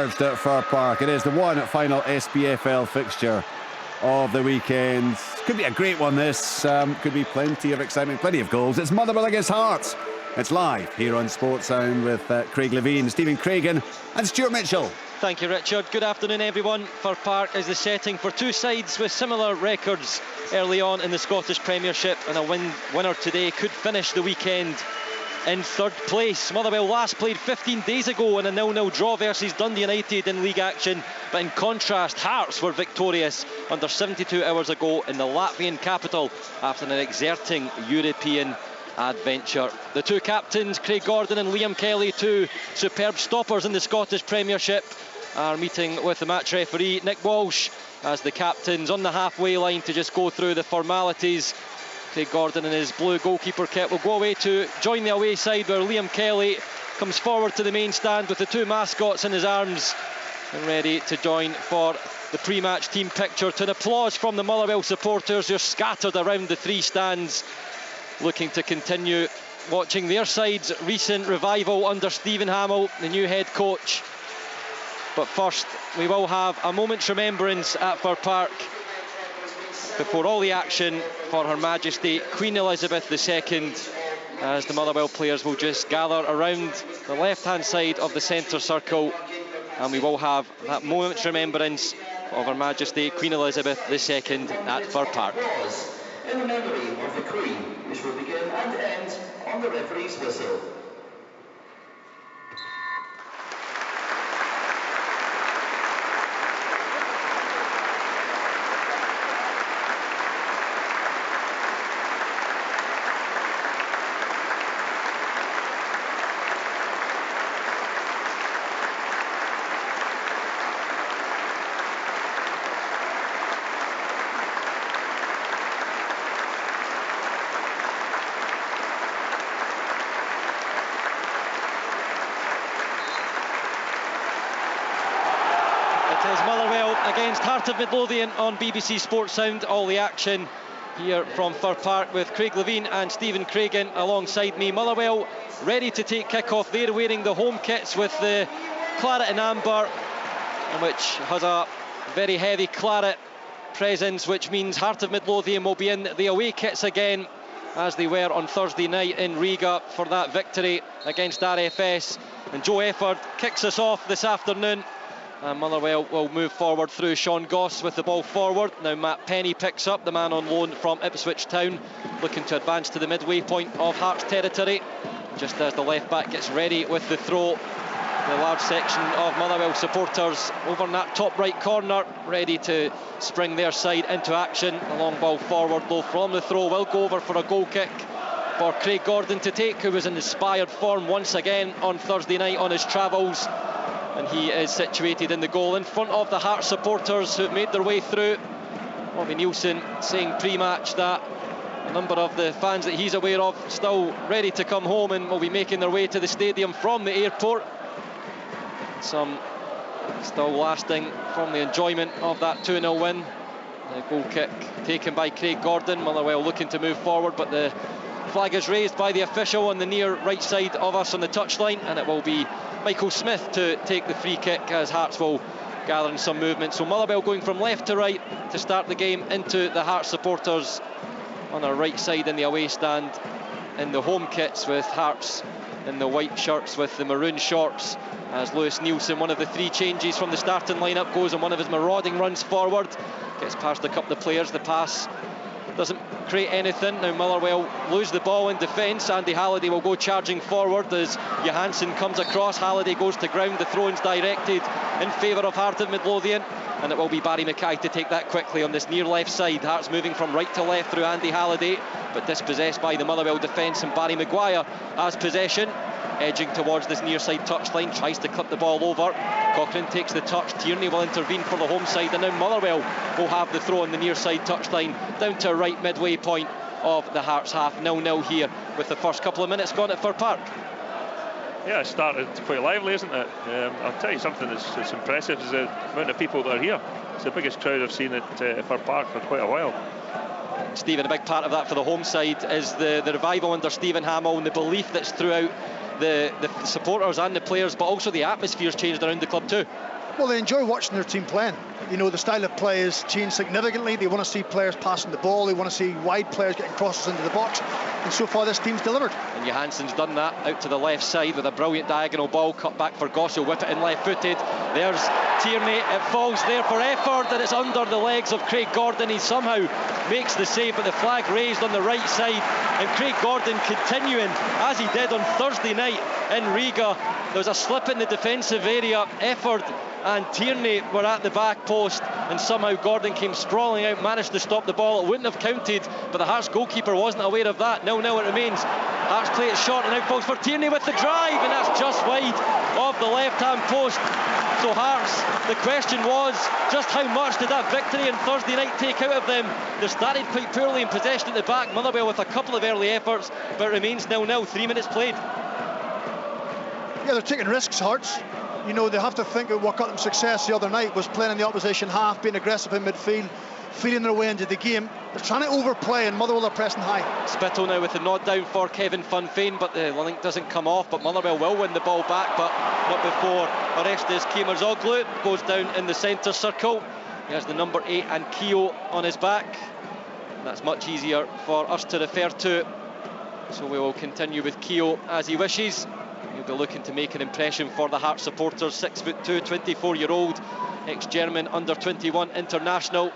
surged at Fir Park. It is the one final SPFL fixture of the weekend. Could be a great one, this. Could be plenty of excitement, plenty of goals. It's Motherwell against Hearts. It's live here on Sports Sound with Craig Levine, Stephen Craigan and Stuart Mitchell. Thank you, Richard. Good afternoon, everyone. Fir Park is the setting for two sides with similar records early on in the Scottish Premiership, and a winner today could finish the weekend in third place. Motherwell last played 15 days ago in a 0-0 draw versus Dundee United in league action, but in contrast, Hearts were victorious under 72 hours ago in the Latvian capital after an exerting European adventure. The two captains, Craig Gordon and Liam Kelly, two superb stoppers in the Scottish Premiership, are meeting with the match referee Nick Walsh as the captains on the halfway line to just go through the formalities. Craig Gordon in his blue goalkeeper kit will go away to join the away side, where Liam Kelly comes forward to the main stand with the two mascots in his arms and ready to join for the pre-match team picture, to an applause from the Motherwell supporters who are scattered around the three stands, looking to continue watching their side's recent revival under Stephen Hamill, the new head coach. But first, we will have a moment's remembrance at Fir Park before all the action for Her Majesty Queen Elizabeth II, as the Motherwell players will just gather around the left-hand side of the centre circle, and we will have that moment's remembrance of Her Majesty Queen Elizabeth II at Fir Park. In the memory of the Queen, which will begin and end on the referee's whistle. Against Heart of Midlothian on BBC Sports Sound. All the action here from Fir Park with Craig Levine and Stephen Craigan alongside me. Motherwell ready to take kick-off. They're wearing the home kits with the claret and amber, which has a very heavy claret presence, which means Heart of Midlothian will be in the away kits again, as they were on Thursday night in Riga for that victory against RFS. And Joe Efford kicks us off this afternoon. And Motherwell will move forward through Sean Goss with the ball forward. Now Matt Penny picks up, the man on loan from Ipswich Town, looking to advance to the midway point of Hearts territory. Just as the left back gets ready with the throw, the large section of Motherwell supporters over in that top right corner, ready to spring their side into action. The long ball forward though from the throw will go over for a goal kick for Craig Gordon to take, who was in inspired form once again on Thursday night on his travels. And he is situated in the goal in front of the Hearts supporters who've made their way through. Bobby Nielsen saying pre-match that a number of the fans that he's aware of still ready to come home and will be making their way to the stadium from the airport. Some still lasting from the enjoyment of that 2-0 win. The goal kick taken by Craig Gordon. Motherwell looking to move forward, but the flag is raised by the official on the near right side of us on the touchline, and it will be Michael Smith to take the free kick as Hearts will gather in some movement. So Motherwell going from left to right to start the game into the Hearts supporters on our right side in the away stand in the home kits, with Hearts in the white shirts with the maroon shorts, as Lewis Nielsen, one of the three changes from the starting lineup, goes on one of his marauding runs forward, gets past a couple of players. The pass doesn't create anything. Now Motherwell lose the ball in defence. Andy Halliday will go charging forward as Johansson comes across. Halliday goes to ground. The throw-in's directed in favour of Heart of Midlothian, and it will be Barry Mackay to take that quickly on this near left side. Hearts moving from right to left through Andy Halliday, but dispossessed by the Motherwell defence, and Barry Maguire has possession, edging towards this near side touchline, tries to clip the ball over. Cochrane takes the touch. Tierney will intervene for the home side, and now Motherwell will have the throw on the near side touchline down to a right midway point of the Hearts half. 0-0 here with the first couple of minutes gone at Fir Park. Yeah, it started quite lively, isn't it? I'll tell you something that's impressive is the amount of people that are here. It's the biggest crowd I've seen at Fir Park for quite a while. Stephen, a big part of that for the home side is the revival under Stephen Hamill, and the belief that's throughout the supporters and the players, but also the atmosphere's changed around the club too. Well, they enjoy watching their team playing. You know, the style of play has changed significantly. They want to see players passing the ball. They want to see wide players getting crosses into the box. And so far, this team's delivered. And Johansson's done that out to the left side with a brilliant diagonal ball cut back for Goss. He'll whip it in left-footed. There's Tierney. It falls there for effort, and it's under the legs of Craig Gordon. He somehow makes the save, but the flag raised on the right side. And Craig Gordon continuing, as he did on Thursday night in Riga. There was a slip in the defensive area. Effort and Tierney were at the back post, and somehow Gordon came sprawling out, managed to stop the ball. It wouldn't have counted, but the Hearts goalkeeper wasn't aware of that. 0-0 it remains. Hearts play it short, and now falls for Tierney with the drive, and that's just wide of the left-hand post. So Hearts, the question was, just how much did that victory on Thursday night take out of them? They started quite poorly in possession at the back, Motherwell with a couple of early efforts, but it remains 0-0, 3 minutes played. Yeah, they're taking risks, Hearts. You know, they have to think of what got them success the other night was playing in the opposition half, being aggressive in midfield, feeling their way into the game. They're trying to overplay, and Motherwell are pressing high. Spittle now with the nod down for Kevin Funfain, but the link doesn't come off. But Motherwell will win the ball back, but not before Orestes Kemerzoglu goes down in the centre circle. He has the number 8 and Keogh on his back. That's much easier for us to refer to. So we will continue with Keogh as he wishes. He'll be looking to make an impression for the Hearts supporters. 6'2", 24-year-old, ex-German under-21 international.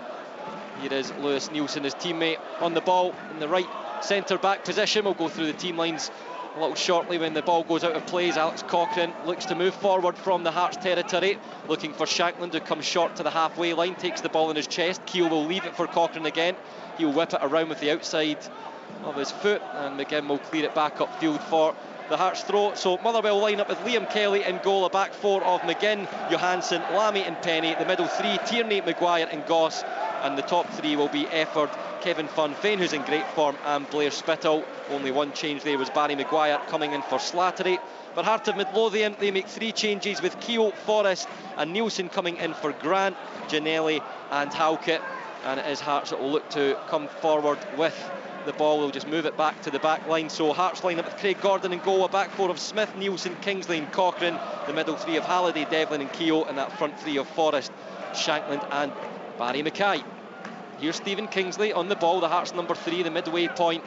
Here is Lewis Nielsen, his teammate, on the ball in the right centre-back position. We'll go through the team lines a little shortly when the ball goes out of play. Alex Cochrane looks to move forward from the Hearts territory, looking for Shankland, who comes short to the halfway line, takes the ball in his chest. Keogh will leave it for Cochrane again. He'll whip it around with the outside of his foot, and McGinn will clear it back upfield for the Hearts throw. So Motherwell line up with Liam Kelly in goal, a back four of McGinn, Johansson, Lamy and Penny, the middle three Tierney, Maguire and Goss, and the top three will be Efford, Kevin Funfain, who's in great form, and Blair Spittle. Only one change there was Barry Maguire coming in for Slattery. But Heart of Midlothian, they make 3 changes with Keogh, Forrest and Nielsen coming in for Grant, Ginnelly and Halkett, and it is Hearts that will look to come forward with the ball. We'll just move it back to the back line. So Hearts line up with Craig Gordon in goal, a back four of Smith, Nielsen, Kingsley and Cochrane, the middle three of Halliday, Devlin and Keogh, and that front three of Forrest, Shankland and Barry Mackay. Here's Stephen Kingsley on the ball, the Hearts number 3, the midway point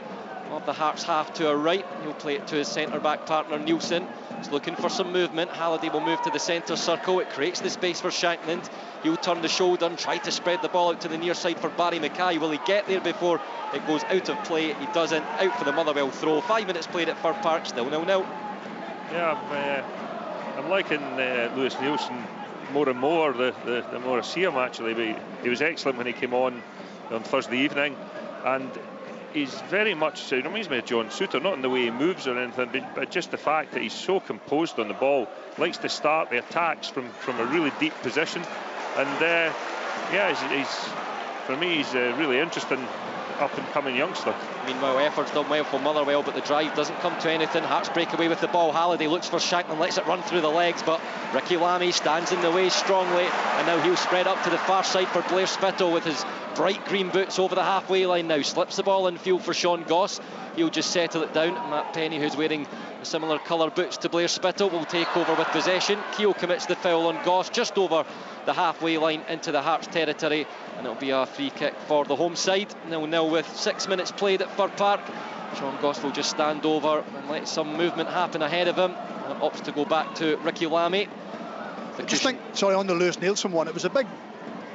of the Hearts half to our right. He'll play it to his centre back partner Nielsen. He's looking for some movement. Halliday will move to the centre circle. It creates the space for Shankland. He'll turn the shoulder and try to spread the ball out to the near side for Barry Mackay. Will he get there before it goes out of play? He doesn't. Out for the Motherwell throw. 5 minutes played at Fir Park, still 0-0. Yeah, I'm liking Lewis Nielsen more and more the more I see him actually. But he was excellent when he came on Thursday evening, and he's very much, he reminds me of John Souttar, not in the way he moves or anything, but just the fact that he's so composed on the ball, likes to start the attacks from a really deep position, and yeah, he's for me he's a really interesting up-and-coming youngster. Meanwhile, Efford's done well for Motherwell, but the drive doesn't come to anything. Hearts break away with the ball. Halliday looks for Shankland, lets it run through the legs, but Ricky Lamy stands in the way strongly, and now he'll spread up to the far side for Blair Spittle with his bright green boots over the halfway line now. Slips the ball in field for Sean Goss. He'll just settle it down. Matt Penny, who's wearing similar colour boots to Blair Spittle, will take over with possession. Keogh commits the foul on Goss just over the halfway line into the Hearts territory, and it'll be a free kick for the home side. 0-0 with 6 minutes played at Fir Park. Sean Goss will just stand over and let some movement happen ahead of him, and opts to go back to Ricky Lamy. I just think, sorry, on the Lewis Nielsen one, it was a big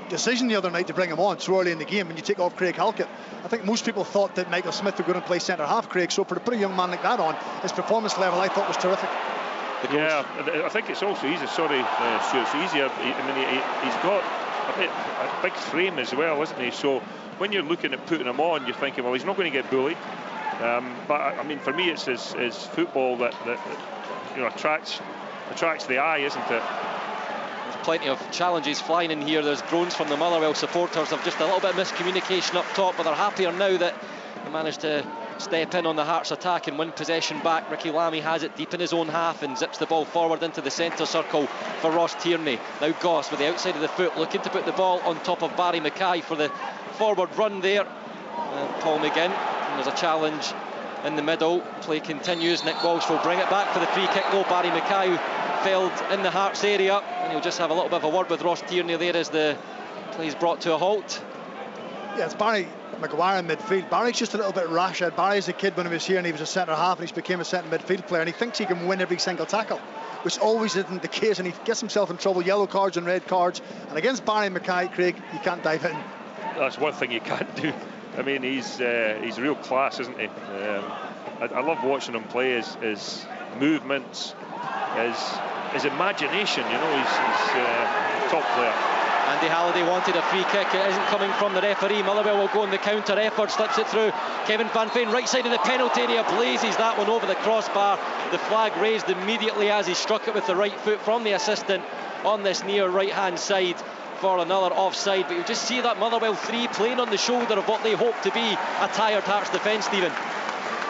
decision the other night to bring him on so early in the game when you take off Craig Halkett. I think most people thought that Michael Smith would go and play centre half, Craig, so to put a young man like that on, his performance level I thought was terrific. Yeah, I think it's also easy, Stuart, it's easier. He's got a big frame as well, isn't he? So when you're looking at putting him on, you're thinking, well, he's not going to get bullied. But I mean, for me, it's his football that attracts the eye, isn't it? There's plenty of challenges flying in here. There's groans from the Motherwell supporters of just a little bit of miscommunication up top, but they're happier now that they managed to step in on the Hearts attack and win possession back. Ricky Lamy has it deep in his own half and zips the ball forward into the centre circle for Ross Tierney. Now Goss with the outside of the foot looking to put the ball on top of Barry Mackay for the forward run there. Paul McGinn, and there's a challenge in the middle. Play continues. Nick Walsh will bring it back for the free kick though. Barry Mackay Gutfeld in the Hearts area, and he'll just have a little bit of a word with Ross Tierney there as the play's brought to a halt. Yeah, it's Barry Maguire in midfield. Barry's just a little bit rash. Barry's a kid when he was here and he was a centre half, and he's became a centre midfield player, and he thinks he can win every single tackle, which always isn't the case, and he gets himself in trouble, yellow cards and red cards. And against Barry Mackay, Craig, you can't dive in. That's one thing you can't do. I mean, he's real class, isn't he? I love watching him play. His movements, his imagination. You know, he's a top player. Andy Halliday wanted a free kick. It isn't coming from the referee. Motherwell will go on the counter effort, slips it through. Kevin Van Veen, right side of the penalty area, blazes that one over the crossbar. The flag raised immediately as he struck it with the right foot from the assistant on this near right hand side for another offside. But you just see that Motherwell 3 playing on the shoulder of what they hope to be a tired Hearts defence, Stephen.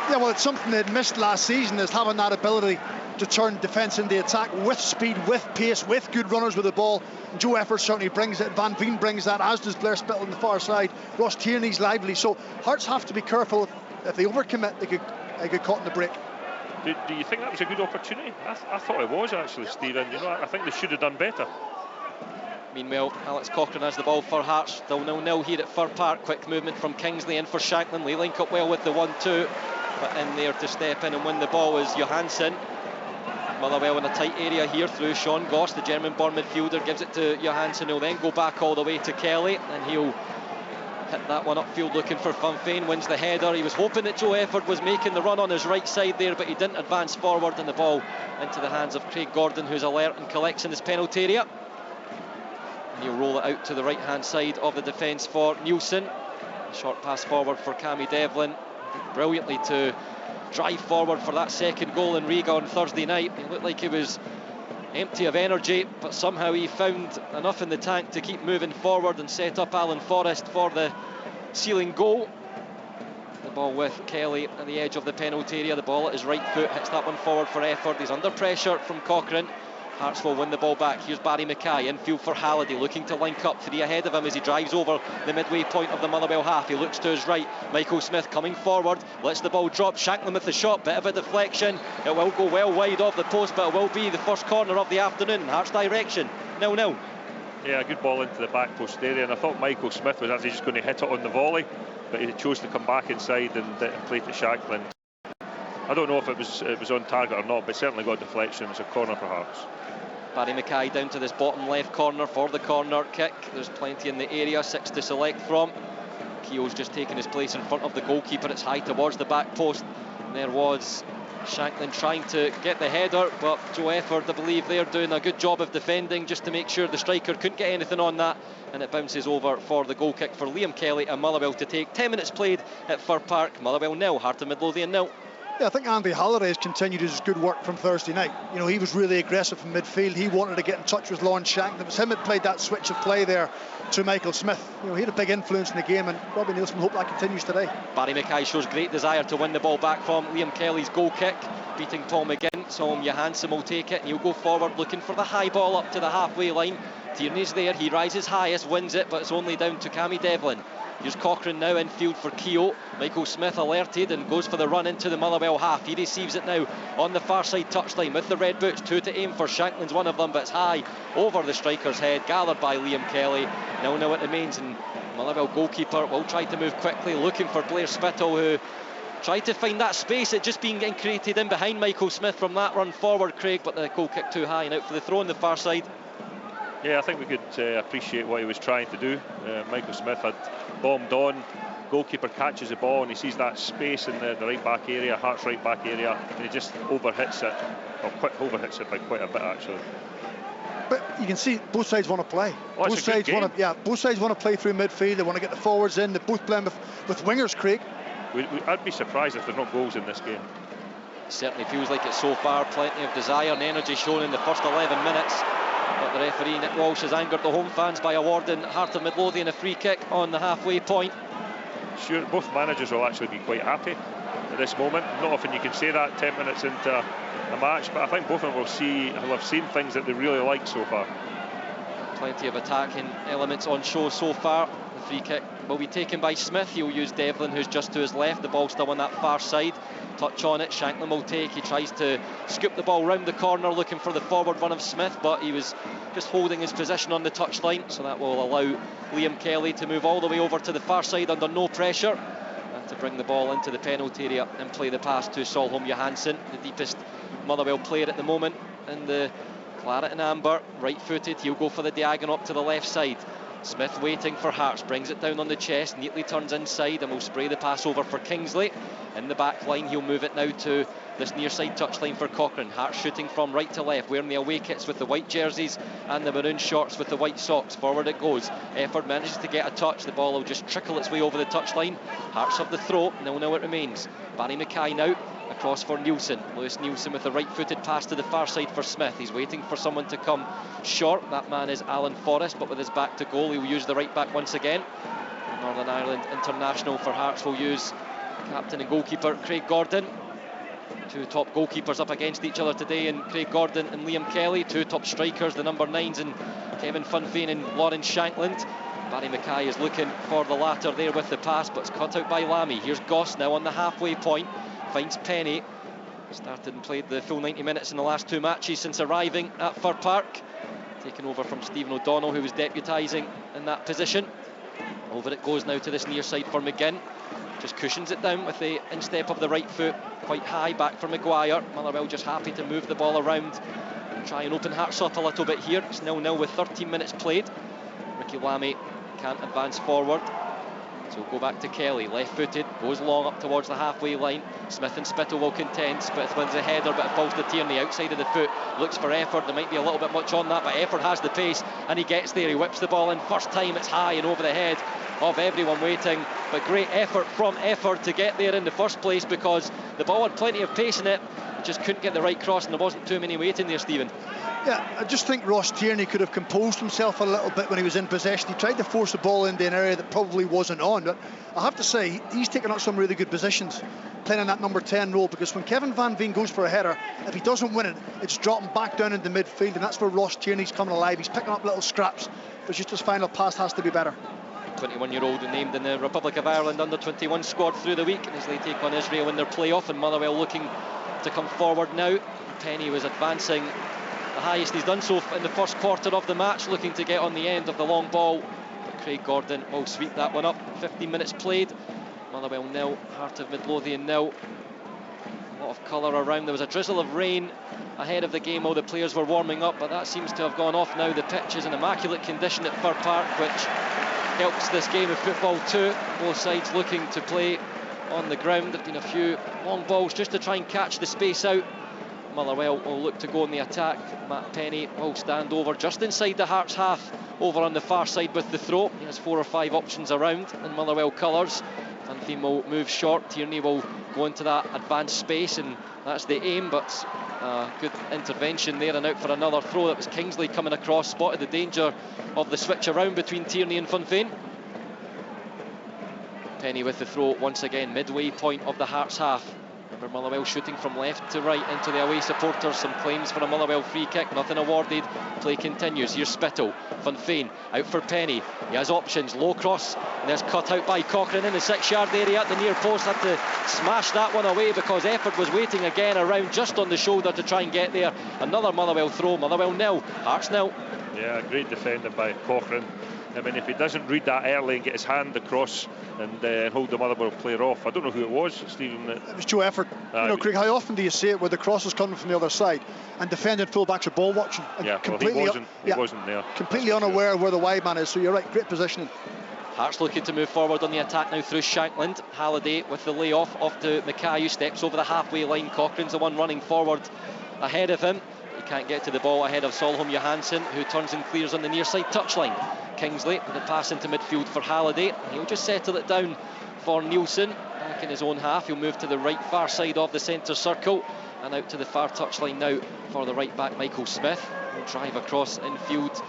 Yeah, well, it's something they'd missed last season, is having that ability to turn defence into attack with speed, with pace, with good runners with the ball. Joe Efford certainly brings it. Van Veen brings that, as does Blair Spittle on the far side. Ross Tierney's lively. So Hearts have to be careful. If they overcommit, they could get caught in the break. Do you think that was a good opportunity? I thought it was, actually, Stephen. You know, I think they should have done better. Meanwhile, Alex Cochrane has the ball for Hearts. Still 0-0 here at Fir Park. Quick movement from Kingsley in for Shanklin. They link up well with the 1-2, but in there to step in and win the ball is Johansson. Motherwell in a tight area here through Sean Goss, the German-born midfielder, gives it to Johansson, who'll then go back all the way to Kelly, and he'll hit that one upfield looking for Van Veen, wins the header. He was hoping that Joe Efford was making the run on his right side there, but he didn't advance forward, and the ball into the hands of Craig Gordon, who's alert and collects in his penalty area. And he'll roll it out to the right-hand side of the defence for Nielsen. A short pass forward for Cammy Devlin, brilliantly to drive forward for that second goal in Riga on Thursday night. It looked like he was empty of energy, but somehow he found enough in the tank to keep moving forward and set up Alan Forrest for the sealing goal. The ball with Kelly at the edge of the penalty area. The ball at his right foot hits that one forward for Efford. He's under pressure from Cochrane. Hearts will win the ball back. Here's Barry Mackay, infield for Halliday, looking to link up. 3 ahead of him as he drives over the midway point of the Motherwell half. He looks to his right. Michael Smith coming forward, lets the ball drop. Shanklin with the shot, bit of a deflection. It will go well wide of the post, but it will be the first corner of the afternoon in Hearts direction. 0-0. Yeah, a good ball into the back post area, and I thought Michael Smith was actually just going to hit it on the volley, but he chose to come back inside and play to Shanklin. I don't know if it was on target or not, but certainly got a deflection. It's a corner for Hearts. Barry Mackay down to this bottom left corner for the corner kick. There's plenty in the area, 6 to select from. Keogh's just taking his place in front of the goalkeeper. It's high towards the back post. And there was Shanklin trying to get the header, but Joe Efford, I believe they're doing a good job of defending just to make sure the striker couldn't get anything on that, and it bounces over for the goal kick for Liam Kelly and Motherwell to take. 10 minutes played at Fir Park. Motherwell 0, Heart of Midlothian 0. Yeah, I think Andy Halliday has continued his good work from Thursday night. You know, he was really aggressive from midfield. He wanted to get in touch with Lawrence Shanklin. It was him that played that switch of play there to Michael Smith. You know, he had a big influence in the game, and Robbie Nielsen hope that continues today. Barry Mackay shows great desire to win the ball back from Liam Kelly's goal kick, beating Paul McGinn. So Johansson will take it, and he'll go forward looking for the high ball up to the halfway line. Tierney's there, he rises highest, wins it, but it's only down to Cammy Devlin. Here's Cochrane now infield for Keogh. Michael Smith alerted and goes for the run into the Motherwell half. He receives it now on the far side touchline with the red boots. 2 to aim for. Shanklin's one of them, but it's high over the striker's head, gathered by Liam Kelly. 0-0 it remains, and Motherwell goalkeeper will try to move quickly, looking for Blair Spittle, who tried to find that space. It just being created in behind Michael Smith from that run forward, Craig, but the goal kick too high and out for the throw on the far side. Yeah, I think we could appreciate what he was trying to do. Michael Smith had bombed on. Goalkeeper catches the ball and he sees that space in the right back area, Hearts right back area, and he just overhits it. Well, overhits it by quite a bit, actually. But you can see both sides want to play. Oh, both sides want to, both sides want to play through midfield. They want to get the forwards in. They're both playing with wingers, Craig. I'd be surprised if there's not goals in this game. It certainly feels like it so far. Plenty of desire and energy shown in the first 11 minutes. But the referee, Nick Walsh, has angered the home fans by awarding Heart of Midlothian a free kick on the halfway point. Sure, both managers will actually be quite happy at this moment. Not often you can say that 10 minutes into a match, but I think both of them will have seen things that they really like so far. Plenty of attacking elements on show so far. The free kick will be taken by Smith. He'll use Devlin, who's just to his left. The ball still on that far side touch on it. Shanklin will take. He tries to scoop the ball round the corner, looking for the forward run of Smith, but he was just holding his position on the touchline, so that will allow Liam Kelly to move all the way over to the far side under no pressure, and to bring the ball into the penalty area and play the pass to Solholm Johansson, the deepest Motherwell player at the moment in the claret and amber. Right-footed, he'll go for the diagonal up to the left side. Smith waiting for Hearts, brings it down on the chest, neatly turns inside and will spray the pass over for Kingsley. In the back line, he'll move it now to this near side touchline for Cochrane. Hearts shooting from right to left, wearing the away kits with the white jerseys and the maroon shorts with the white socks. Forward it goes. Efford manages to get a touch. The ball will just trickle its way over the touchline. Hearts have the throw, 0-0 it remains. Barry Mackay now. Across for Nielsen. Lewis Nielsen with a right-footed pass to the far side for Smith. He's waiting for someone to come short. That man is Alan Forrest, but with his back to goal, he'll use the right back once again. Northern Ireland international for Hearts will use captain and goalkeeper Craig Gordon. Two top goalkeepers up against each other today, and Craig Gordon and Liam Kelly. Two top strikers, the number 9s, and Kevin Funfain and Lawrence Shankland. Barry Mackay is looking for the latter there with the pass, but it's cut out by Lamy. Here's Goss now on the halfway point. Finds Penny. Started and played the full 90 minutes in the last 2 matches since arriving at Fir Park. Taken over from Stephen O'Donnell, who was deputising in that position. Over it goes now to this near side for McGinn. Just cushions it down with the instep of the right foot. Quite high back for Maguire. Motherwell just happy to move the ball around and try and open Hearts up a little bit here. It's 0-0 with 13 minutes played. Ricky Lamy can't advance forward. So we'll go back to Kelly, left-footed, goes long up towards the halfway line. Smith and Spittle will contend. Smith wins a header, but it falls to Tierney outside of the foot. Looks for Efford. There might be a little bit much on that, but Efford has the pace, and he gets there. He whips the ball in. First time it's high and over the head of everyone waiting. But great effort from Efford to get there in the first place, because the ball had plenty of pace in it. It just couldn't get the right cross, and there wasn't too many waiting there, Stephen. Yeah, I just think Ross Tierney could have composed himself a little bit when he was in possession. He tried to force the ball into an area that probably wasn't on, but I have to say he's taken up some really good positions playing in that number 10 role, because when Kevin Van Veen goes for a header, if he doesn't win it, it's dropping back down into midfield, and that's where Ross Tierney's coming alive. He's picking up little scraps, but just his final pass has to be better. 21-year-old named in the Republic of Ireland under-21 squad through the week, and as they take on Israel in their playoff, and Motherwell looking to come forward now. Penny was advancing the highest he's done so in the first quarter of the match, looking to get on the end of the long ball, but Craig Gordon will sweep that one up. 15 minutes played. Motherwell 0, Heart of Midlothian 0. A lot of colour around. There was a drizzle of rain ahead of the game while the players were warming up, but that seems to have gone off now. The pitch is in immaculate condition at Fir Park, which helps this game of football too. Both sides looking to play on the ground. There have been a few long balls just to try and catch the space out. Motherwell will look to go on the attack. Matt Penny will stand over just inside the Hearts half, over on the far side with the throw. He has 4 or 5 options around in Motherwell colours. Funfain will move short. Tierney will go into that advanced space, and that's the aim, but good intervention there and out for another throw. That was Kingsley coming across, spotted the danger of the switch around between Tierney and Funfain. Penny with the throw once again, midway point of the Hearts half. Remember, Motherwell shooting from left to right into the away supporters. Some claims for a Motherwell free kick, nothing awarded. Play continues. Here's Spittle. Funfain out for Penny. He has options. Low cross, and there's cut out by Cochrane in the 6-yard area at the near post. Had to smash that one away because Efford was waiting again around just on the shoulder to try and get there. Another Motherwell throw. Motherwell 0, Hearts 0. Yeah, great defending by Cochrane. I mean, if he doesn't read that early and get his hand across and hold the Motherwell player off, I don't know who it was, Stephen. It was Joe Efford. Craig, how often do you see it where the cross is coming from the other side and defending fullbacks are ball watching? Yeah, completely, well, he wasn't there. Completely unaware of where the wide man is, so you're right, great positioning. Hearts looking to move forward on the attack now through Shankland. Halliday with the layoff off to Mackay, who steps over the halfway line. Cochrane's the one running forward ahead of him. He can't get to the ball ahead of Solholm Johansson, who turns and clears on the near side touchline. Kingsley with a pass into midfield for Halliday. He'll just settle it down for Nielsen. Back in his own half, he'll move to the right far side of the centre circle and out to the far touchline now for the right back Michael Smith. He'll drive across infield,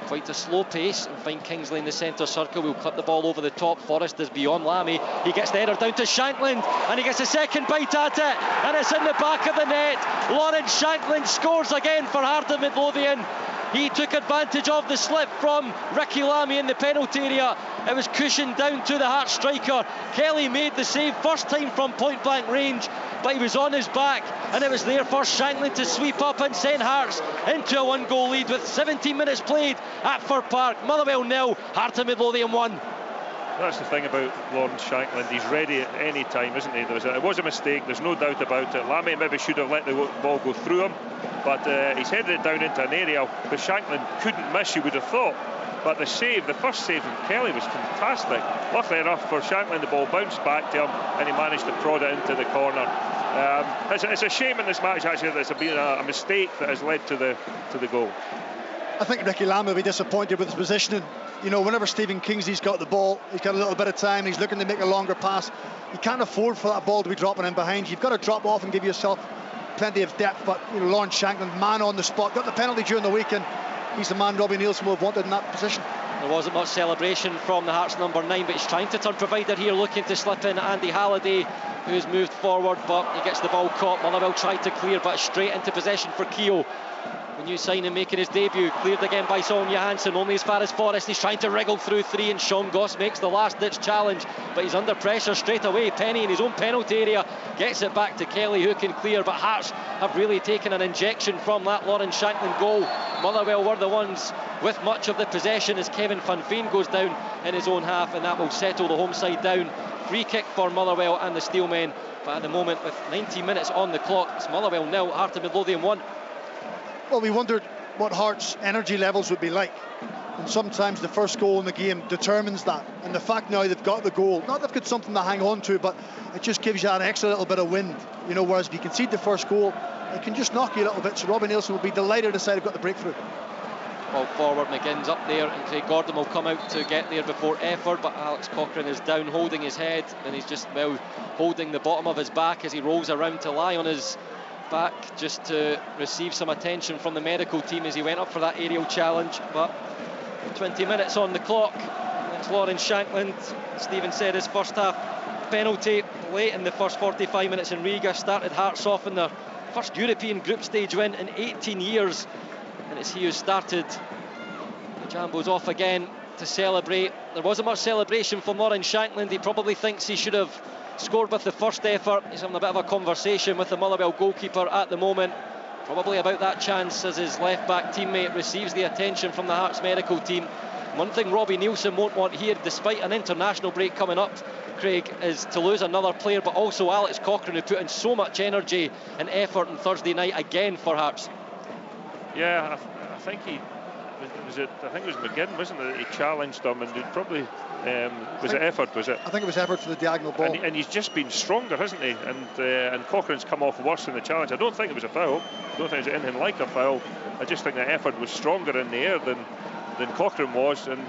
quite a slow pace, and find Kingsley in the centre circle. We'll clip the ball over the top. Forrest is beyond Lamy. He gets the header down to Shankland, and he gets a second bite at it, and it's in the back of the net. Lawrence Shankland scores again for Heart of Midlothian. He took advantage of the slip from Ricky Lamy in the penalty area. It was cushioned down to the Hearts striker. Kelly made the save, first time from point blank range. but he was on his back, and it was there for Shankland to sweep up and send Hearts into a 1-goal lead with 17 minutes played at Fir Park. Motherwell 0, Hearts of Midlothian 1. That's the thing about Lawrence Shankland. He's ready at any time, isn't he? It was a mistake, there's no doubt about it. Lammy maybe should have let the ball go through him, but he's headed it down into an area where Shankland couldn't miss, you would have thought. But the first save from Kelly was fantastic. Luckily enough for Shankland, the ball bounced back to him and he managed to prod it into the corner. It's a shame in this match actually that there's been a mistake that has led to the goal. I think Ricky Lamb will be disappointed with his positioning. You know, whenever Stephen Kingsley's got the ball, he's got a little bit of time, he's looking to make a longer pass. You can't afford for that ball to be dropping in behind. You've got to drop off and give yourself plenty of depth. But you know, Lawrence Shankland, man on the spot, got the penalty during the weekend. He's the man Robbie Nielsen will have wanted in that position. There wasn't much celebration from the Hearts number 9, but he's trying to turn provider here, looking to slip in Andy Halliday, who's moved forward, but he gets the ball caught. Motherwell tried to clear, but straight into possession for Keogh. The new signing making his debut, cleared again by Solomon Johansson, only as far as Forrest. He's trying to wriggle through 3, and Sean Goss makes the last-ditch challenge, but he's under pressure straight away. Penny in his own penalty area gets it back to Kelly, who can clear, but Hearts have really taken an injection from that Lawrence Shankland goal. Motherwell were the ones with much of the possession as Kevin Van Veen goes down in his own half, and that will settle the home side down. Free kick for Motherwell and the Steelmen, but at the moment with 90 minutes on the clock, it's Motherwell 0, Heart of Midlothian 1. Well, we wondered what Hearts' energy levels would be like, and sometimes the first goal in the game determines that. And the fact now they've got the goal, not they've got something to hang on to, but it just gives you that extra little bit of wind, you know. Whereas if you concede the first goal, it can just knock you a little bit. So Robbie Nielsen will be delighted to say they've got the breakthrough. Ball forward, McGinn's up there, and Craig Gordon will come out to get there before effort, but Alex Cochrane is down holding his head, and he's just holding the bottom of his back as he rolls around to lie on his back, just to receive some attention from the medical team as he went up for that aerial challenge. But 20 minutes on the clock. It's Lawrence Shankland. Stephen said his first half penalty late in the first 45 minutes in Riga started Hearts off in their first European group stage win in 18 years, and it's he who started the Jambos off again to celebrate. There wasn't much celebration from Lawrence Shankland. He probably thinks he should have scored with the first effort. He's having a bit of a conversation with the Motherwell goalkeeper at the moment, probably about that chance as his left back teammate receives the attention from the Hearts medical team. One thing Robbie Nielsen won't want here, despite an international break coming up, Craig, is to lose another player, but also Alex Cochrane, who put in so much energy and effort on Thursday night again for Hearts. Yeah, I think it was McGinn, wasn't it? He challenged him, and it probably was it effort? Was it? I think it was effort for the diagonal ball. And he's just been stronger, hasn't he? And Cochrane's come off worse in the challenge. I don't think it was a foul. I don't think it was anything like a foul. I just think that effort was stronger in the air than Cochrane was, and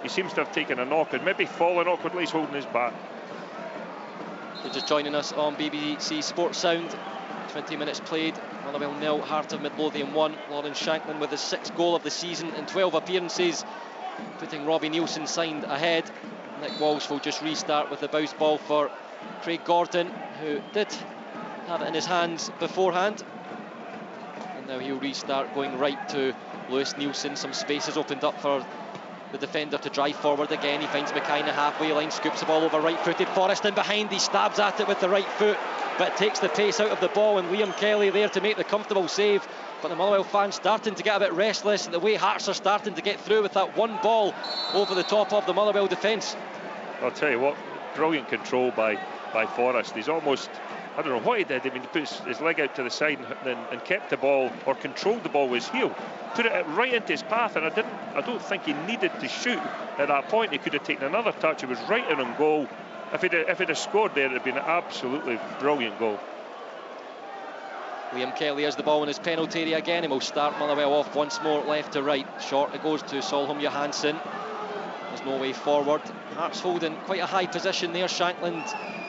he seems to have taken a knock and maybe fallen awkwardly. He's holding his back. You're just joining us on BBC Sports Sound. 20 minutes played. Motherwell 0, Heart of Midlothian 1. Lawrence Shankland with his 6th goal of the season in 12 appearances, putting Robbie Nielsen signed ahead. Nick Walsh will just restart with the bounce ball for Craig Gordon, who did have it in his hands beforehand, and now he'll restart going right to Lewis Nielsen. Some space has opened up for the defender to drive forward again. He finds Mackay in the halfway line, scoops the ball over right-footed. Forrest in behind, he stabs at it with the right foot, but takes the pace out of the ball, and Liam Kelly there to make the comfortable save. But the Motherwell fans starting to get a bit restless, and the way Hearts are starting to get through with that one ball over the top of the Motherwell defence. I'll tell you what, brilliant control by Forrest. He's almost, I don't know what he did. I mean, he put his leg out to the side and kept the ball, or controlled the ball with his heel, put it right into his path, and I don't think he needed to shoot at that point. He could have taken another touch. It was right in on goal. If he'd have scored there, it'd have been an absolutely brilliant goal. Liam Kelly has the ball in his penalty area again, and will start Motherwell off once more left to right. Short it goes to Solholm Johansson. There's no way forward. Hearts holding quite a high position there. Shankland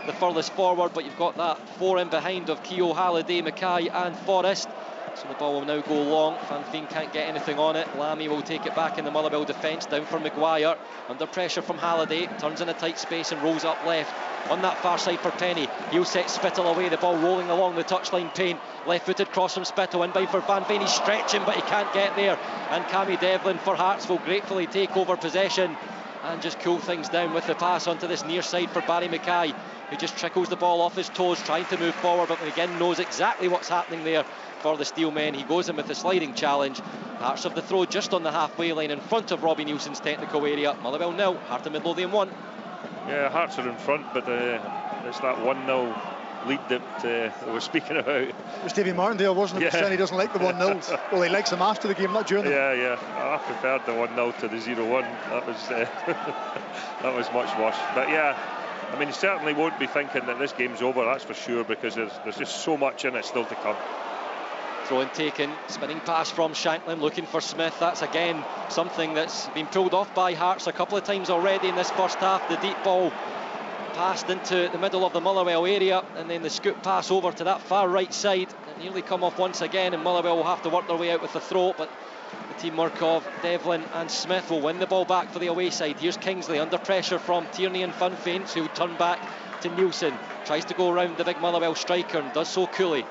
the furthest forward, but you've got that 4 in behind of Keogh, Halliday, Mackay and Forrest. So the ball will now go long. Van Veen can't get anything on it. Lammy will take it back in the Motherwell defence, down for Maguire. Under pressure from Halliday, turns in a tight space and rolls up left. On that far side for Penny, he'll set Spittle away. The ball rolling along the touchline. Payne, left-footed cross from Spittle, inbound for Van Veen. He's stretching, but he can't get there. And Cammy Devlin for Hearts will gratefully take over possession and just cool things down with the pass onto this near side for Barry Mackay, who just trickles the ball off his toes, trying to move forward, but again knows exactly what's happening there for the Steelmen. He goes in with the sliding challenge. Hearts of the throw just on the halfway line in front of Robbie Nielsen's technical area. Motherwell 0, Heart of Midlothian 1. Yeah, Hearts are in front, but it's that 1-0 lead that we're speaking about. It was Davy Martindale, wasn't it? Yeah. Saying he doesn't like the 1-0s. Well, he likes them after the game, not during them. Yeah. I preferred the 1-0 to the 0-1. That was that was much worse. But yeah, I mean, he certainly won't be thinking that this game's over, that's for sure, because there's just so much in it still to come. Throw-in taken, spinning pass from Shanklin, looking for Smith. That's again something that's been pulled off by Hearts a couple of times already in this first half. The deep ball passed into the middle of the Motherwell area, and then the scoop pass over to that far right side. It nearly come off once again, and Motherwell will have to work their way out with the throw, but the teamwork of Devlin and Smith will win the ball back for the away side. Here's Kingsley under pressure from Tierney and Funfaints, who'll turn back to Nielsen. Tries to go around the big Motherwell striker and does so coolly.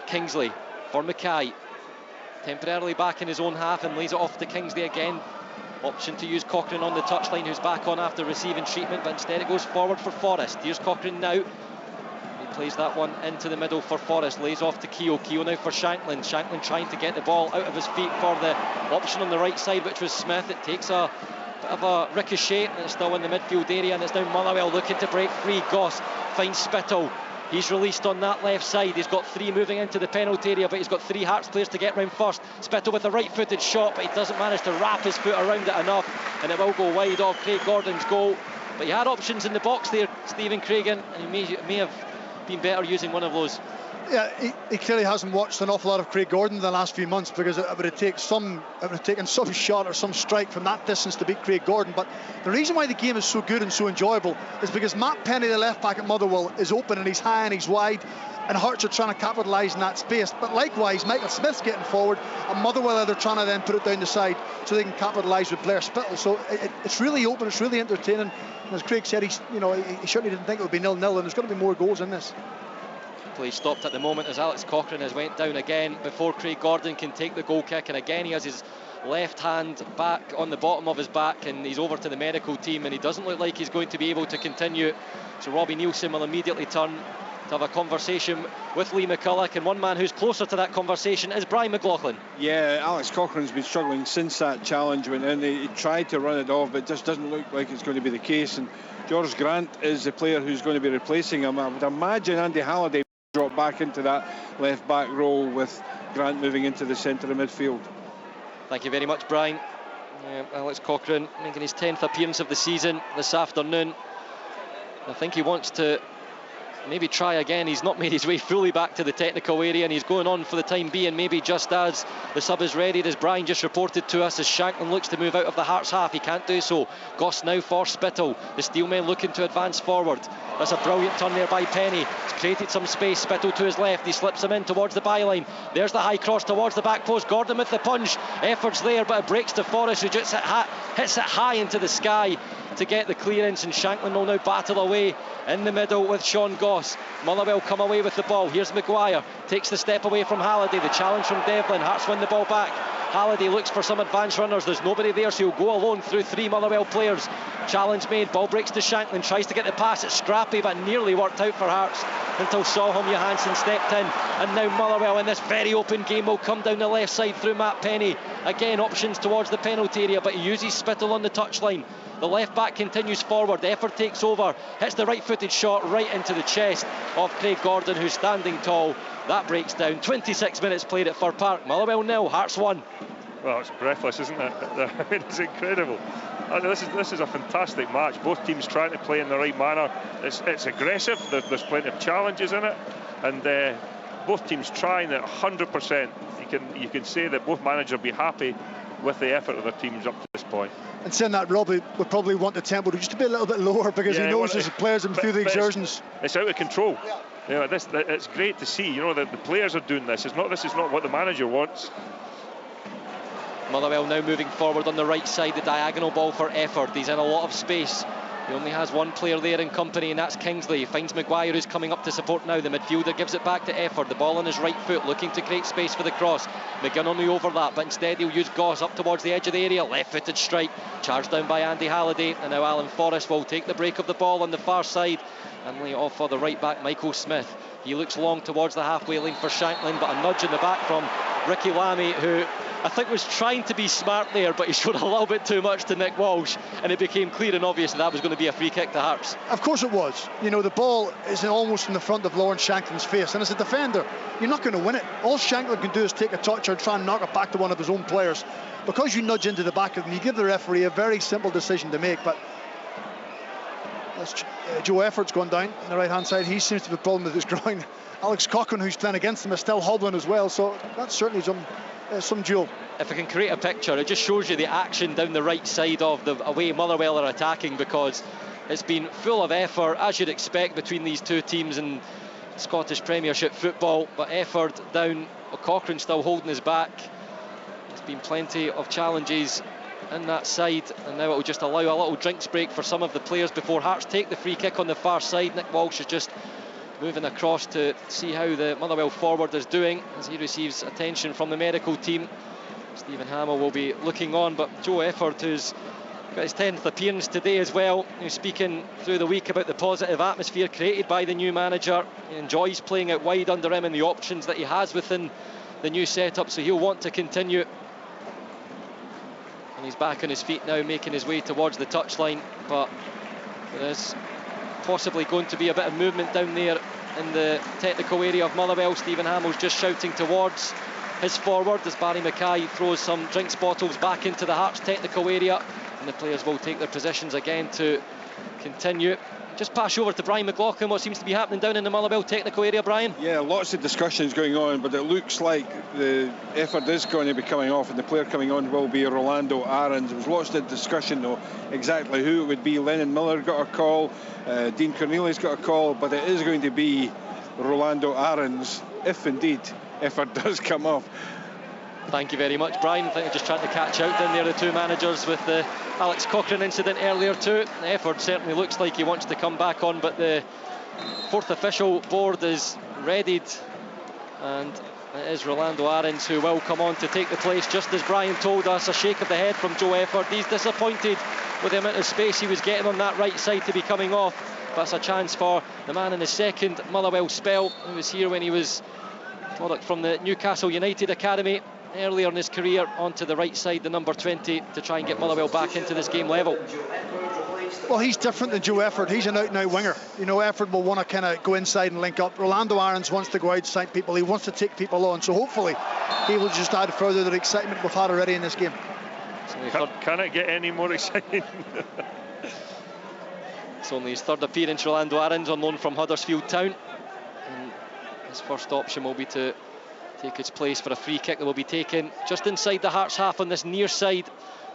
Kingsley for Mackay, temporarily back in his own half, and lays it off to Kingsley again. Option to use Cochrane on the touchline, who's back on after receiving treatment, but instead it goes forward for Forrest. Here's Cochrane now. He plays that one into the middle for Forrest, lays off to Keogh. Keogh now for Shanklin. Shanklin trying to get the ball out of his feet for the option on the right side, which was Smith. It takes a bit of a ricochet, and it's still in the midfield area, and it's now Motherwell looking to break free. Goss finds Spittle. He's released on that left side. He's got 3 moving into the penalty area, but he's got 3 Hearts players to get round first. Spittle with a right-footed shot, but he doesn't manage to wrap his foot around it enough, and it will go wide off Craig Gordon's goal. But he had options in the box there, Stephen Craigan, and he may have been better using one of those. Yeah, he clearly hasn't watched an awful lot of Craig Gordon in the last few months, because it would have taken some shot or some strike from that distance to beat Craig Gordon. But the reason why the game is so good and so enjoyable is because Matt Penny, the left back at Motherwell, is open and he's high and he's wide, and Hearts are trying to capitalise in that space. But likewise, Michael Smith's getting forward, and Motherwell they're trying to then put it down the side so they can capitalise with Blair Spittle. So it's really open, it's really entertaining. And as Craig said, he certainly didn't think it would be 0-0, and there's going to be more goals in this. Play stopped at the moment as Alex Cochrane has went down again before Craig Gordon can take the goal kick, and again he has his left hand back on the bottom of his back, and he's over to the medical team, and he doesn't look like he's going to be able to continue. So Robbie Nielsen will immediately turn to have a conversation with Lee McCulloch, and one man who's closer to that conversation is Brian McLaughlin. Yeah, Alex Cochrane's been struggling since that challenge went in. He tried to run it off, but it just doesn't look like it's going to be the case, and George Grant is the player who's going to be replacing him. I would imagine Andy Halliday drop back into that left back role, with Grant moving into the centre of midfield. Thank you very much, Brian. Alex Cochrane making his 10th appearance of the season this afternoon. I think he wants to maybe try again. He's not made his way fully back to the technical area, and he's going on for the time being, maybe just as the sub is ready, as Brian just reported to us, as Shanklin looks to move out of the Hearts half. He can't do so. Goss now for Spittle. The Steelmen looking to advance forward. That's a brilliant turn there by Penny. He's created some space. Spittle to his left. He slips him in towards the byline. There's the high cross towards the back post. Gordon with the punch. Efforts there, but it breaks to Forrest, who just hits it high into the sky to get the clearance, and Shanklin will now battle away in the middle with Sean Goss. Motherwell come away with the ball. Here's Maguire, takes the step away from Halliday. The challenge from Devlin. Hearts win the ball back. Halliday looks for some advanced runners. There's nobody there, so he'll go alone through 3 Motherwell players. Challenge made. Ball breaks to Shanklin. Tries to get the pass. It's scrappy, but nearly worked out for Hearts until Solholm Johansson stepped in. And now Motherwell in this very open game will come down the left side through Matt Penny. Again, options towards the penalty area, but he uses Spittle on the touchline. The left back continues forward. Effort takes over. Hits the right-footed shot right into the chest of Craig Gordon, who's standing tall. That breaks down. 26 minutes played at Fir Park. Motherwell 0, Hearts 1. Well, it's breathless, isn't it? It's incredible. This is a fantastic match. Both teams trying to play in the right manner. It's aggressive. There's plenty of challenges in it, and both teams trying at 100%. You can say that both managers will be happy with the effort of their teams up to this point. And saying that, Robbie would probably want the tempo to just be a little bit lower, because he knows there's players in through the exertions. It's out of control. Yeah. It's great to see. That the players are doing this. This is not what the manager wants. Motherwell now moving forward on the right side. The diagonal ball for Effort. He's in a lot of space He only has one player there in company, and that's Kingsley. He finds Maguire, who's coming up to support now. The midfielder gives it back to Efford. The ball on his right foot, looking to create space for the cross. McGinn on the overlap, but instead he'll use Goss up towards the edge of the area. Left-footed strike, charged down by Andy Halliday. And now Alan Forrest will take the break of the ball on the far side and lay it off for the right-back, Michael Smith. He looks long towards the halfway line for Shanklin, but a nudge in the back from Ricky Lamy, who I think was trying to be smart there, but he showed a little bit too much to Nick Walsh, and it became clear and obvious that was going to be a free kick to Hearts. Of course it was. You know, the ball is almost in the front of Lawrence Shanklin's face, and as a defender, you're not going to win it. All Shanklin can do is take a touch or try and knock it back to one of his own players. Because you nudge into the back of them, you give the referee a very simple decision to make, but Joe Efford's gone down on the right-hand side. He seems to have a problem with his groin. Alex Cochrane, who's playing against him, is still hobbling as well, so that's certainly some duel. If I can create a picture, it just shows you the action down the right side of the away Motherwell are attacking, because it's been full of effort, as you'd expect between these two teams in Scottish Premiership football. But Efford down, Cochrane still holding his back. There's been plenty of challenges in that side, and now it will just allow a little drinks break for some of the players before Hearts take the free kick on the far side. Nick Walsh is just moving across to see how the Motherwell forward is doing as he receives attention from the medical team. Stephen Hamill will be looking on, but Joe Efford, who's got his 10th appearance today as well, who's speaking through the week about the positive atmosphere created by the new manager. He enjoys playing out wide under him and the options that he has within the new setup, so he'll want to continue. And he's back on his feet now, making his way towards the touchline, but there is possibly going to be a bit of movement down there in the technical area of Motherwell. Stephen Hamill's just shouting towards his forward as Barry Mackay throws some drinks bottles back into the Hearts technical area, and the players will take their positions again to continue. Just pass over to Brian McLaughlin. What seems to be happening down in the Motherwell technical area, Brian? Yeah, lots of discussions going on, but it looks like the effort is going to be coming off, and the player coming on will be Rolando Aarons. There was lots of discussion though exactly who it would be. Lennon Miller got a call, Dean Cornelius got a call, but it is going to be Rolando Aarons if indeed effort does come off. Thank you very much, Brian. I think I'm just trying to catch out down there the two managers with the Alex Cochrane incident earlier too. Efford certainly looks like he wants to come back on, but the fourth official board is readied, and it is Rolando Aarons who will come on to take the place. Just as Brian told us, a shake of the head from Joe Efford. He's disappointed with the amount of space he was getting on that right side to be coming off. That's a chance for the man in his second Motherwell spell, who was here when he was product from the Newcastle United Academy earlier in his career, onto the right side, the number 20, to try and get Motherwell back into this game level. Well, he's different than Joe Efford. He's an out-and-out winger. You know, Efford will want to kind of go inside and link up. Rolando Aarons wants to go outside people. He wants to take people on. So hopefully he will just add further the excitement we've had already in this game. Can it get any more exciting? It's only his third appearance, Rolando Aarons, on loan from Huddersfield Town. And his first option will be to take its place for a free kick that will be taken just inside the Hearts half on this near side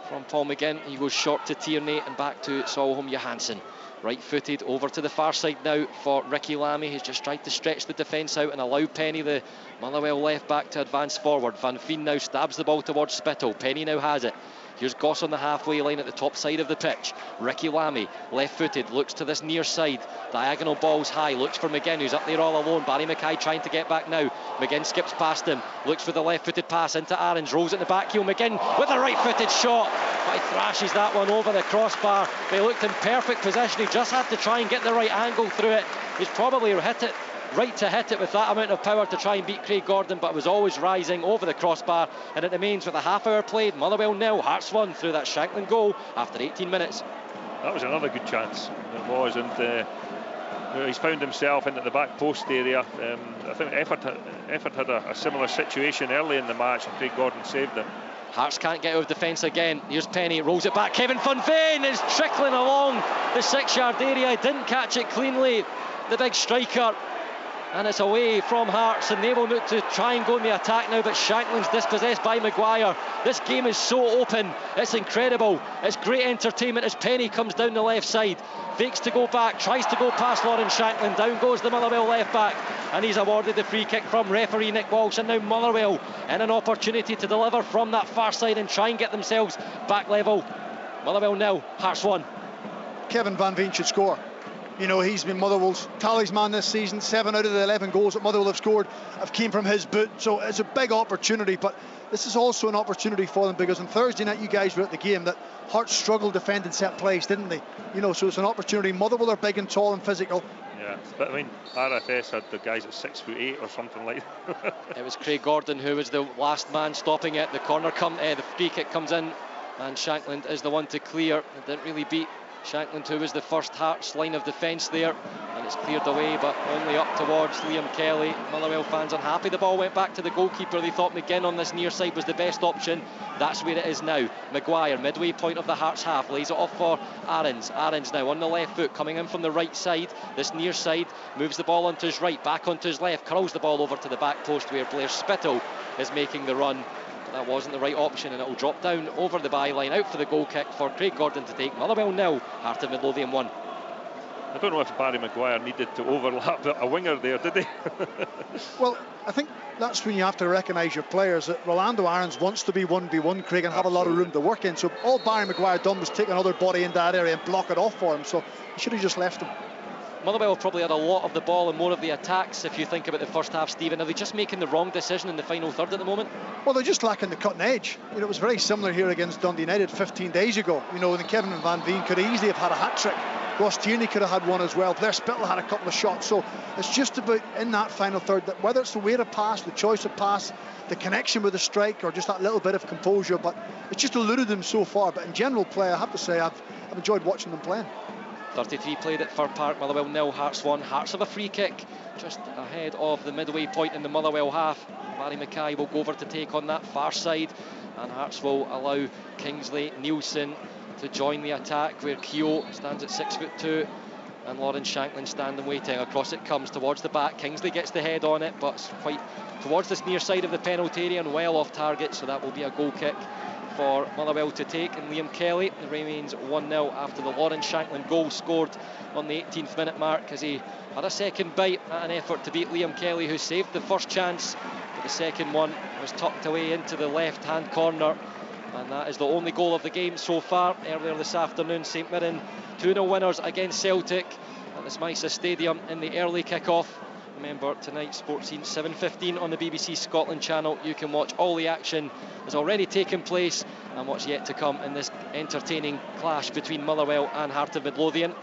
from Paul McGinn. He goes short to Tierney and back to Solholm Johansson. Right-footed over to the far side now for Ricky Lamy. He's just tried to stretch the defence out and allow Penny, the Motherwell left back, to advance forward. Van Veen now stabs the ball towards Spittle. Penny now has it. Here's Goss on the halfway line at the top side of the pitch. Ricky Lamy, left-footed, looks to this near side. Diagonal balls high, looks for McGinn, who's up there all alone. Barry Mackay trying to get back now. McGinn skips past him, looks for the left-footed pass into Aarons, rolls it in the back heel. McGinn with a right-footed shot, but he thrashes that one over the crossbar. They looked in perfect position. He just had to try and get the right angle through it. He's probably hit it right to hit it with that amount of power to try and beat Craig Gordon, but it was always rising over the crossbar, and it remains with a half hour played. Motherwell 0, Hearts 1 through that Shanklin goal after 18 minutes. That was another good chance, it was, and he's found himself into the back post area. I think Effort had a similar situation early in the match, and Craig Gordon saved it. Hearts can't get out of defence again. Here's Penny, rolls it back. Kevin Van Veen is trickling along the 6-yard area, didn't catch it cleanly, the big striker. And it's away from Hearts, and they will look to try and go in the attack now, but Shanklin's dispossessed by Maguire. This game is so open, it's incredible. It's great entertainment as Penny comes down the left side, fakes to go back, tries to go past Lawrence Shanklin. Down goes the Motherwell left back, and he's awarded the free kick from referee Nick Walsh. And now Motherwell in an opportunity to deliver from that far side and try and get themselves back level. Motherwell 0, Hearts 1. Kevin Van Veen should score. You know, he's been Motherwell's talisman this season. 7 out of the 11 goals that Motherwell have scored have came from his boot. So it's a big opportunity, but this is also an opportunity for them, because on Thursday night you guys were at the game that Hearts struggled defending set plays, didn't they? You know, so it's an opportunity. Motherwell are big and tall and physical. Yeah, but I mean, RFS had the guys at 6'8" or something like that. It was Craig Gordon who was the last man stopping it. The the free kick comes in, and Shankland is the one to clear. It didn't really beat Shankland, who was the first Hearts line of defence there, and it's cleared away, but only up towards Liam Kelly. Motherwell fans unhappy. The ball went back to the goalkeeper. They thought McGinn on this near side was the best option. That's where it is now. Maguire, midway point of the Hearts half, lays it off for Aarons. Aarons now on the left foot, coming in from the right side. This near side moves the ball onto his right, back onto his left, curls the ball over to the back post where Blair Spittle is making the run. That wasn't the right option, and it will drop down over the byline, out for the goal kick for Craig Gordon to take. Motherwell 0, Heart of Midlothian 1. I don't know if Barry Maguire needed to overlap a winger there, did he? Well, I think that's when you have to recognise your players, that Rolando Aarons wants to be 1v1, Craig, and have a lot of room to work in. So all Barry Maguire done was take another body in that area and block it off for him. So he should have just left him. Motherwell probably had a lot of the ball and more of the attacks. If you think about the first half, Stephen, are they just making the wrong decision in the final third at the moment? Well, they're just lacking the cutting edge. You know, it was very similar here against Dundee United 15 days ago. You know, and Kevin Van Veen could easily have had a hat-trick. Ross Tierney could have had one as well. Blair Spittle had a couple of shots. So it's just about, in that final third, that whether it's the way to pass, the choice of pass, the connection with the strike, or just that little bit of composure, but it's just eluded them so far. But in general play, I have to say, I've enjoyed watching them playing. 33 played at Fir Park. Motherwell 0, Hearts 1. Hearts have a free kick just ahead of the midway point in the Motherwell half. Barry Mackay will go over to take on that far side, and Hearts will allow Kingsley Nielsen to join the attack, where Keogh stands at 6'2" and Lawrence Shankland standing waiting. Across it comes towards the back. Kingsley gets the head on it, but it's quite towards this near side of the penalty area and well off target, so that will be a goal kick for Motherwell to take. And Liam Kelly remains 1-0 after the Lawrence Shankland goal scored on the 18th minute mark, as he had a second bite at an effort to beat Liam Kelly, who saved the first chance, but the second one was tucked away into the left hand corner, and that is the only goal of the game so far. Earlier this afternoon, St Mirren 2-0 winners against Celtic at the Smythe Stadium in the early kick-off. Remember, tonight, Sports Scene 7:15 on the BBC Scotland channel. You can watch all the action has already taken place and what's yet to come in this entertaining clash between Motherwell and Heart of Midlothian.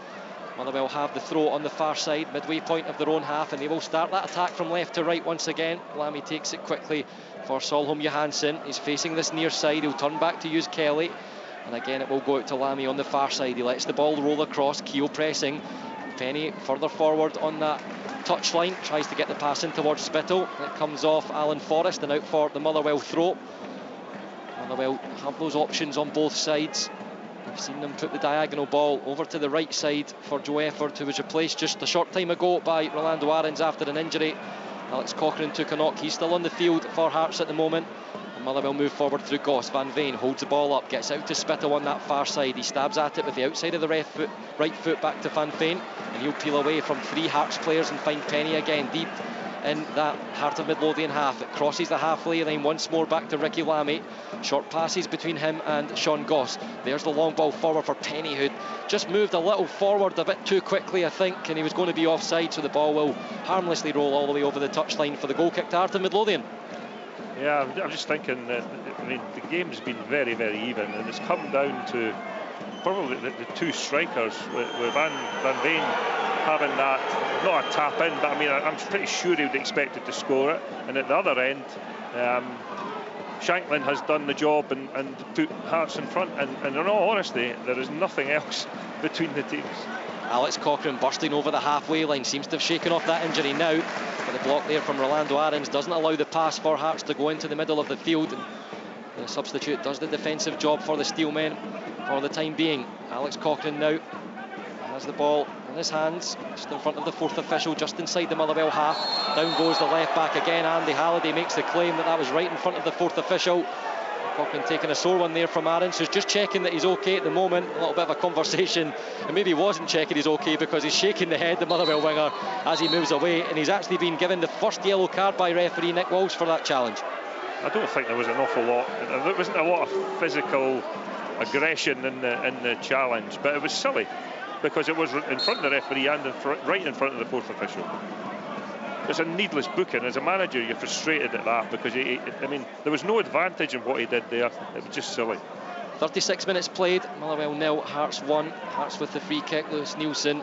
Motherwell have the throw on the far side, midway point of their own half, and they will start that attack from left to right once again. Lammy takes it quickly for Solholm Johansson. He's facing this near side. He'll turn back to use Kelly, and again it will go out to Lammy on the far side. He lets the ball roll across. Keogh pressing. Penny further forward on that touchline, tries to get the pass in towards Spittle. It comes off Alan Forrest and out for the Motherwell throw. Motherwell have those options on both sides. I've seen them put the diagonal ball over to the right side for Joe Efford, who was replaced just a short time ago by Rolando Aarons after an injury. Alex Cochrane took a knock. He's still on the field for Hearts at the moment. And Motherwell move forward through Goss. Van Veen holds the ball up, gets out to Spittle on that far side. He stabs at it with the outside of the right foot back to Van Veen, and he'll peel away from three Hearts players and find Penny again deep in that Heart of Midlothian half. It crosses the halfway line once more back to Ricky Lammy. Short passes between him and Sean Goss. There's the long ball forward for Penny, who just moved a little forward a bit too quickly, I think, and he was going to be offside, so the ball will harmlessly roll all the way over the touchline for the goal kick to Heart of Midlothian. Yeah, I'm just thinking that, I mean, the game's been very, very even, and it's come down to probably the two strikers, with Van Veen having that, not a tap in, but I mean, I'm pretty sure he would expect to score it. And at the other end, Shankland has done the job and put Hearts in front. And in all honesty, there is nothing else between the teams. Alex Cochrane bursting over the halfway line, seems to have shaken off that injury now, but the block there from Rolando Aarons doesn't allow the pass for Hearts to go into the middle of the field. And the substitute does the defensive job for the Steelmen for the time being. Alex Cochrane now has the ball in his hands, just in front of the fourth official, just inside the Motherwell half. Down goes the left back again. Andy Halliday makes the claim that was right in front of the fourth official. Cochrane taking a sore one there from Aarons, who's just checking that he's okay at the moment. A little bit of a conversation, and maybe he wasn't checking he's okay because he's shaking the head, the Motherwell winger, as he moves away, and he's actually been given the first yellow card by referee Nick Walsh for that challenge. I don't think there was an awful lot. There wasn't a lot of physical aggression in the challenge, but it was silly. because it was in front of the referee and right in front of the fourth official. It's a needless booking. As a manager, you're frustrated at that because I mean, there was no advantage in what he did there. It was just silly. 36 minutes played, Motherwell 0, Hearts 1. Hearts with the free kick. Lewis Nielsen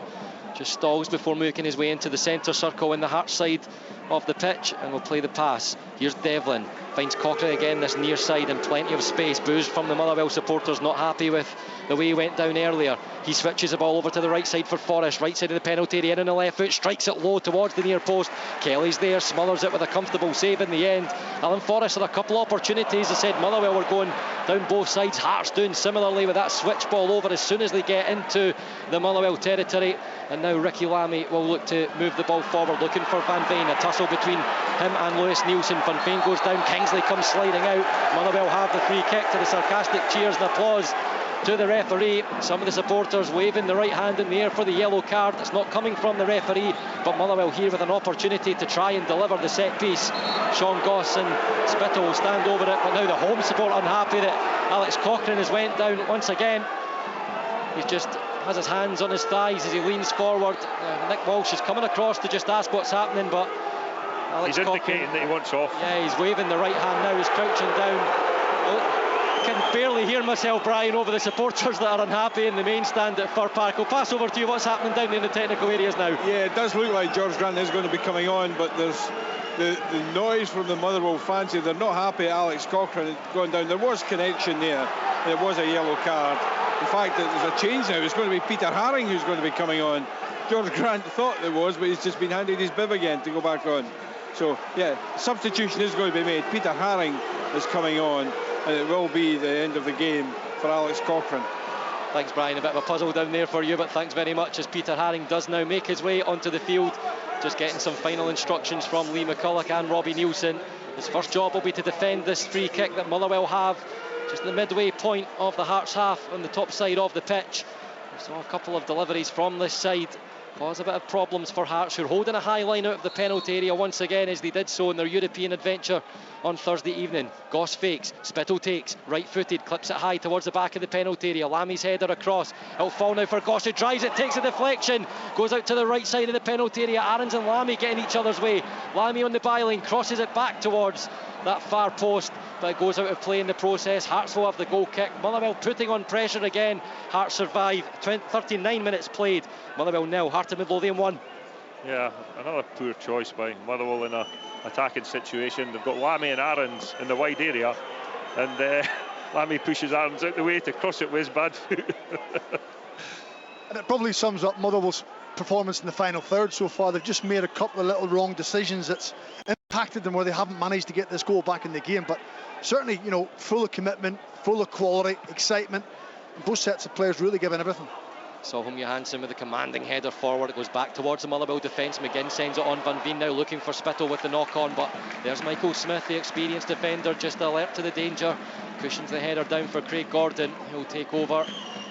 just stalls before making his way into the centre circle in the Hearts side of the pitch and will play the pass. Here's Devlin, finds Cochrane again this near side and plenty of space. Boos from the Motherwell supporters, not happy with the way he went down earlier. He switches the ball over to the right side for Forrest, right side of the penalty area, in on the left foot, strikes it low towards the near post. Kelly's there, smothers it with a comfortable save in the end. Alan Forrest had a couple of opportunities. I said Motherwell were going down both sides. Hearts doing similarly with that switch ball over as soon as they get into the Motherwell territory. And now Ricky Lamy will look to move the ball forward, looking for Van Veen. A tussle between him and Lewis Nielsen. Van Veen goes down, Kingsley comes sliding out. Motherwell have the free kick, to the sarcastic cheers and applause to the referee. Some of the supporters waving the right hand in the air for the yellow card. It's not coming from the referee, but Motherwell here with an opportunity to try and deliver the set piece. Sean Goss and Spittle will stand over it, but now the home support unhappy that Alex Cochrane has went down once again. He just has his hands on his thighs as he leans forward. Nick Walsh is coming across to just ask what's happening, but Alex he's Cochrane, indicating that he wants off. Yeah, he's waving the right hand now. He's crouching down. I can barely hear myself, Brian, over the supporters that are unhappy in the main stand at Fir Park. I'll pass over to you. What's happening down in the technical areas now? Yeah, it does look like George Grant is going to be coming on, but there's the noise from the Motherwell fans. They're not happy at Alex Cochrane going down. There was connection there. There was a yellow card. In fact, there's a change now. It's going to be Peter Haring who's going to be coming on. George Grant thought there was, but he's just been handed his bib again to go back on. So, yeah, substitution is going to be made. Peter Haring is coming on, and it will be the end of the game for Alex Cochrane. Thanks, Brian. A bit of a puzzle down there for you, but thanks very much as Peter Haring does now make his way onto the field. Just getting some final instructions from Lee McCulloch and Robbie Nielsen. His first job will be to defend this free kick that Motherwell have just the midway point of the Hearts half on the top side of the pitch. We saw a couple of deliveries from this side cause a bit of problems for Hearts, who are holding a high line out of the penalty area once again, as they did so in their European adventure on Thursday evening. Goss fakes, Spittle takes, right-footed, clips it high towards the back of the penalty area. Lammy's header across. It'll fall now for Goss, who drives it, takes a deflection, goes out to the right side of the penalty area. Aarons and Lamy getting each other's way. Lamy on the byline, crosses it back towards that far post, but it goes out of play in the process. Hearts will have the goal kick. Motherwell putting on pressure again. Hearts survive. 39 minutes played. Motherwell 0, Heart of Midlothian 1. Yeah, another poor choice by Motherwell in an attacking situation. They've got Lamy and Aarons in the wide area, and Lamy pushes Aarons out the way to cross it with his bad foot. And it probably sums up Motherwell's performance in the final third so far. They've just made a couple of little wrong decisions that's impacted them, where they haven't managed to get this goal back in the game. But certainly, you know, full of commitment, full of quality, excitement. Both sets of players really giving everything. Solholm Johansson with a commanding header forward. It goes back towards the Motherwell defence. McGinn sends it on. Van Veen now looking for Spittle with the knock on, but there's Michael Smith, the experienced defender, just alert to the danger. Cushions the header down for Craig Gordon. He'll take over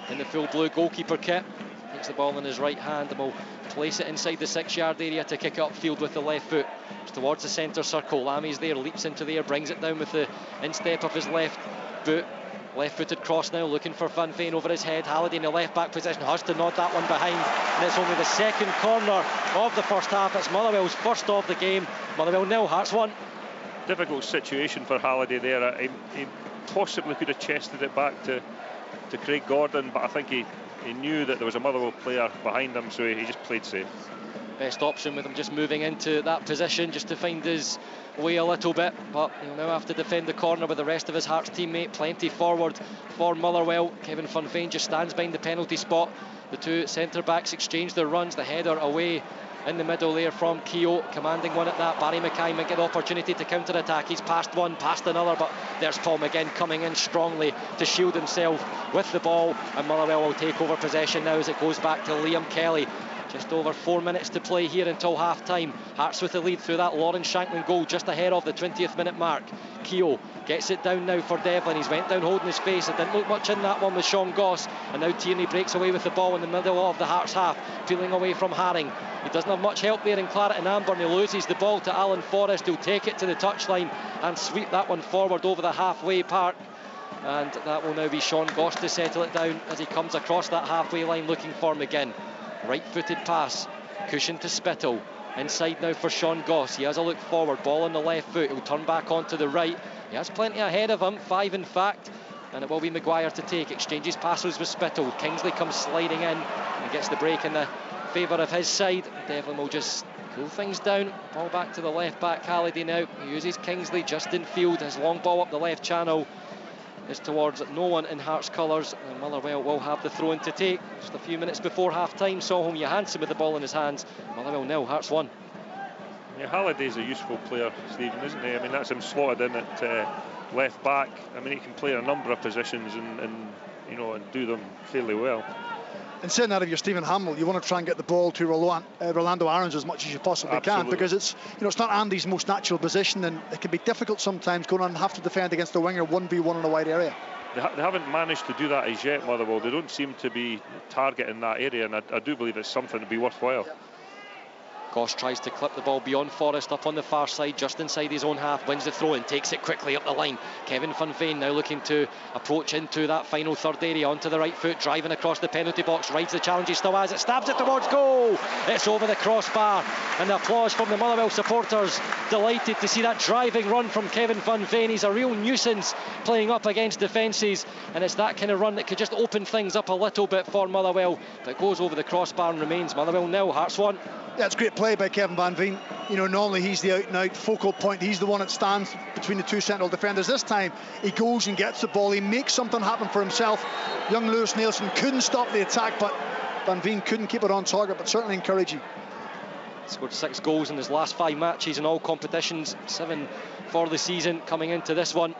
in the full blue goalkeeper kit. Takes the ball in his right hand and will place it inside the 6-yard area to kick it upfield with the left foot. It's towards the centre circle. Lammy's there, leaps into the air, brings it down with the instep of his left boot. Left-footed cross now, looking for Van Veen over his head. Halliday in the left-back position has to nod that one behind, and it's only the second corner of the first half. It's Motherwell's first of the game. Motherwell 0, Hearts 1. Difficult situation for Halliday there. He possibly could have chested it back to Craig Gordon, but I think he knew that there was a Motherwell player behind him, so he just played safe. Best option with him just moving into that position just to find his way a little bit, but he'll now have to defend the corner with the rest of his Hearts teammate. Plenty forward for Motherwell. Kevin Van Veen just stands behind the penalty spot. The two centre backs exchange their runs. The header away in the middle there from Keogh, commanding one at that. Barry Mackay might get the opportunity to counter attack. He's passed one, passed another, but there's Paul McGinn coming in strongly to shield himself with the ball, and Motherwell will take over possession now as it goes back to Liam Kelly. Just over 4 minutes to play here until half time. Hearts with the lead through that Lawrence Shankland goal just ahead of the 20th minute mark. Keogh gets it down now for Devlin. He's went down holding his face. It didn't look much in that one with Sean Goss, and now Tierney breaks away with the ball in the middle of the Hearts half, peeling away from Haring. He doesn't have much help there in Claret and Amber, and he loses the ball to Alan Forrest, who'll take it to the touchline and sweep that one forward over the halfway park. And that will now be Sean Goss to settle it down as he comes across that halfway line looking for McGinn. Right-footed pass, cushion to Spittle. Inside now for Sean Goss. He has a look forward, ball on the left foot. He'll turn back onto the right. He has plenty ahead of him, 5 in fact. And it will be Maguire to take. Exchanges passes with Spittle. Kingsley comes sliding in and gets the break in the favour of his side. Devlin will just cool things down. Ball back to the left back, Halliday now. He uses Kingsley just in field. His long ball up the left channel is towards no one in Hearts colours, and Motherwell will have the throw-in to take. Just a few minutes before half-time, Solholm Johansson with the ball in his hands. Motherwell 0, Hearts 1. Yeah, Halliday's a useful player, Stephen, isn't he? I mean, that's him slotted in at left back. I mean, he can play a number of positions and you know, and do them fairly well. And saying that, if you're Stephen Hamill, you want to try and get the ball to Rolando Aarons as much as you possibly can, because it's, you know, it's not Andy's most natural position, and it can be difficult sometimes going on and have to defend against the winger 1v1 in a wide area. They haven't managed to do that as yet, Motherwell. They don't seem to be targeting that area, and I do believe it's something to be worthwhile. Goss tries to clip the ball beyond Forrest up on the far side, just inside his own half, wins the throw and takes it quickly up the line. Kevin Van Veen now looking to approach into that final third area, onto the right foot, driving across the penalty box, rides the challenge he still has it, stabs it towards goal. It's over the crossbar, and the applause from the Motherwell supporters, delighted to see that driving run from Kevin Van Veen. He's a real nuisance playing up against defences, and it's that kind of run that could just open things up a little bit for Motherwell, but goes over the crossbar and remains Motherwell 0, Hearts 1. Yeah, it's great play by Kevin Van Veen. You know, normally he's the out-and-out focal point. He's the one that stands between the two central defenders. This time, he goes and gets the ball. He makes something happen for himself. Young Lewis Nielsen couldn't stop the attack, but Van Veen couldn't keep it on target, but certainly encouraging. Scored 6 goals in his last 5 matches in all competitions, 7 for the season coming into this one.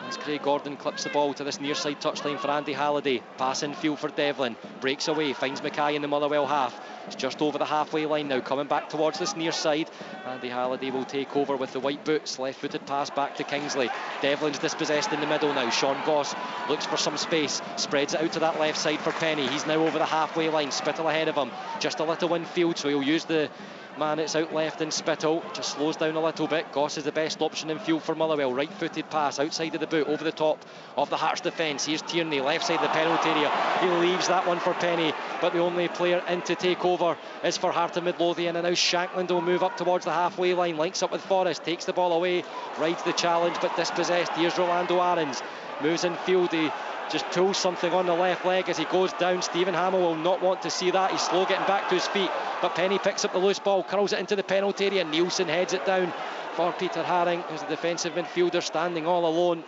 As Craig Gordon clips the ball to this near side touchline for Andy Halliday. Pass in field for Devlin. Breaks away, finds Mackay in the Motherwell half. It's just over the halfway line now, coming back towards this near side. Andy Halliday will take over with the white boots. Left-footed pass back to Kingsley. Devlin's dispossessed in the middle now. Sean Goss looks for some space. Spreads it out to that left side for Penny. He's now over the halfway line. Spittle ahead of him. Just a little in field, so he'll use the man it's out left in Spittle. Just slows down a little bit. Goss is the best option in field for Motherwell. Right-footed pass outside of the boot, over the top of the Hearts defence. Here's Tierney, left side of the penalty area. He leaves that one for Penny, but the only player in to take over is for Heart of Midlothian, and now Shankland will move up towards the halfway line, links up with Forrest, takes the ball away, rides the challenge but dispossessed. Here's Rolando Aarons, moves in field, he just pulls something on the left leg as he goes down. Stephen Hamill will not want to see that. He's slow getting back to his feet, but Penny picks up the loose ball, curls it into the penalty area. Nielsen heads it down for Peter Haring, who's the defensive midfielder standing all alone,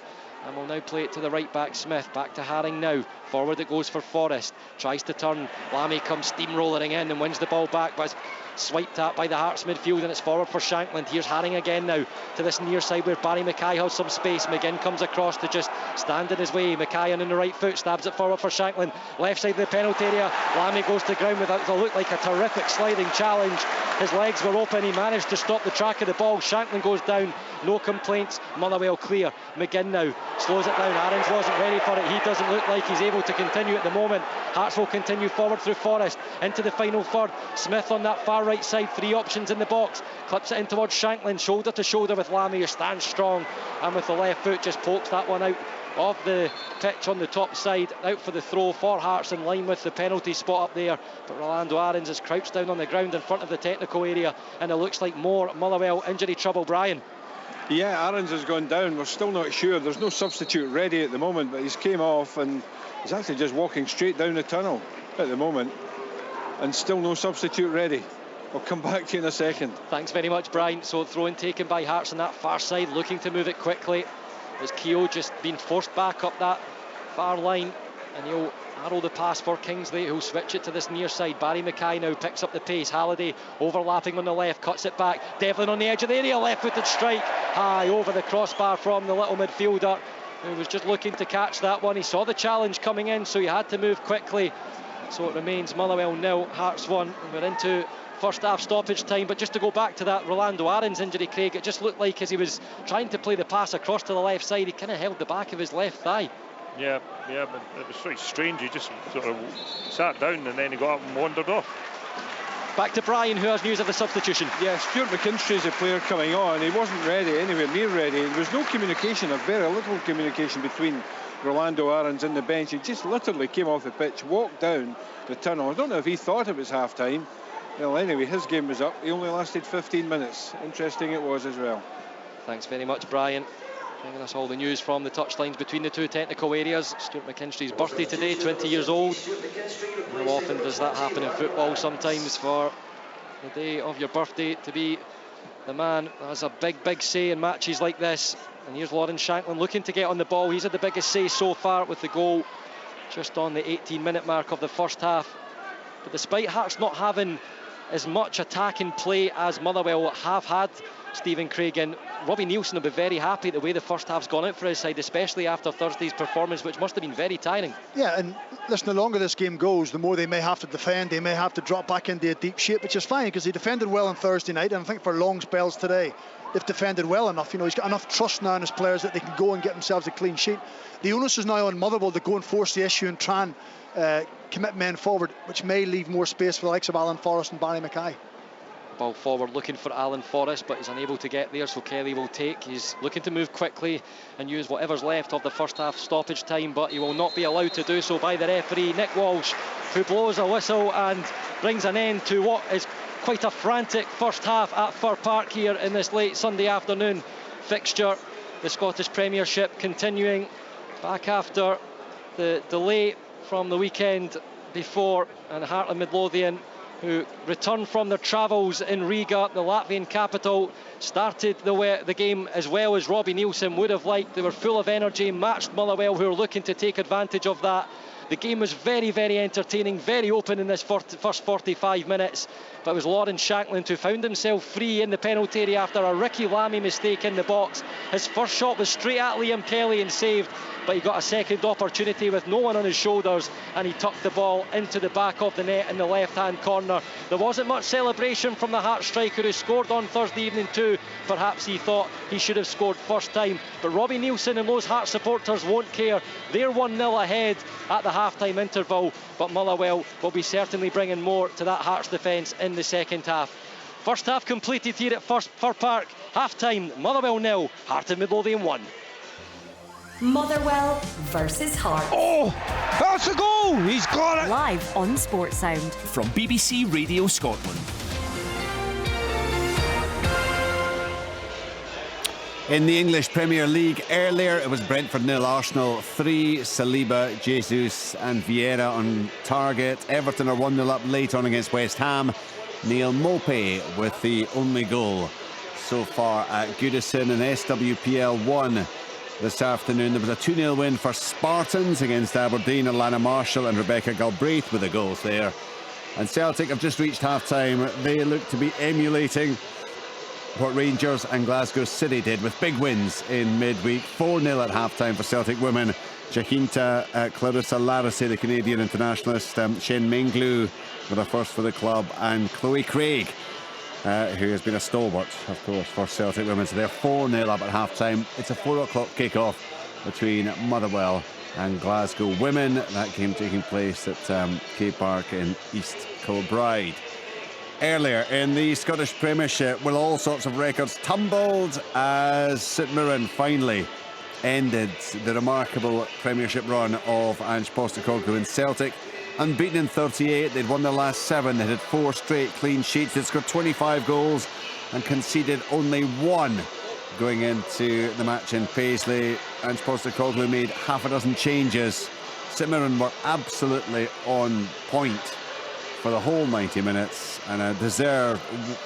and will now play it to the right back Smith. Back to Haring now, forward it goes for Forrest, tries to turn, Lammy comes steamrolling in and wins the ball back, but it's swiped at by the Hearts midfield, and it's forward for Shankland. Here's Haring again now to this near side where Barry Mackay has some space. McGinn comes across to just stand in his way. Mackay on the right foot, stabs it forward for Shankland, left side of the penalty area. Lammy goes to ground without what looked like a terrific sliding challenge. His legs were open, he managed to stop the track of the ball. Shankland goes down, no complaints. Motherwell clear. McGinn now slows it down. Aarons wasn't ready for it. He doesn't look like he's able to continue at the moment. Hearts will continue forward through Forrest into the final third. Smith on that far right side, 3 options in the box, clips it in towards Shankland, shoulder to shoulder with Lammy, who stands strong, and with the left foot just pokes that one out of the pitch on the top side, out for the throw for Hearts, in line with the penalty spot up there. But Rolando Aarons is crouched down on the ground in front of the technical area, and it looks like more Motherwell injury trouble. Brian? Yeah, Aarons has gone down. We're still not sure. There's no substitute ready at the moment, but he's came off and he's actually just walking straight down the tunnel at the moment, and still no substitute ready. I'll come back to you in a second. Thanks very much, Brian. So throw-in taken by Hearts on that far side, looking to move it quickly, as Keogh just been forced back up that far line, and he'll arrow the pass for Kingsley, who'll switch it to this near side. Barry Mackay now picks up the pace. Halliday overlapping on the left, cuts it back. Devlin on the edge of the area, left-footed strike high over the crossbar from the little midfielder, who was just looking to catch that one. He saw the challenge coming in, so he had to move quickly. So it remains Motherwell 0, Hearts 1. We're into first half stoppage time, but just to go back to that Rolando Aarons injury, Craig, it just looked like as he was trying to play the pass across to the left side, he kind of held the back of his left thigh. Yeah, but it was very strange. He just sort of sat down and then he got up and wandered off. Back to Brian, who has news of the substitution. Yeah, Stuart McKinstry is a player coming on. He wasn't ready, anywhere near ready. There was no communication, or very little communication between Rolando Aarons in the bench. He just literally came off the pitch, walked down the tunnel. I don't know if he thought it was half-time. Well, anyway, his game was up. He only lasted 15 minutes. Interesting it was as well. Thanks very much, Brian, bringing us all the news from the touchlines between the two technical areas. Stuart McKinstry's birthday today, 20 years old. How often does that happen in football? Sometimes for the day of your birthday to be the man that has a big say in matches like this. And here's Lawrence Shanklin looking to get on the ball. He's had the biggest say so far with the goal just on the 18-minute mark of the first half. But despite Hearts not having as much attacking play as Motherwell have had, Stephen Craigan, Robbie Neilson will be very happy the way the first half's gone out for his side, especially after Thursday's performance, which must have been very tiring. Yeah, and listen, the longer this game goes, the more they may have to defend. They may have to drop back into a deep shape, which is fine because they defended well on Thursday night, and I think for long spells today they've defended well enough. You know, he's got enough trust now in his players that they can go and get themselves a clean sheet. The onus is now on Motherwell to go and force the issue and try and commit men forward, which may leave more space for the likes of Alan Forrest and Barry Mackay. Ball forward looking for Alan Forrest, but he's unable to get there, so Kelly will take. He's looking to move quickly and use whatever's left of the first half stoppage time, but he will not be allowed to do so by the referee, Nick Walsh, who blows a whistle and brings an end to what is quite a frantic first half at Fir Park here in this late Sunday afternoon fixture. The Scottish Premiership continuing back after the delay from the weekend before, and Heart of Midlothian, who returned from their travels in Riga, the Latvian capital, started the game as well as Robbie Neilson would have liked. They were full of energy, matched Motherwell, who were looking to take advantage of that. The game was very, very entertaining, very open in this first 45 minutes. But it was Lawrence Shanklin who found himself free in the penalty area after a Ricky Lammy mistake in the box. His first shot was straight at Liam Kelly and saved, but he got a second opportunity with no one on his shoulders, and he tucked the ball into the back of the net in the left-hand corner. There wasn't much celebration from the Hearts striker who scored on Thursday evening too. Perhaps he thought he should have scored first time, but Robbie Neilson and those Hearts supporters won't care. They're 1-0 ahead at the half-time interval, but Motherwell will be certainly bringing more to that Hearts defence in the second half. First half completed here at Fir Park. Half-time, Motherwell 0, Heart of Midlothian 1. Motherwell versus Hearts. Oh, that's a goal! He's got it! Live on Sports Sound. From BBC Radio Scotland. In the English Premier League earlier, it was Brentford 0, Arsenal 3, Saliba, Jesus and Vieira on target. Everton are 1-0 up late on against West Ham. Neil Mopey with the only goal so far at Goodison. And SWPL 1 this afternoon. There was a 2-0 win for Spartans against Aberdeen. Alana Marshall and Rebecca Galbraith with the goals there. And Celtic have just reached half-time. They look to be emulating what Rangers and Glasgow City did with big wins in midweek. 4-0 at half-time for Celtic women. Jacinta Clarissa Larissy, the Canadian internationalist, Shen Menglu with a first for the club, and Chloe Craig, who has been a stalwart, of course, for Celtic women. So they're 4-0 up at half-time. It's a 4 o'clock kick-off between Motherwell and Glasgow women. That game taking place at K Park in East Kilbride. Earlier in the Scottish Premiership, with all sorts of records tumbled, as St Mirren finally ended the remarkable Premiership run of Ange Postecoglou and Celtic. Unbeaten in 38, they'd won their last 7. They had 4 straight clean sheets. They'd scored 25 goals and conceded only 1 going into the match in Paisley. Ange Postecoglou made half a dozen changes. St Mirren were absolutely on point for the whole 90 minutes, and a deserved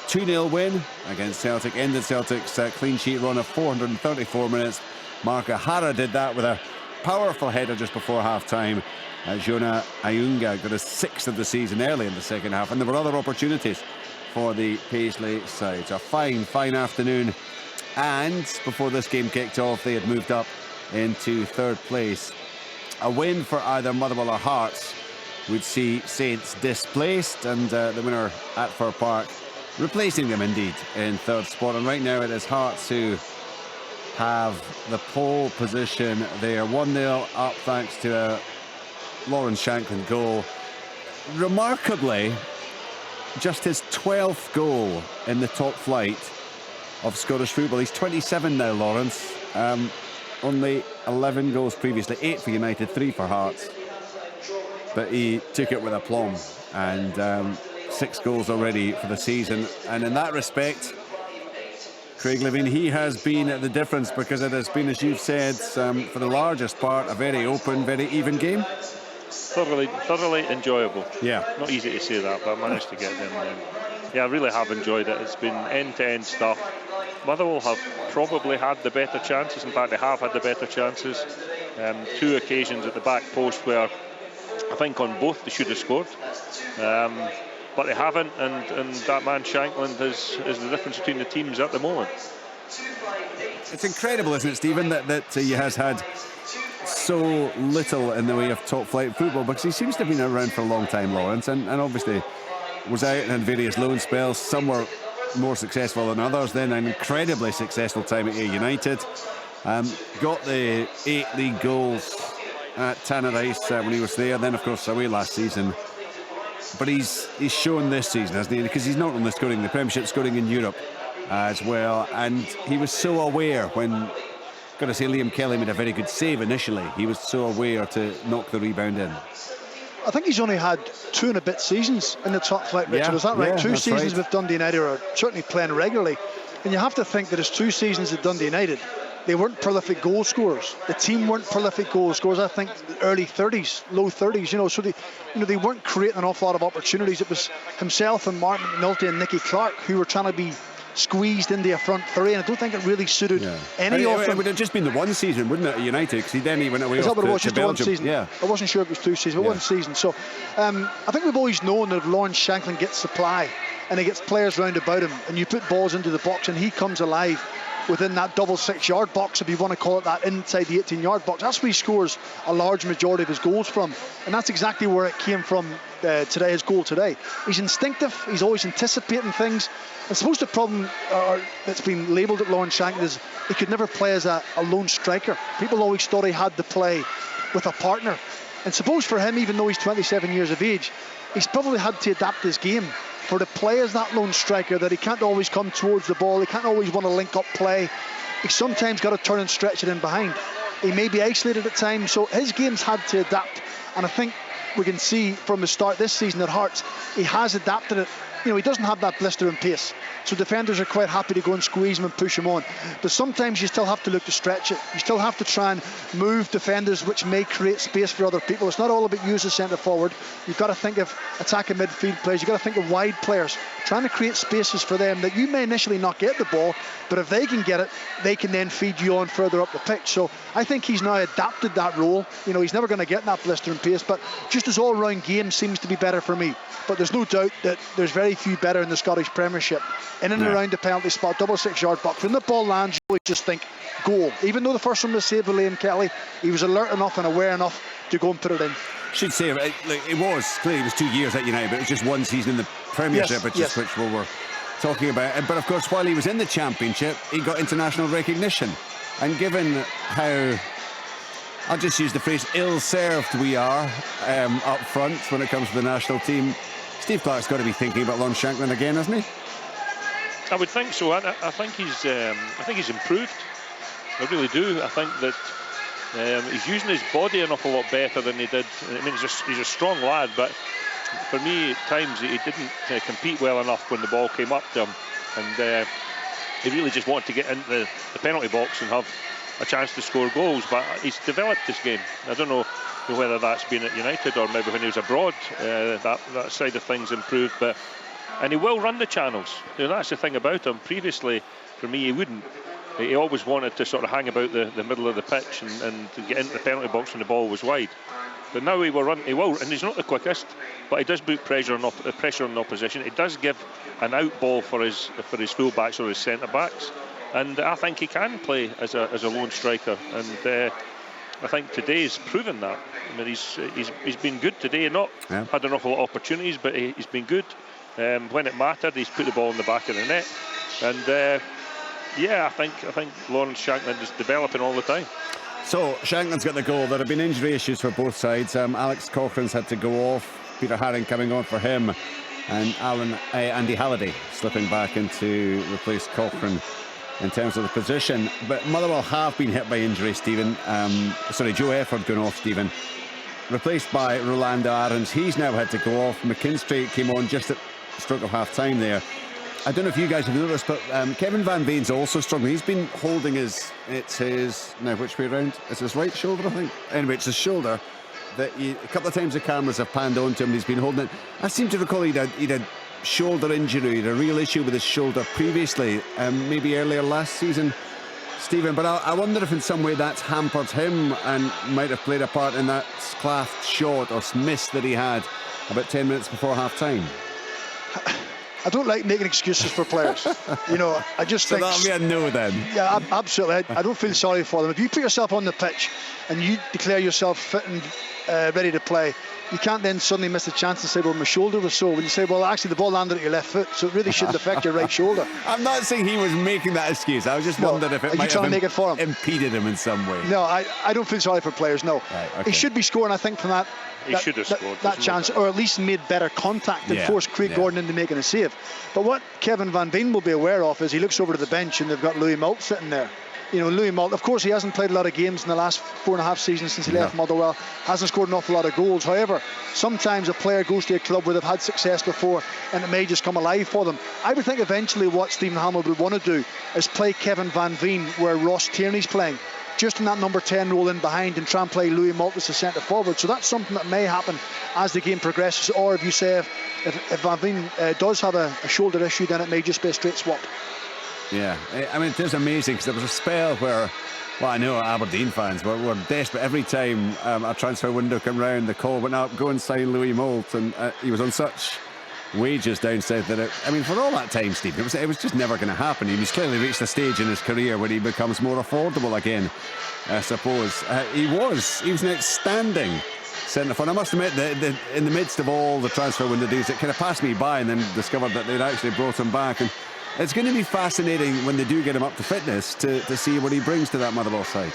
2-0 win against Celtic ended Celtic's clean sheet run of 434 minutes. Mark O'Hara did that with a powerful header just before half-time. Jonah Ayunga got his 6th of the season early in the second half, and there were other opportunities for the Paisley side. A fine afternoon, and before this game kicked off, they had moved up into 3rd place. A win for either Motherwell or Hearts would see Saints displaced, and the winner at Fir Park replacing them indeed in 3rd spot. And right now it is Hearts who have the pole position. They are 1-0 up thanks to a Lawrence Shanklin goal. Remarkably, just his 12th goal in the top flight of Scottish football. He's 27 now, Lawrence. only 11 goals previously, 8 for United, 3 for Hearts. But he took it with aplomb, and 6 goals already for the season. And in that respect, Craig Levein, he has been the difference, because it has been, as you've said, for the largest part, a very open, very even game. Thoroughly enjoyable. Yeah. Not easy to say that, but I managed to get them. Yeah, I really have enjoyed it. It's been end-to-end stuff. Motherwell have probably had the better chances. In fact, they have had the better chances. 2 occasions at the back post where I think on both they should have scored. But they haven't, and that man Shankland is the difference between the teams at the moment. It's incredible, isn't it, Stephen, that he has had so little in the way of top flight football, because he seems to have been around for a long time, Lawrence, and obviously was out and had various loan spells. Some were more successful than others. Then an incredibly successful time at United. Got the 8 league goals at Tannadice when he was there. Then, of course, away last season. But he's shown this season, hasn't he? Because he's not only scoring in the Premiership, scoring in Europe as well. And he was so aware when, got to say, Liam Kelly made a very good save initially. He was so aware to knock the rebound in. I think he's only had 2 and a bit seasons in the top flight, Richard. Yeah, is that right? yeah, 2 seasons right. with Dundee United, are certainly playing regularly. And you have to think that his 2 seasons at Dundee United, they weren't prolific goal scorers. The team weren't prolific goal scorers. I think early 30s, low 30s, so they weren't creating an awful lot of opportunities. It was himself and Martin McNulty and Nicky Clark who were trying to be squeezed into a front 3, and I don't think it really suited any of them. It would have just been the 1 season, wouldn't it, at United? Because he went away. Is that what it was? Just Belgium. 1 season? Yeah. I wasn't sure if it was 2 seasons, but 1 season. So I think we've always known that if Lawrence Shankland gets supply and he gets players round about him, and you put balls into the box and he comes alive within that double 6-yard box, if you want to call it that, inside the 18-yard box, that's where he scores a large majority of his goals from. And that's exactly where it came from today, his goal today. He's instinctive, he's always anticipating things. I suppose the problem that's been labelled at Lawrence Shankland is he could never play as a lone striker. People always thought he had to play with a partner. And suppose for him, even though he's 27 years of age, he's probably had to adapt his game for to play as that lone striker, that he can't always come towards the ball, he can't always want to link up play. He's sometimes got to turn and stretch it in behind. He may be isolated at times, so his game's had to adapt. And I think we can see from the start this season at Hearts, he has adapted it. He doesn't have that blistering pace, so defenders are quite happy to go and squeeze him and push him on. But sometimes you still have to look to stretch it. You still have to try and move defenders, which may create space for other people. It's not all about you as a centre forward. You've got to think of attacking midfield players. You've got to think of wide players, trying to create spaces for them that you may initially not get the ball, but if they can get it, they can then feed you on further up the pitch. So I think he's now adapted that role. He's never going to get that blistering pace, but just his all-round game seems to be better for me. But there's no doubt that there's very few better in the Scottish Premiership. In and around the penalty spot, double 6-yard box. When the ball lands, you always just think goal. Even though the first one was saved with Liam Kelly, he was alert enough and aware enough to go and put it in. Should say it was clearly it was 2 years at United, but it was just 1 season in the Premiership, which we were talking about. But of course, while he was in the Championship, he got international recognition. And given how, I'll just use the phrase, ill-served we are up front when it comes to the national team, Steve Clarke's got to be thinking about Lawrence Shankland again, hasn't he? I would think so. I think he's improved. I really do. I think that he's using his body an awful lot better than he did. I mean, he's a strong lad, but for me, at times he didn't compete well enough when the ball came up to him, and he really just wanted to get into the penalty box and have a chance to score goals. But he's developed this game. I don't know whether that's been at United or maybe when he was abroad, that side of things improved. And he will run the channels. That's the thing about him. Previously, for me, he wouldn't. He always wanted to sort of hang about the middle of the pitch and to get into the penalty box when the ball was wide. But now he will run. He will, and he's not the quickest, but he does put pressure on the opposition. It does give an out ball for his full-backs or his centre-backs. And I think he can play as a lone striker. And I think today's proven that. I mean, he's been good today. Not had an awful lot of opportunities, but he's been good. When it mattered, he's put the ball in the back of the net. And I think Lawrence Shankland is developing all the time. So Shankland's got the goal. There have been injury issues for both sides. Alex Cochrane's had to go off. Peter Haring coming on for him, and Andy Halliday slipping back in to replace Cochrane in terms of the position. But Motherwell have been hit by injury, Stephen. Joe Efford going off, Stephen. Replaced by Rolando Aarons. He's now had to go off. McKinstry came on just at the stroke of half-time there. I don't know if you guys have noticed, but Kevin Van Veen's also struggling. He's been holding now which way around? It's his right shoulder, I think. Anyway, it's his shoulder. A couple of times the cameras have panned onto him and he's been holding it. I seem to recall he'd had shoulder injury, a real issue with his shoulder previously, maybe earlier last season, Stephen. But I wonder if in some way that's hampered him and might have played a part in that claffed shot or miss that he had about 10 minutes before half-time. I don't like making excuses for players. I just think... So that'll be a no then. Yeah, absolutely. I don't feel sorry for them. If you put yourself on the pitch and you declare yourself fit and ready to play, you can't then suddenly miss a chance and say, well, my shoulder was sore. When you say, well, actually, the ball landed at your left foot, so it really shouldn't affect your right shoulder. I'm not saying he was making that excuse. I was just wondering if it might have impeded him in some way. No, I don't feel sorry for players, no. Right, okay. He should be scoring, I think, from that. He should have scored that chance, or at least made better contact and forced Craig Gordon into making a save. But what Kevin Van Veen will be aware of is he looks over to the bench and they've got Louis Moult sitting there. Louis Moult, of course, he hasn't played a lot of games in the last 4.5 seasons since he left Motherwell, hasn't scored an awful lot of goals. However, sometimes a player goes to a club where they've had success before and it may just come alive for them. I would think eventually what Stephen Hamill would want to do is play Kevin Van Veen where Ross Tierney's playing, just in that number 10 role in behind, and try and play Louis Moult as the centre forward. So that's something that may happen as the game progresses, or if you say if Van Veen does have a shoulder issue, then it may just be a straight swap. Yeah, I mean, it is amazing because there was a spell where, well, I know Aberdeen fans were desperate. Every time a transfer window came round, the call went up, go and sign Louis Moult, and he was on such wages down south that for all that time, Steve, it was just never going to happen. He's clearly reached a stage in his career where he becomes more affordable again, I suppose. He was an outstanding centre forward. I must admit that in the midst of all the transfer window deals, it kind of passed me by, and then discovered that they'd actually brought him back. And it's going to be fascinating when they do get him up to fitness to see what he brings to that Motherwell side.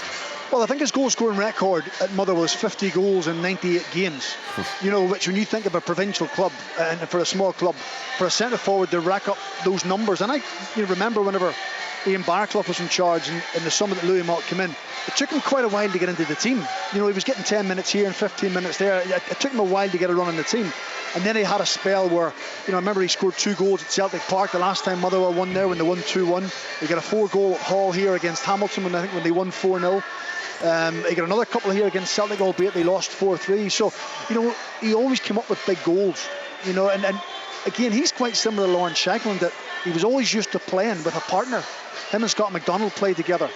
Well, I think his goal scoring record at Motherwell is 50 goals in 98 games. Which when you think of a provincial club and for a small club, for a centre forward to rack up those numbers. And I remember whenever Ian Barclough was in charge in the summer that Louis Moult came in, it took him quite a while to get into the team. He was getting 10 minutes here and 15 minutes there. It took him a while to get a run in the team. And then he had a spell where, I remember he scored 2 goals at Celtic Park the last time Motherwell won there when they won 2-1. He got a 4-goal haul here against Hamilton when they won 4-0. He got another couple here against Celtic, albeit they lost 4-3. So, he always came up with big goals. And again, he's quite similar to Lawrence Shankland, that he was always used to playing with a partner. Him and Scott McDonald played together.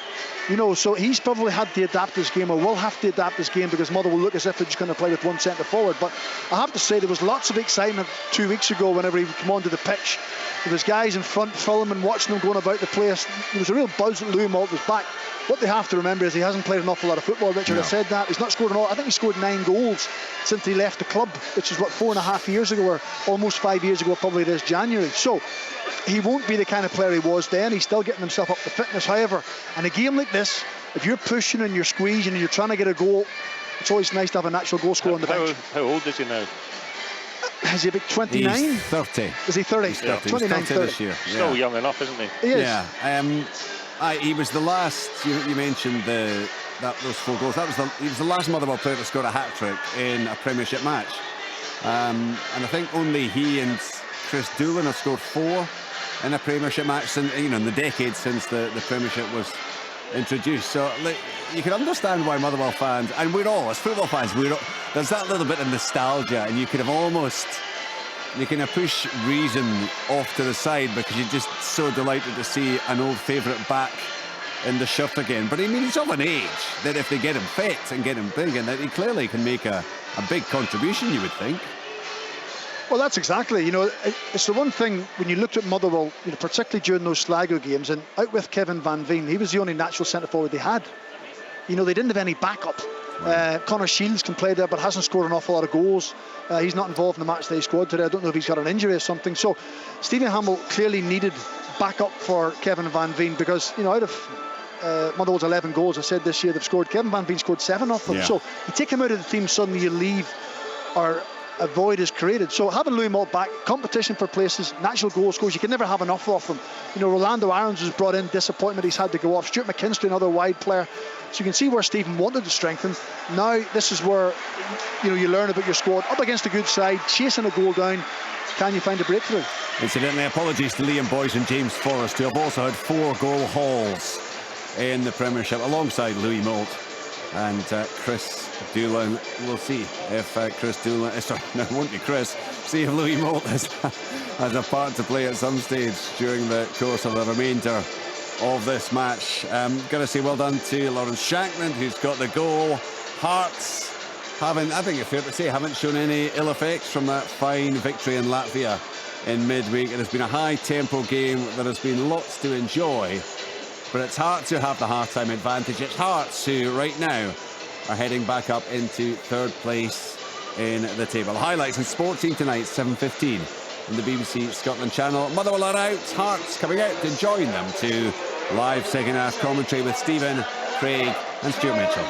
So he's probably had to adapt his game, or will have to adapt his game, because Motherwell look as if they're just going to play with one centre forward. But I have to say, there was lots of excitement 2 weeks ago whenever he came onto the pitch. There was guys in front filming, watching him going about the place. There was a real buzz that Louis Moult was back. What they have to remember is he hasn't played an awful lot of football, Richard. I said that. He's not scored I think he scored 9 goals since he left the club, which is 4.5 years ago, or almost 5 years ago, probably this January. So he won't be the kind of player he was then. He's still getting himself up to fitness. However, in a game like this, if you're pushing and you're squeezing and you're trying to get a goal, it's always nice to have a natural goal scorer on the bench. How old is he now? Is he about 29? He's 30. Is he 30? He's 30. 29, He's 30 this year. Still young enough, isn't he? He is. Yeah. He was the last. You mentioned those 4 goals. He was the last Motherwell player to score a hat-trick in a Premiership match. And I think only he and Chris Doolan have scored 4 in a Premiership match in the decade since the Premiership was introduced. So you can understand why Motherwell fans, and we're all, as football fans, there's that little bit of nostalgia, and you can push reason off to the side because you're just so delighted to see an old favourite back in the shirt again. But he's of an age that if they get him fit and get him big, and that he clearly can make a big contribution, you would think. Well, that's exactly, it's the one thing when you looked at Motherwell, particularly during those Sligo games, and out with Kevin Van Veen, he was the only natural centre forward they had. They didn't have any backup. Connor Shields can play there, but hasn't scored an awful lot of goals. He's not involved in the match day squad today. I don't know if he's got an injury or something. So Stephen Hamill clearly needed backup for Kevin Van Veen, because out of Motherwell's 11 goals, I said this year they've scored, Kevin Van Veen scored 7 off them. Yeah. So you take him out of the team, suddenly you leave, or a void is created. So having Louis Moult back, competition for places, natural goal scores, you can never have enough of them. You know, Rolando Irons was brought in, disappointment, he's had to go off. Stuart McKinstry, another wide player. So you can see where Stephen wanted to strengthen. Now this is where, you know, you learn about your squad. Up against a good side, chasing a goal down, can you find a breakthrough? Incidentally, apologies to Liam Boyce and James Forrest, who have also had 4 goal hauls in the Premiership alongside Louis Moult and Chris Doolan. We'll see if Chris Doolan, sorry, no, it won't be Chris. See if Louis Moult has a part to play at some stage during the course of the remainder of this match. Got to say well done to Lawrence Shankland, who's got the goal. Hearts haven't, I think it's fair to say, haven't shown any ill effects from that fine victory in Latvia in midweek. It has been a high-tempo game. There has been lots to enjoy. But it's Hearts who have the half-time advantage. It's Hearts who, right now, are heading back up into 3rd place in the table. Highlights in Sporting tonight, 7:15 on the BBC Scotland channel. Motherwell are out. Hearts coming out to join them to live second-half commentary with Stephen, Craig and Stuart Mitchell.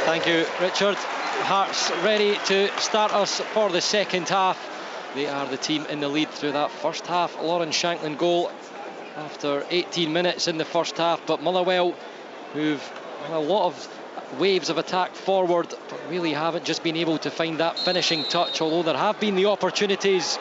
Thank you, Richard. Hearts ready to start us for the second half. They are the team in the lead through that first half. Lawrence Shankland goal after 18 minutes in the first half, but Motherwell, who've had a lot of waves of attack forward, but really haven't just been able to find that finishing touch, although there have been the opportunities.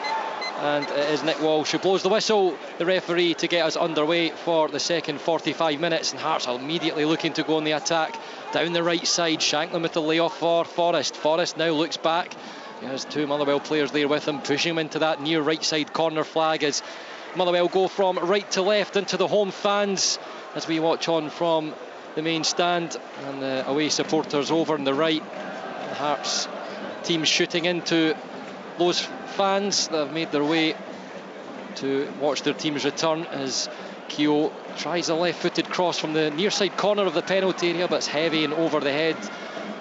And it is Nick Walsh who blows the whistle, the referee, to get us underway for the second 45 minutes. And Hearts are immediately looking to go on the attack down the right side. Shankland with the layoff for Forrest. Forrest now looks back. He has 2 Motherwell players there with him, pushing him into that near right side corner flag as Motherwell go from right to left into the home fans as we watch on from the main stand, and the away supporters over on the right. The Hearts team shooting into those fans that have made their way to watch their teams return as Keogh tries a left-footed cross from the near side corner of the penalty area, but it's heavy and over the head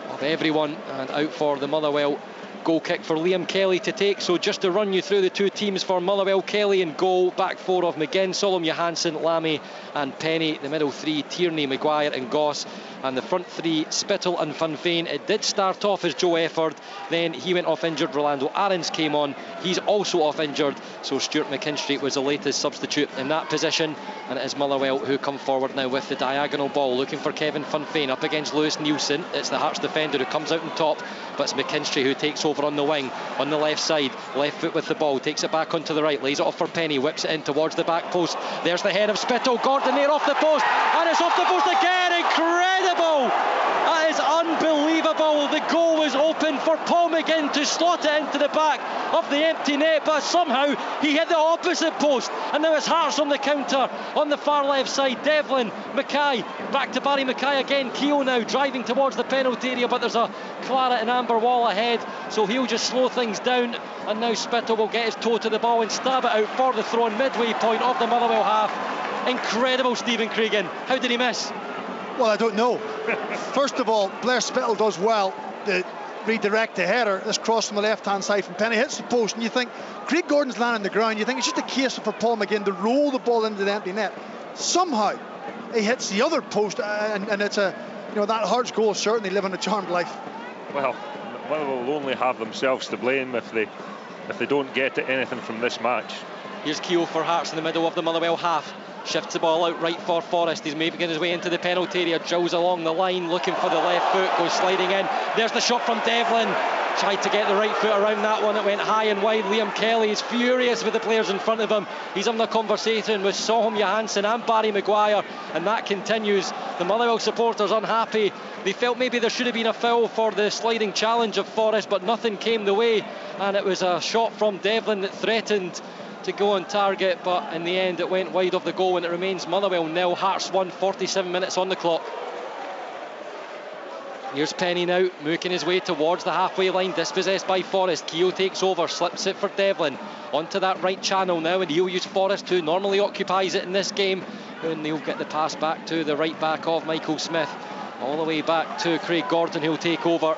of everyone and out for the Motherwell goal kick for Liam Kelly to take. So just to run you through the 2 teams for Motherwell: Kelly in goal, back 4 of McGinn, Solomon Johansson, Lamy and Penny, the middle 3 Tierney, Maguire and Goss, and the front 3 Spittle and Funfain. It did start off as Joe Efford, then he went off injured. Rolando Aarons came on, he's also off injured, so Stuart McKinstry was the latest substitute in that position. And it is Motherwell who come forward now with the diagonal ball, looking for Kevin Funfain up against Lewis Nielsen. It's the Hearts defender who comes out on top, but it's McKinstry who takes over on the wing, on the left side, left foot with the ball, takes it back onto the right, lays it off for Penny, whips it in towards the back post. There's the head of Spittle, Gordon there off the post, and it's off the post again. Incredible! That is unbelievable. The goal was open for Paul McGinn to slot it into the back of the empty net, but somehow he hit the opposite post, and now it's Hearts on the counter on the far left side. Devlin, Mackay, back to Barry Mackay again. Keogh now driving towards the penalty area, but there's a claret and amber wall ahead, so he'll just slow things down, and now Spittle will get his toe to the ball and stab it out for the throw on midway point of the Motherwell half. Incredible, Stephen Craigan. How did he miss? Well, I don't know. First of all, Blair Spittle does well to redirect the header. This cross from the left-hand side from Penny hits the post, and you think Craig Gordon's landing on the ground. You think it's just a case for Paul McGinn to roll the ball into the empty net. Somehow he hits the other post, and it's a, you know, that Hearts goal certainly living a charmed life. Well, Motherwell will only have themselves to blame if they don't get anything from this match. Here's Keogh for Hearts in the middle of the Motherwell half. Shifts the ball out right for Forrest. He's making his way into the penalty area, drills along the line, looking for the left foot, goes sliding in. There's the shot from Devlin. Tried to get the right foot around that one. It went high and wide. Liam Kelly is furious with the players in front of him. He's having a conversation with Solomon Johansson and Barry Maguire, and that continues. The Motherwell supporters unhappy. They felt maybe there should have been a foul for the sliding challenge of Forrest, but nothing came the way, and it was a shot from Devlin that threatened to go on target, but in the end it went wide of the goal, and it remains Motherwell 0, Hearts 1, 47 minutes on the clock. Here's Penny now, making his way towards the halfway line, dispossessed by Forrest. Keogh takes over, slips it for Devlin onto that right channel now, and he'll use Forrest, who normally occupies it in this game, and they'll get the pass back to the right back of Michael Smith, all the way back to Craig Gordon, who'll take over.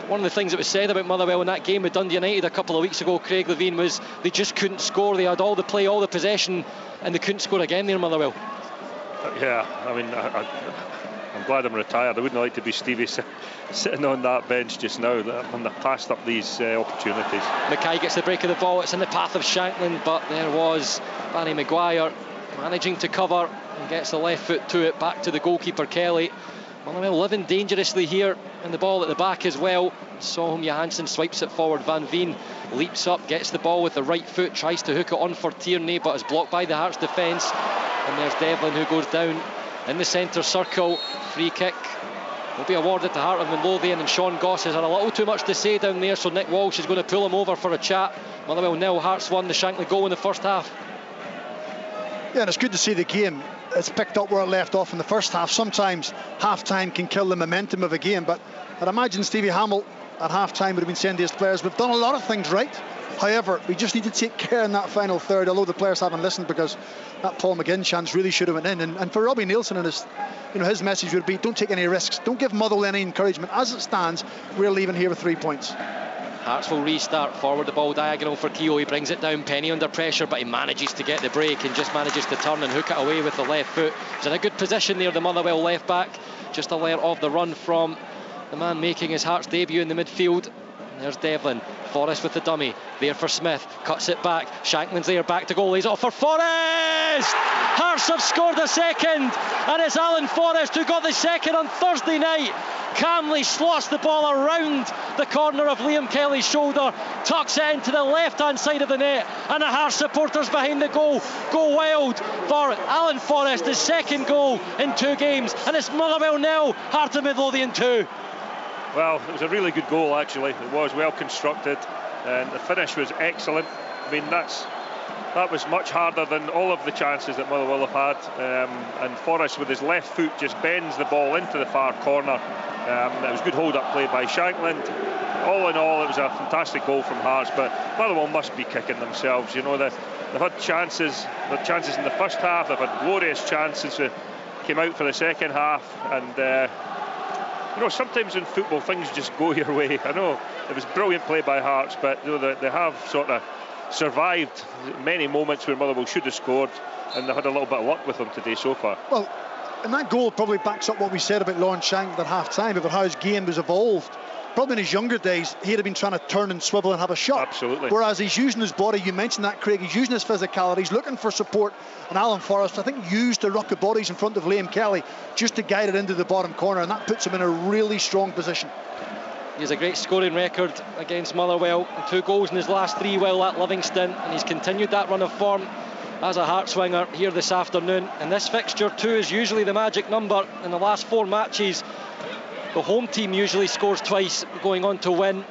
One of the things that was said about Motherwell in that game with Dundee United a couple of weeks ago, Craig Levein, was they just couldn't score. They had all the play, all the possession, and they couldn't score again there, Motherwell. Yeah, I mean, I'm glad I'm retired. I wouldn't like to be Stevie sitting on that bench just now. I'm passed up these opportunities. Mackay gets the break of the ball. It's in the path of Shanklin, but there was Barry Maguire managing to cover and gets the left foot to it, back to the goalkeeper Kelly. Motherwell living dangerously here, and the ball at the back as well. Soham Johansson swipes it forward. Van Veen leaps up, gets the ball with the right foot, tries to hook it on for Tierney, but is blocked by the Hearts defence. And there's Devlin, who goes down in the centre circle. Free kick will be awarded to Heart of Midlothian, and Sean Goss has had a little too much to say down there, so Nick Walsh is going to pull him over for a chat. Motherwell 0, Hearts 1, the Shankly goal in the first half. Yeah, and it's good to see the game. It's picked up where it left off in the first half. Sometimes half-time can kill the momentum of a game, but I'd imagine Stevie Hamill at half-time would have been saying to his players, we've done a lot of things right. However, we just need to take care in that final third, although the players haven't listened, because that Paul McGinn chance really should have went in. And for Robbie Nielsen and his message would be, don't take any risks. Don't give Motherwell any encouragement. As it stands, we're leaving here with 3 points. Hearts will restart forward, the ball diagonal for Keogh. He brings it down, Penny under pressure, but he manages to get the break and just manages to turn and hook it away with the left foot. He's in a good position there, the Motherwell left back, just aware of the run from the man making his Hearts debut in the midfield. And there's Devlin. Forrest with the dummy, there for Smith, cuts it back, Shanklin's there, back to goal, he's off for Forrest! Hearts have scored a second, and it's Alan Forrest who got the second on Thursday night. Calmly slots the ball around the corner of Liam Kelly's shoulder, tucks it into the left hand side of the net, and the Hearts supporters behind the goal go wild for Alan Forrest, his second goal in 2 games, and it's Motherwell 0, Heart of Midlothian 2. Well, it was a really good goal actually. It was well constructed and the finish was excellent. I mean, that was much harder than all of the chances that Motherwell have had. And Forrest with his left foot just bends the ball into the far corner. It was good hold-up play by Shanklin. All in all, it was a fantastic goal from Hearts, but Motherwell must be kicking themselves. You know, they've had chances in the first half. They've had glorious chances that came out for the second half, and you know, sometimes in football things just go your way. I know it was brilliant play by Hearts, but you know, they have sort of survived many moments where Motherwell should have scored, and they had a little bit of luck with them today so far. Well, and that goal probably backs up what we said about Lawrence Shanklin at half-time, about how his game was evolved. Probably in his younger days, he'd have been trying to turn and swivel and have a shot. Absolutely. Whereas he's using his body, you mentioned that, Craig, he's using his physicality, he's looking for support. And Alan Forrest, I think, used the ruck of bodies in front of Liam Kelly just to guide it into the bottom corner, and that puts him in a really strong position. He has a great scoring record against Motherwell, and 2 goals in his last 3 while at Livingston, and he's continued that run of form as a Hearts winger here this afternoon. And this fixture 2 is usually the magic number. In the last 4 matches, the home team usually scores twice, going on to win,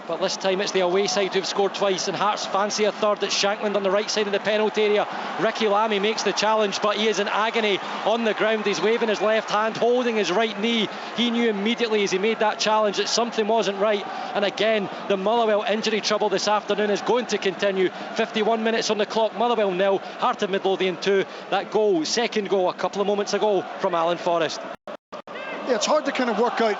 but this time it's the away side who've scored twice, and Hearts fancy a third. It's Shanklin on the right side of the penalty area. Ricky Lamy makes the challenge, but he is in agony on the ground. He's waving his left hand, holding his right knee. He knew immediately as he made that challenge that something wasn't right, and again the Motherwell injury trouble this afternoon is going to continue. 51 minutes on the clock, Motherwell 0, Heart of Midlothian 2. That goal, second goal, a couple of moments ago from Alan Forrest. Yeah, it's hard to kind of work out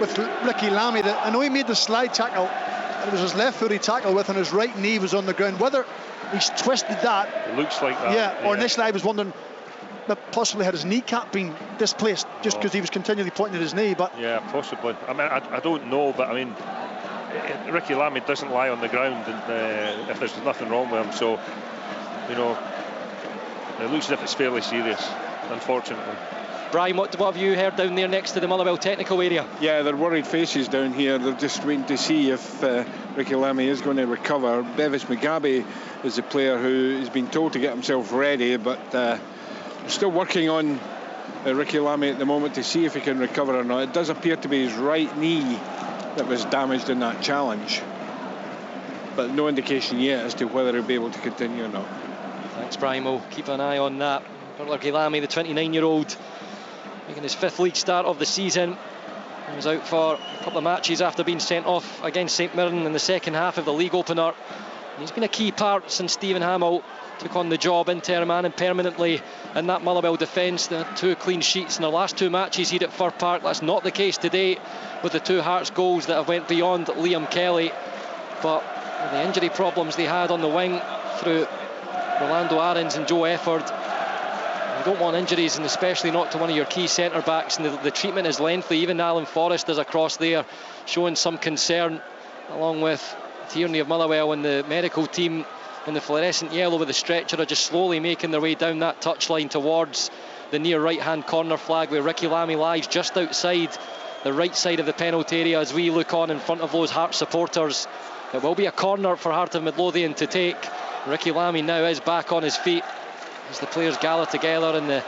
with Ricky Lamy. I know he made the slide tackle, and it was his left foot he tackled with, and his right knee was on the ground. Whether he's twisted that, it looks like that. Yeah, or initially I was wondering that possibly had his kneecap been displaced just because he was continually pointing at his knee. But yeah, possibly. I mean, I don't know, but I mean, Ricky Lamy doesn't lie on the ground if there's nothing wrong with him. So, you know, it looks as if it's fairly serious, unfortunately. Brian, what have you heard down there next to the Motherwell technical area? Yeah, they're worried faces down here. They're just waiting to see if Ricky Lamy is going to recover. Bevis Mugabe is a player who has been told to get himself ready, but still working on Ricky Lamy at the moment to see if he can recover or not. It does appear to be his right knee that was damaged in that challenge, but no indication yet as to whether he'll be able to continue or not. Thanks, Brian. We'll keep an eye on that. Ricky Lamy, the 29-year-old, making his 5th league start of the season. He was out for a couple of matches after being sent off against St Mirren in the second half of the league opener. And he's been a key part since Stephen Hamill took on the job interim and permanently in that Motherwell defence. They had 2 clean sheets in their last 2 matches here at Fir Park. That's not the case today with the 2 Hearts goals that have went beyond Liam Kelly. But with the injury problems they had on the wing through Rolando Aarons and Joe Efford, You don't want injuries, and especially not to one of your key centre-backs, and the treatment is lengthy. Even Alan Forrest is across there, showing some concern, along with Tierney of Motherwell and the medical team in the fluorescent yellow with the stretcher are just slowly making their way down that touchline towards the near right-hand corner flag, where Ricky Lamy lies just outside the right side of the penalty area as we look on in front of those Hearts supporters. It will be a corner for Heart of Midlothian to take. Ricky Lamy now is back on his feet as the players gather together in the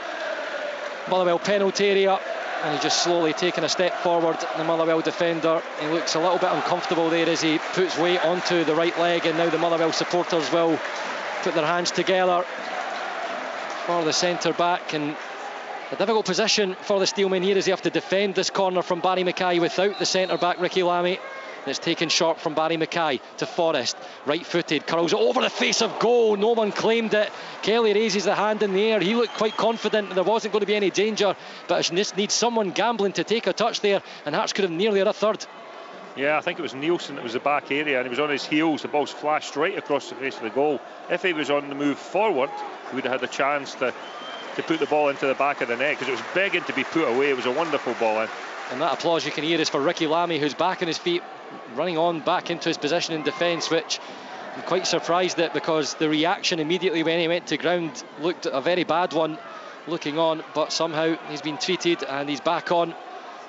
Motherwell penalty area, and he's just slowly taking a step forward. The Motherwell defender, he looks a little bit uncomfortable there as he puts weight onto the right leg, and now the Motherwell supporters will put their hands together for the centre back. And a difficult position for the Steelmen here as they have to defend this corner from Barry Mackay without the centre back Ricky Lamy. It's taken short from Barry Mackay to Forrest, right-footed, curls it over the face of goal. No one claimed it. Kelly raises the hand in the air. He looked quite confident there wasn't going to be any danger, but it just needs someone gambling to take a touch there, and Hearts could have nearly had a third. Yeah, I think it was Nielsen that was the back area, and he was on his heels. The ball's flashed right across the face of the goal. If he was on the move forward, he would have had a chance to put the ball into the back of the net, because it was begging to be put away. It was a wonderful ball in. And that applause you can hear is for Ricky Lamy, who's back on his feet, running on back into his position in defence, which I'm quite surprised at, because the reaction immediately when he went to ground looked a very bad one looking on, but somehow he's been treated and he's back on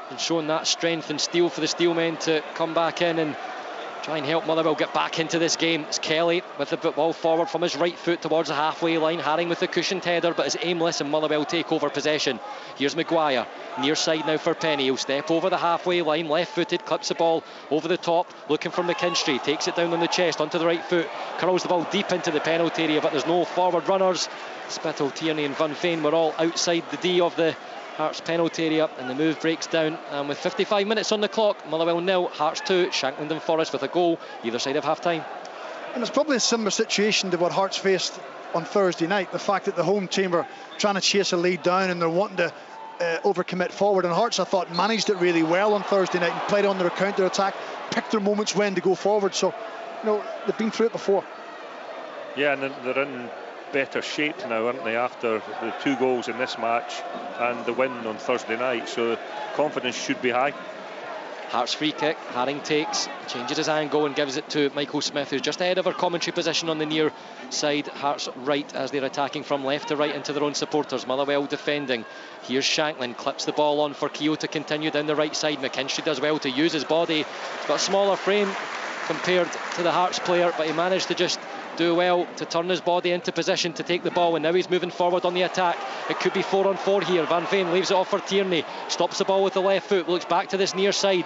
and showing that strength and steel for the Steelmen to come back in and try and help Motherwell get back into this game. It's Kelly with the ball forward from his right foot towards the halfway line. Haring with the cushioned header, but is aimless, and Motherwell take over possession. Here's Maguire, near side now for Penny. He'll step over the halfway line, left footed, clips the ball over the top, looking for McKinstry, takes it down on the chest onto the right foot, curls the ball deep into the penalty area, but there's no forward runners. Spittle, Tierney and Van Veen were all outside the D of the Hearts penalty area, and the move breaks down, and with 55 minutes on the clock, Motherwell 0, Hearts 2, Shankland and Forrest with a goal either side of half time. And it's probably a similar situation to what Hearts faced on Thursday night. The fact that the home team are trying to chase a lead down and they're wanting to overcommit forward, and Hearts, I thought, managed it really well on Thursday night and played on their counter attack, picked their moments when to go forward. So, they've been through it before. Yeah, and they're in better shape now, aren't they, after the 2 goals in this match and the win on Thursday night, so confidence should be high. Hearts free kick, Haring takes, changes his angle and gives it to Michael Smith, who's just ahead of our commentary position on the near side. Hearts right as they're attacking from left to right into their own supporters. Motherwell defending. Here's Shankland, clips the ball on for Keogh to continue down the right side. McKinstry does well to use his body. He's got a smaller frame compared to the Hearts player, but he managed to just do well to turn his body into position to take the ball, and now he's moving forward on the attack. It could be 4-on-4 here. Van Veen leaves it off for Tierney, stops the ball with the left foot, looks back to this near side,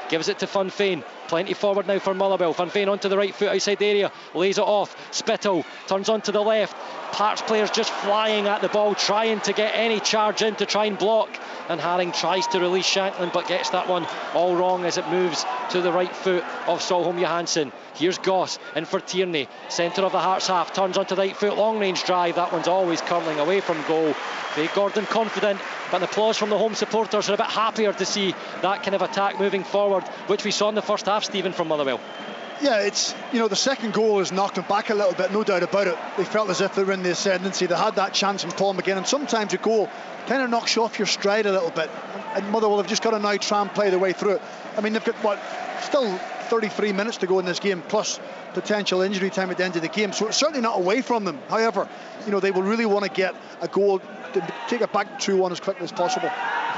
gives it to Van Veen. Plenty forward now for Motherwell. Van Veen onto the right foot outside the area, lays it off. Spittle turns onto the left. Hearts players just flying at the ball, trying to get any charge in to try and block, and Haring tries to release Shankland but gets that one all wrong as it moves to the right foot of Solholm Johansson. Here's Goss in for Tierney, centre of the Hearts half, turns onto the right foot, long range drive, that one's always curling away from goal. Craig Gordon confident, but the applause from the home supporters are a bit happier to see that kind of attack moving forward, which we saw in the first half, Stephen, from Motherwell. Yeah, it's, the second goal has knocked them back a little bit, no doubt about it. They felt as if they were in the ascendancy. They had that chance from Paul McGinn, and sometimes a goal kind of knocks you off your stride a little bit. And Motherwell have just got to now try and play their way through it. I mean, they've got, still 33 minutes to go in this game, plus potential injury time at the end of the game. So it's certainly not away from them. However, they will really want to get a goal, to take it back to 2-1 as quickly as possible.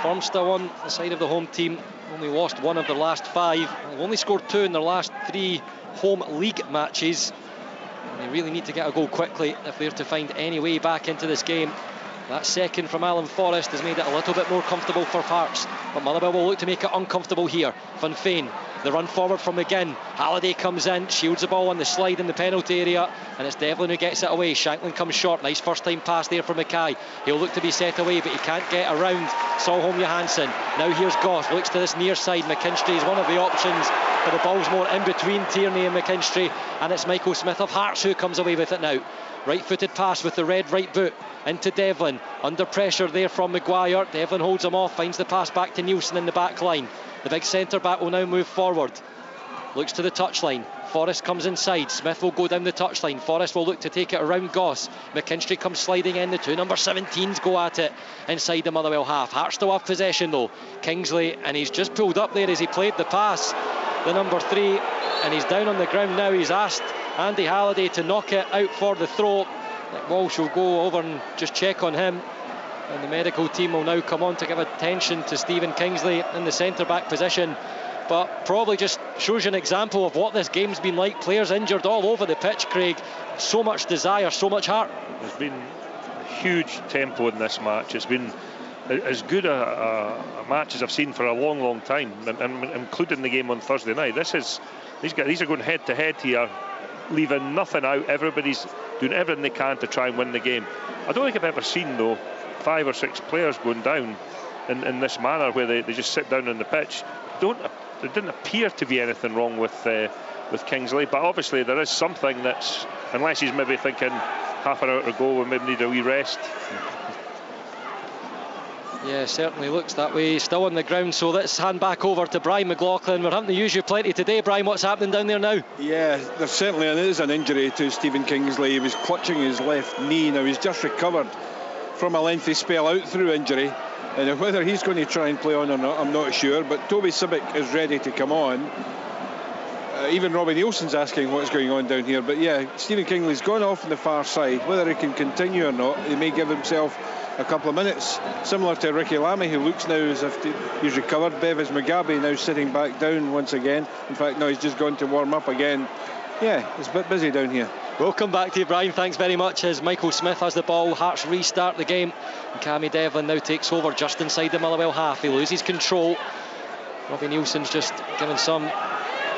Form still on the side of the home team. Only lost 1 of their last 5. They've only scored 2 in their last 3 home league matches. And they really need to get a goal quickly if they're to find any way back into this game. That second from Alan Forrest has made it a little bit more comfortable for Hearts, but Motherwell will look to make it uncomfortable here. Van Veen, the run forward from McGinn. Halliday comes in, shields the ball on the slide in the penalty area, and it's Devlin who gets it away. Shankland comes short, nice first time pass there for Mackay. He'll look to be set away, but he can't get around Solholm Johansson. Now here's Goss, looks to this near side. McKinstry is one of the options, but the ball's more in between Tierney and McKinstry, and it's Michael Smith of Hearts who comes away with it now. Right-footed pass with the red right boot into Devlin. Under pressure there from Maguire. Devlin holds him off, finds the pass back to Nielsen in the back line. The big centre-back will now move forward. looks to the touchline. Forrest comes inside. Smith will go down the touchline. Forrest will look to take it around Goss. McKinstry comes sliding in. The two number 17s go at it inside the Motherwell half. Hearts still have possession though. Kingsley, and he's just pulled up there as he played the pass. The number 3, and he's down on the ground now. He's asked Andy Halliday to knock it out for the throw. Nick Walsh will go over and just check on him. And the medical team will now come on to give attention to Stephen Kingsley in the centre-back position. But probably just shows you an example of what this game's been like. Players injured all over the pitch, Craig. So much desire, so much heart. There's been a huge tempo in this match. It's been as good a match as I've seen for a long time, and including the game on Thursday night. These are going head to head here, leaving nothing out. Everybody's doing everything they can to try and win the game. I don't think I've ever seen though 5 or 6 players going down in this manner, where they just sit down on the pitch. There didn't appear to be anything wrong with Kingsley, but obviously there is something that's, unless he's maybe thinking half an hour to go, we maybe need a wee rest. Yeah, certainly looks that way. Still on the ground, so let's hand back over to Brian McLaughlin. We're having to use you plenty today, Brian. What's happening down there now? Yeah, there's certainly an injury to Stephen Kingsley. He was clutching his left knee. Now he's just recovered from a lengthy spell out through injury, and whether he's going to try and play on or not, I'm not sure. But Toby Sibic is ready to come on. Even Robbie Nielsen's asking what's going on down here. But yeah, Stephen Kingsley's gone off on the far side. Whether he can continue or not, he may give himself a couple of minutes, similar to Ricky Lammy, who looks now as if he's recovered. Bevis Mugabe now sitting back down once again. In fact, no, he's just gone to warm up again. Yeah, it's a bit busy down here. We'll come back to you, Brian. Thanks very much. As Michael Smith has the ball, Hearts restart the game. And Cammy Devlin now takes over just inside the Motherwell half. He loses control. Robbie Nielsen's just given some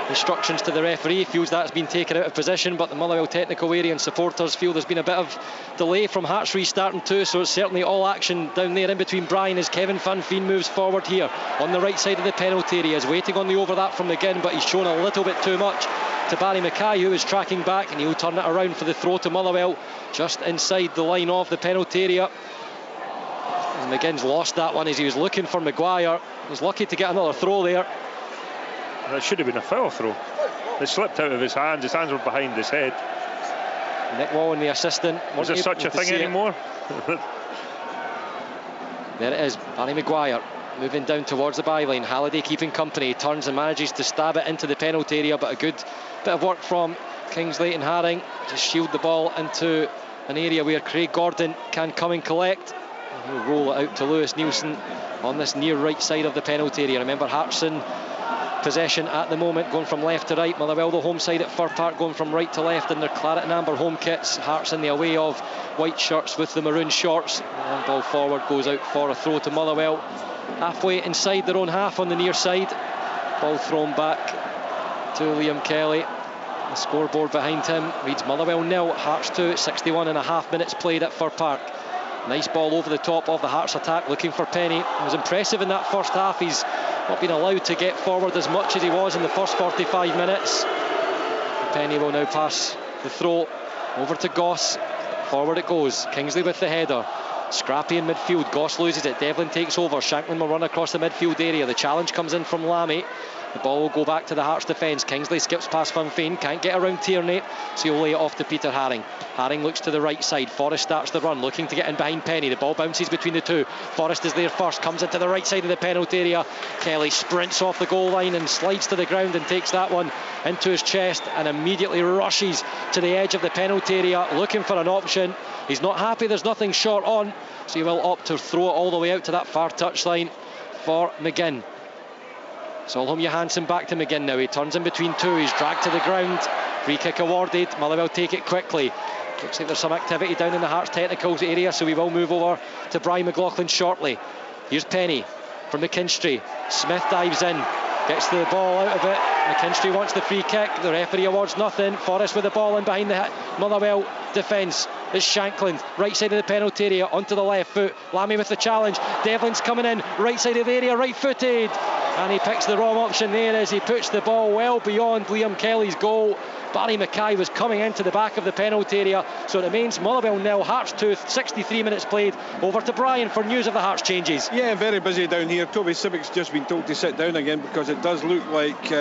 instructions to the referee. Feels that's been taken out of position, but the Motherwell technical area and supporters feel there's been a bit of delay from Hearts restarting too, so it's certainly all action down there in between. Brian, as Kevin Van Veen moves forward here on the right side of the penalty area, is waiting on the over that from McGinn, but he's shown a little bit too much to Barry Mackay, who is tracking back, and he'll turn it around for the throw to Motherwell just inside the line of the penalty area. And McGinn's lost that one as he was looking for Maguire. He's lucky to get another throw there. That should have been a foul throw. It slipped out of his hands. His hands were behind his head. Nick Wallen, the assistant. Is there such a thing anymore? There it is. Barry Maguire moving down towards the byline. Halliday keeping company. He turns and manages to stab it into the penalty area, but a good bit of work from Kingsley and Haring to shield the ball into an area where Craig Gordon can come and collect. And he'll roll it out to Lewis Nielsen on this near right side of the penalty area. Remember, Hearts in possession at the moment, going from left to right. Motherwell, the home side at Fir Park, going from right to left in their claret and amber home kits. Hearts in the away of white shirts with the maroon shorts. And ball forward goes out for a throw to Motherwell, halfway inside their own half on the near side. Ball thrown back to Liam Kelly. The scoreboard behind him reads Motherwell 0, Hearts 2. 61.5 minutes played at Fir Park. Nice ball over the top of the Hearts attack, looking for Penny. He was impressive in that first half. He's not been allowed to get forward as much as he was in the first 45 minutes. Penny will now pass the throw over to Goss. Forward it goes. Kingsley with the header. Scrappy in midfield. Goss loses it. Devlin takes over. Shanklin will run across the midfield area. The challenge comes in from Lammy. The ball will go back to the Hearts defence. Kingsley skips past Van Veen, can't get around Tierney, so he'll lay it off to Peter Haring. Haring looks to the right side. Forrest starts the run, looking to get in behind Penny. The ball bounces between the two. Forrest is there first, comes into the right side of the penalty area. Kelly sprints off the goal line and slides to the ground and takes that one into his chest and immediately rushes to the edge of the penalty area, looking for an option. He's not happy, there's nothing short on, so he will opt to throw it all the way out to that far touchline for McGinn. Solholm Johansson back to McGinn now. He turns in between two. He's dragged to the ground. Free kick awarded. Motherwell take it quickly. Looks like there's some activity down in the Hearts technicals area, so we will move over to Brian McLaughlin shortly. Here's Penny from McKinstry. Smith dives in, gets the ball out of it. McKinstry wants the free kick. The referee awards nothing. Forrest with the ball in behind the Motherwell defence. It's Shanklin, right side of the penalty area, onto the left foot. Lammy with the challenge. Devlin's coming in, right side of the area, right footed. And he picks the wrong option there as he puts the ball well beyond Liam Kelly's goal. Barry Mackay was coming into the back of the penalty area, so it remains Motherwell 0, Hearts 2. 63 minutes played. Over to Brian for news of the Hearts changes. Yeah, very busy down here. Toby Sibic's just been told to sit down again because it does look like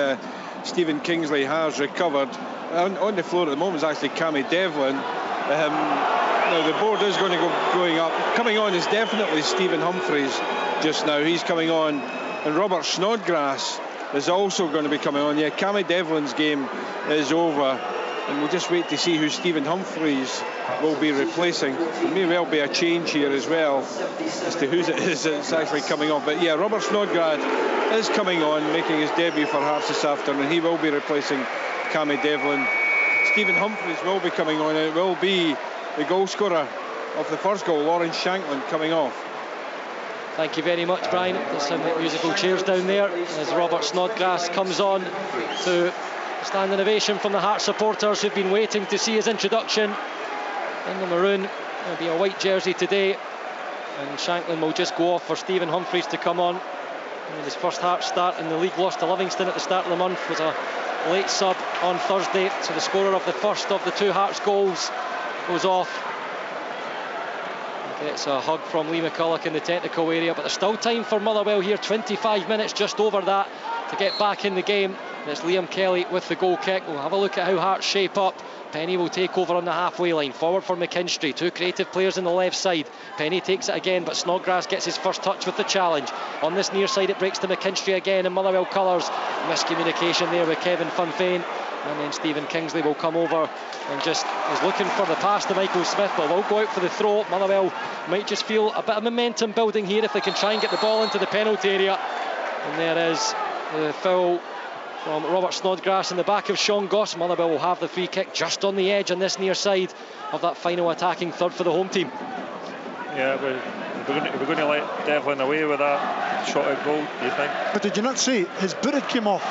Stephen Kingsley has recovered. On the floor at the moment is actually Cammy Devlin. Now the board is going up. Coming on is definitely Stephen Humphreys just now. He's coming on, and Robert Snodgrass is also going to be coming on. Yeah, Cammy Devlin's game is over, and we'll just wait to see who Stephen Humphreys will be replacing. There may well be a change here as well as to who it is that's actually coming off. But yeah, Robert Snodgrass is coming on, making his debut for Hearts this afternoon. He will be replacing Cammy Devlin. Stephen Humphreys will be coming on, and it will be the goal scorer of the first goal, Lawrence Shanklin, coming off. Thank you very much, Brian. There's some musical chairs down there as Robert Snodgrass comes on to standing ovation from the Hearts supporters who've been waiting to see his introduction. In the maroon, there'll be a white jersey today, and Shanklin will just go off for Stephen Humphreys to come on. And his first Hearts start in the league, lost to Livingston at the start of the month, was a late sub on Thursday, so the scorer of the first of the two Hearts goals goes off. He gets a hug from Lee McCulloch in the technical area, but there's still time for Motherwell here, 25 minutes just over that to get back in the game. And it's Liam Kelly with the goal kick. We'll have a look at how Hearts shape up. Penny will take over on the halfway line, forward for McKinstry, two creative players on the left side. Penny takes it again, but Snodgrass gets his first touch with the challenge. On this near side it breaks to McKinstry again in Motherwell colours. Miscommunication there with Kevin Funfain, and then Stephen Kingsley will come over and just is looking for the pass to Michael Smith, but will go out for the throw. Motherwell might just feel a bit of momentum building here if they can try and get the ball into the penalty area. And there is the foul from Robert Snodgrass in the back of Sean Goss. Motherwell will have the free kick just on the edge on this near side of that final attacking third for the home team. Yeah, we're going to let Devlin away with that shot at goal, do you think? But did you not see his boot had came off?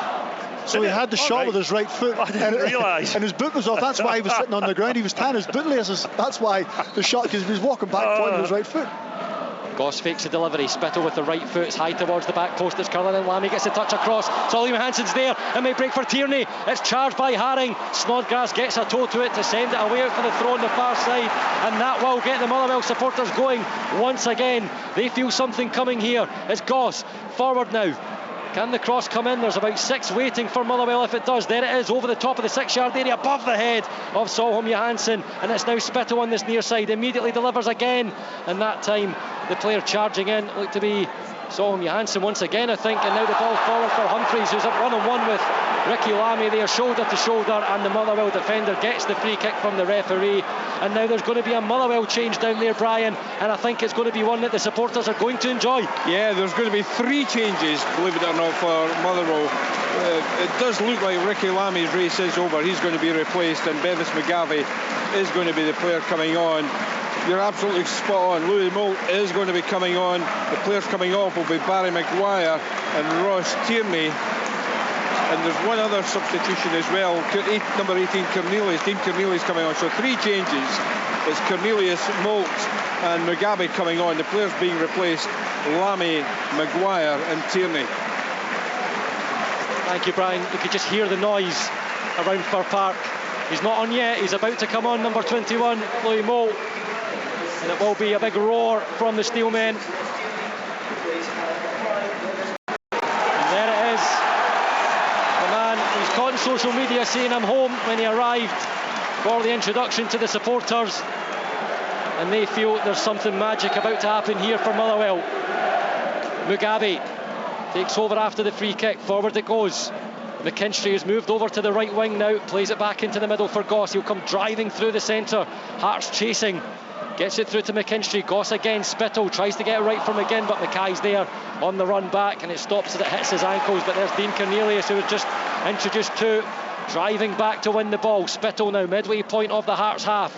So he had the shot with his right foot. I didn't realise. And his boot was off. That's why he was sitting on the ground. He was tying his bootlaces. That's why the shot, because he was walking back pointing with his right foot. Goss fakes the delivery. Spittle with the right foot. It's high towards the back post. It's curling in. Lammy gets a touch across. Solly Johansson's there. It may break for Tierney. It's charged by Haring. Snodgrass gets a toe to it to send it away out for the throw on the far side. And that will get the Motherwell supporters going once again. They feel something coming here. It's Goss. Forward now. Can the cross come in? There's about 6 waiting for Motherwell if it does. There it is, over the top of the 6-yard area, above the head of Solholm Johansson. And it's now Spittle on this near side. Immediately delivers again. And that time, the player charging in looked to be Solholm Johansson once again, I think. And now the ball forward for Humphreys, who's up 1-on-1 with Ricky Lammy there, shoulder to shoulder. And the Motherwell defender gets the free kick from the referee. And now there's going to be a Motherwell change down there, Brian. And I think it's going to be one that the supporters are going to enjoy. Yeah, there's going to be 3 changes, believe it or not, for Motherwell. It does look like Ricky Lammy's race is over. He's going to be replaced, and Bevis McGavie is going to be the player coming on. You're absolutely spot on. Louis Moult is going to be coming on. The players coming off will be Barry Maguire and Ross Tierney. And there's one other substitution as well. Number 18, Cornelius. Dean Cornelius coming on. So 3 changes. It's Cornelius, Moult and Mugabe coming on. The players being replaced: Lammy, Maguire and Tierney. Thank you, Brian. You could just hear the noise around Fir Park. He's not on yet. He's about to come on, number 21, Louis Moult. And it will be a big roar from the Steelmen. And there it is. The man who's caught on social media saying I'm home when he arrived for the introduction to the supporters. And they feel there's something magic about to happen here for Motherwell. Mugabe takes over after the free kick. Forward it goes. McKinstry has moved over to the right wing now. Plays it back into the middle for Goss. He'll come driving through the centre. Hearts chasing. Gets it through to McKinstry. Goss again. Spittle tries to get it right from again, but Mackay's there on the run back, and it stops as it hits his ankles. But there's Dean Cornelius, who was just introduced to, driving back to win the ball. Spittle now midway point of the Hearts half.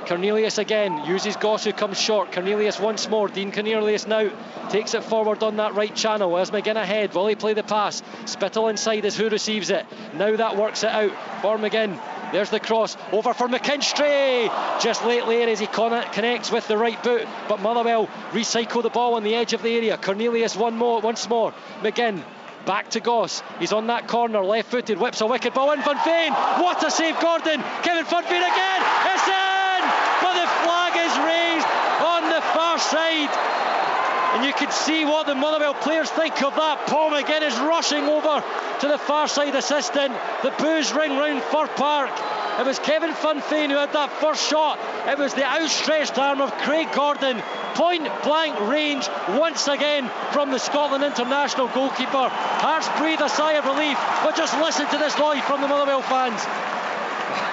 Cornelius again uses Goss, who comes short. Cornelius once more. Dean Cornelius now takes it forward on that right channel. As McGinn ahead, will he play the pass? Spittle inside is who receives it. Now that works it out for McGinn. There's the cross over for McKinstry. Just late there as he connects with the right boot, but Motherwell recycle the ball on the edge of the area. Cornelius once more. McGinn back to Goss. He's on that corner, left-footed, whips a wicked ball in. Funfain, what a save, Gordon. Kevin Funfain again. It's in, but the flag is raised on the far side. And you can see what the Motherwell players think of that. Paul McGinn is rushing over to the far side assistant. The boos ring round Fir Park. It was Kevin Funfain who had that first shot. It was the outstretched arm of Craig Gordon. Point blank range once again from the Scotland international goalkeeper. Hearts breathe a sigh of relief, but just listen to this noise from the Motherwell fans.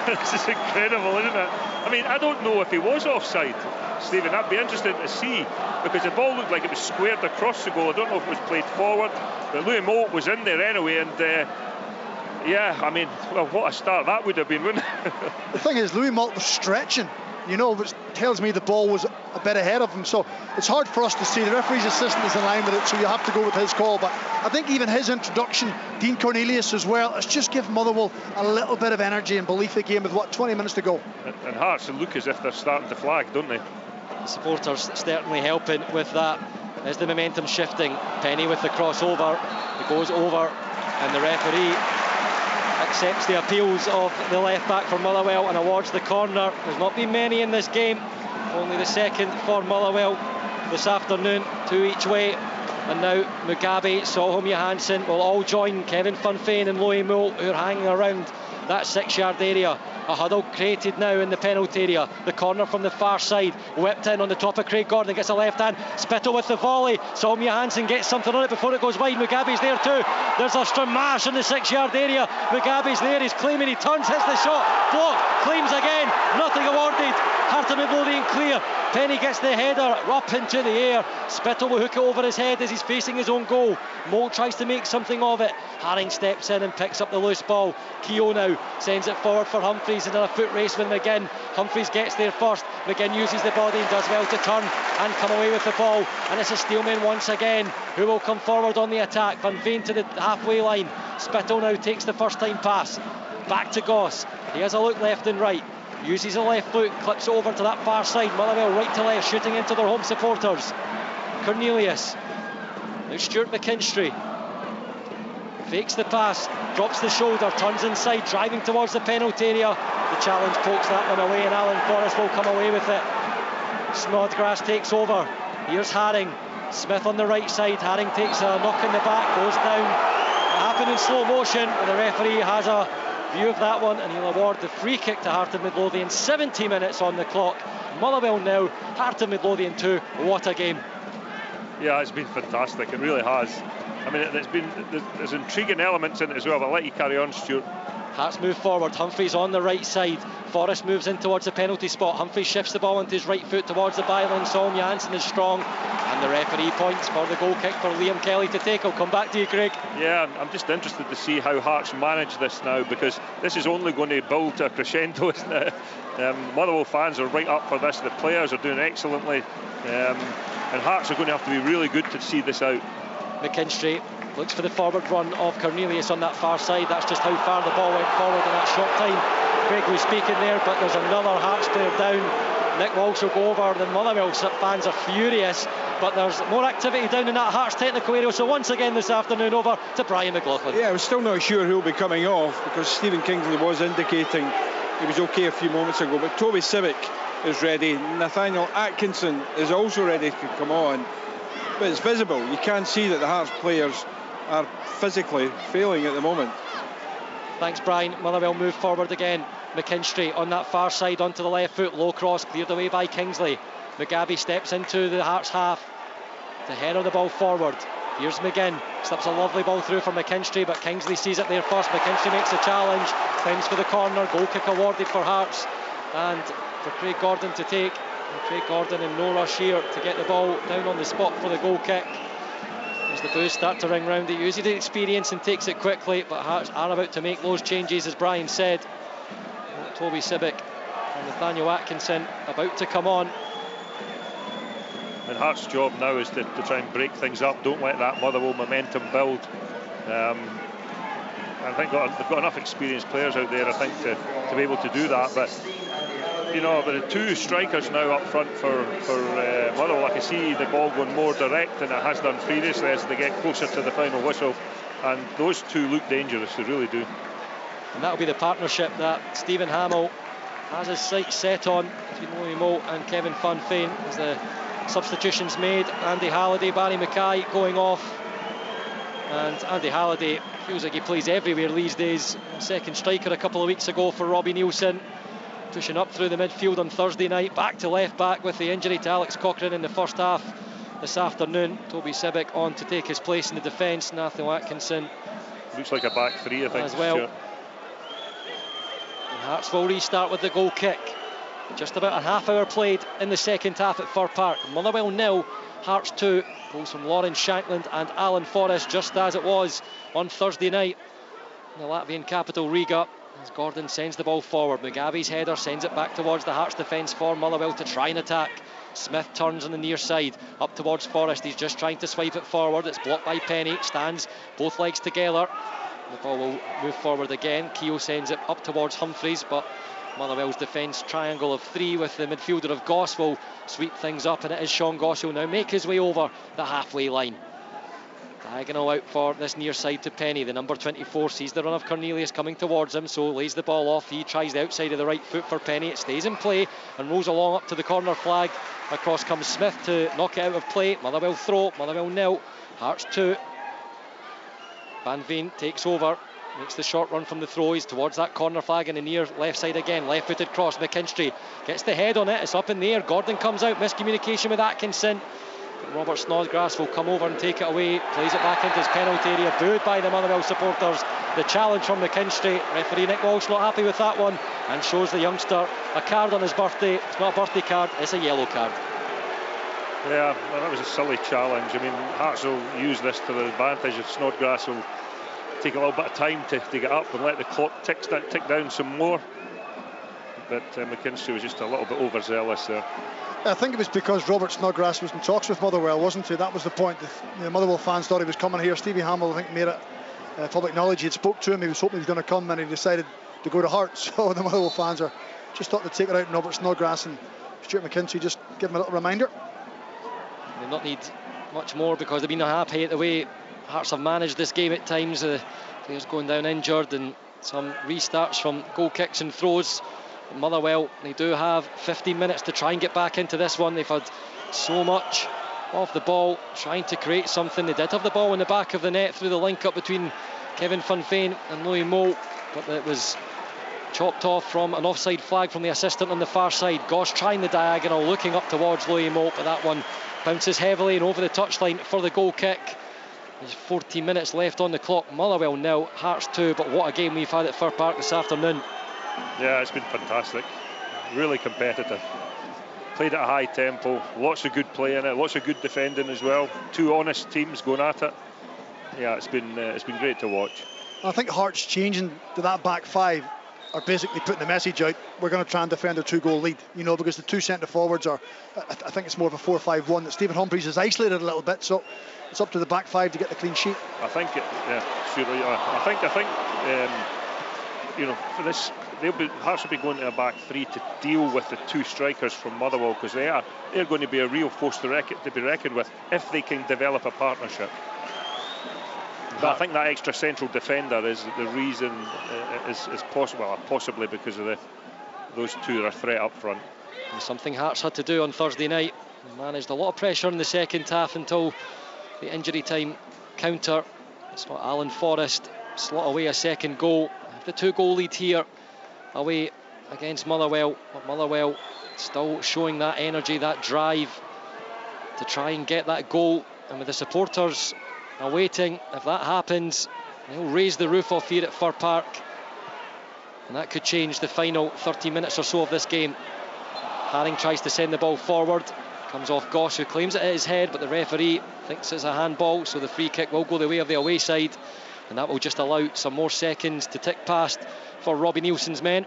This is incredible, isn't it? I mean, I don't know if he was offside, Stephen. That'd be interesting to see, because the ball looked like it was squared across the goal. I don't know if it was played forward, but Louis Moult was in there anyway, and yeah, I mean, well, what a start that would have been, wouldn't it? The thing is, Louis Moult was stretching, which tells me the ball was a bit ahead of him, so it's hard for us to see. The referee's assistant is in line with it, so you have to go with his call. But I think even his introduction, Dean Cornelius as well, has just given Motherwell a little bit of energy and belief in the game with 20 minutes to go. And Hearts look as if they're starting to flag, don't they? The supporters certainly helping with that. As the momentum shifting, Penny with the crossover, it goes over, and the referee accepts the appeals of the left back for Motherwell and awards the corner. There's not been many in this game, only the second for Motherwell this afternoon, 2 each way. And now Mugabe, Solholm Johansson will all join Kevin Funfain and Louis Moult, who are hanging around that 6-yard area. A huddle created now in the penalty area. The corner from the far side, whipped in on the top of Craig Gordon, gets a left hand. Spittle with the volley. Solholm Johansson gets something on it before it goes wide. Mugabe's there too. There's a stramash in the 6-yard area. Mugabe's there, he's claiming, he turns, hits the shot, blocked, claims again, nothing awarded. Heart of Midlothian clear. Penny gets the header up into the air. Spittle will hook it over his head as he's facing his own goal. Moult tries to make something of it. Haring steps in and picks up the loose ball. Keogh now sends it forward for Humphreys in a foot race with McGinn. Humphreys gets there first. McGinn uses the body and does well to turn and come away with the ball. And it's a Steelman once again who will come forward on the attack. Van Veen to the halfway line. Spittle now takes the first time pass. Back to Goss. He has a look left and right. Uses the left foot, clips it over to that far side. Motherwell right to left, shooting into their home supporters. Cornelius. Now Stuart McKinstry. Fakes the pass, drops the shoulder, turns inside, driving towards the penalty area. The challenge pokes that one away, and Alan Forrest will come away with it. Snodgrass takes over. Here's Haring. Smith on the right side. Haring takes a knock in the back, goes down. It happened in slow motion, and the referee has a view of that one, and he'll award the free kick to Heart of Midlothian. 70 minutes on the clock. Motherwell now, Heart of Midlothian 2. What a game. Yeah, it's been fantastic, it really has. I mean, there's intriguing elements in it as well, but I'll let you carry on, Stuart. Hearts move forward. Humphreys on the right side. Forrest moves in towards the penalty spot. Humphreys shifts the ball into his right foot towards the byline. Solholm Johansson is strong, and the referee points for the goal kick for Liam Kelly to take. I'll come back to you, Craig. Yeah, I'm just interested to see how Hearts manage this now, because this is only going to build to a crescendo, isn't it? Motherwell fans are right up for this. The players are doing excellently, and Hearts are going to have to be really good to see this out. McKinstry looks for the forward run of Cornelius on that far side. That's just how far the ball went forward in that short time. Craig was speaking there, but there's another Hearts player down. Nick Walsh will go over. The Motherwell fans are furious, but there's more activity down in that Hearts technical area. So once again this afternoon, over to Brian McLaughlin. Yeah, we're still not sure who'll be coming off, because Stephen Kingsley was indicating he was okay a few moments ago, but Toby Civic is ready. Nathaniel Atkinson is also ready to come on, but it's visible. You can see that the Hearts players are physically failing at the moment. Thanks, Brian. Motherwell move forward again. McKinstry on that far side onto the left foot. Low cross cleared away by Kingsley. Mugabe steps into the Hearts half to header the ball forward. Here's McGinn. Slips a lovely ball through for McKinstry, but Kingsley sees it there first. McKinstry makes the challenge. Claims for the corner. Goal kick awarded for Hearts. And for Craig Gordon to take. And Craig Gordon in no rush here to get the ball down on the spot for the goal kick. As the boos start to ring round, he uses the experience and takes it quickly, but Hearts are about to make those changes, as Brian said. Toby Civic and Nathaniel Atkinson about to come on. And Hearts' job now is to try and break things up. Don't let that Motherwell momentum build. I think they've got enough experienced players out there, I think, to be able to do that. But you know, there are two strikers now up front for Motherwell. I can see the ball going more direct than it has done previously as they get closer to the final whistle. And those two look dangerous, they really do. And that'll be the partnership that Stephen Hamill has his sights set on between Louis Moult and Kevin Funfain, as the Substitutions made. Andy Halliday, Barry Mackay going off. And Andy Halliday feels like he plays everywhere these days. Second striker a couple of weeks ago for Robbie Neilson. Pushing up through the midfield on Thursday night. Back to left back with the injury to Alex Cochrane in the first half this afternoon. Toby Sibic on to take his place in the defence. Nathaniel Atkinson. Looks like a back three, I think. As well. Sure. And Hearts will restart with the goal kick. Just about a half hour played in the second half at Fir Park. Motherwell 0, Hearts 2. Goals from Lawrence Shankland and Alan Forrest, just as it was on Thursday night in the Latvian capital Riga. As Gordon sends the ball forward, Mugabe's header sends it back towards the Hearts defence for Motherwell to try and attack. Smith turns on the near side, up towards Forrest. He's just trying to swipe it forward. It's blocked by Penny. Stands both legs together. The ball will move forward again. Keogh sends it up towards Humphreys, but Motherwell's defence triangle of three with the midfielder of Goss will sweep things up, and it is Sean Goss who will now make his way over the halfway line. Diagonal out for this near side to Penny. The number 24 sees the run of Cornelius coming towards him, so lays the ball off. He tries the outside of the right foot for Penny. It stays in play and rolls along up to the corner flag. Across comes Smith to knock it out of play. Motherwell throw, Motherwell 0, Hearts 2. Van Veen takes over, makes the short run from the throw. He's towards that corner flag in the near left side again. Left footed cross, McKinstry gets the head on it. It's up in the air. Gordon comes out, miscommunication with Atkinson. Robert Snodgrass will come over and take it away, plays it back into his penalty area, booed by the Motherwell supporters. The challenge from McKinstry. Referee Nick Walsh not happy with that one and shows the youngster a card on his birthday. It's not a birthday card, it's a yellow card. Yeah, well, that was a silly challenge. I mean, Hearts will use this to their advantage. If Snodgrass will take a little bit of time to get up and let the clock tick down some more. But McKinstry was just a little bit overzealous there. I think it was because Robert Snodgrass was in talks with Motherwell, wasn't he? That was the point. The Motherwell fans thought he was coming here. Stevie Hamill, I think, made it public knowledge. He had spoke to him. He was hoping he was going to come, and he decided to go to Hearts. So the Motherwell fans are just thought they'd take it out. And Robert Snodgrass and Stuart McKinstry just give him a little reminder. They not need much more because they've been happy at the way Hearts have managed this game at times. Players going down injured and some restarts from goal kicks and throws. Motherwell, they do have 15 minutes to try and get back into this one. They've had so much off the ball, trying to create something. They did have the ball in the back of the net through the link up between Kevin Van Veen and Louis Moult, but it was chopped off from an offside flag from the assistant on the far side. Goss trying the diagonal, looking up towards Louis Moult, but that one bounces heavily and over the touchline for the goal kick. There's 14 minutes left on the clock. Motherwell 0, Hearts 2, but what a game we've had at Fir Park this afternoon. Yeah, it's been fantastic. Really competitive. Played at a high tempo. Lots of good play in it. Lots of good defending as well. Two honest teams going at it. Yeah, it's been great to watch. I think Hearts changing to that back five are basically putting the message out. We're going to try and defend a 2-goal lead. You know, because the two centre forwards are. I think it's more of a 4-5-1. That Stephen Humphreys is isolated a little bit, so it's up to the back five to get the clean sheet. I think I think you know, for this, Hearts will be going to a back three to deal with the two strikers from Motherwell, because they're going to be a real force to be reckoned with if they can develop a partnership. But I think that extra central defender is the reason is possible, possibly because of those two are a threat up front. And something Hearts had to do on Thursday night. They managed a lot of pressure in the second half until the injury time counter. It's not Alan Forrest slot away a second goal. The 2-goal lead here away against Motherwell, but Motherwell still showing that energy, that drive to try and get that goal, and with the supporters awaiting, if that happens, they'll raise the roof off here at Fir Park, and that could change the final 30 minutes or so of this game. Haring tries to send the ball forward, comes off Goss, who claims it at his head, but the referee thinks it's a handball, so the free kick will go the way of the away side, and that will just allow some more seconds to tick past for Robbie Neilson's men.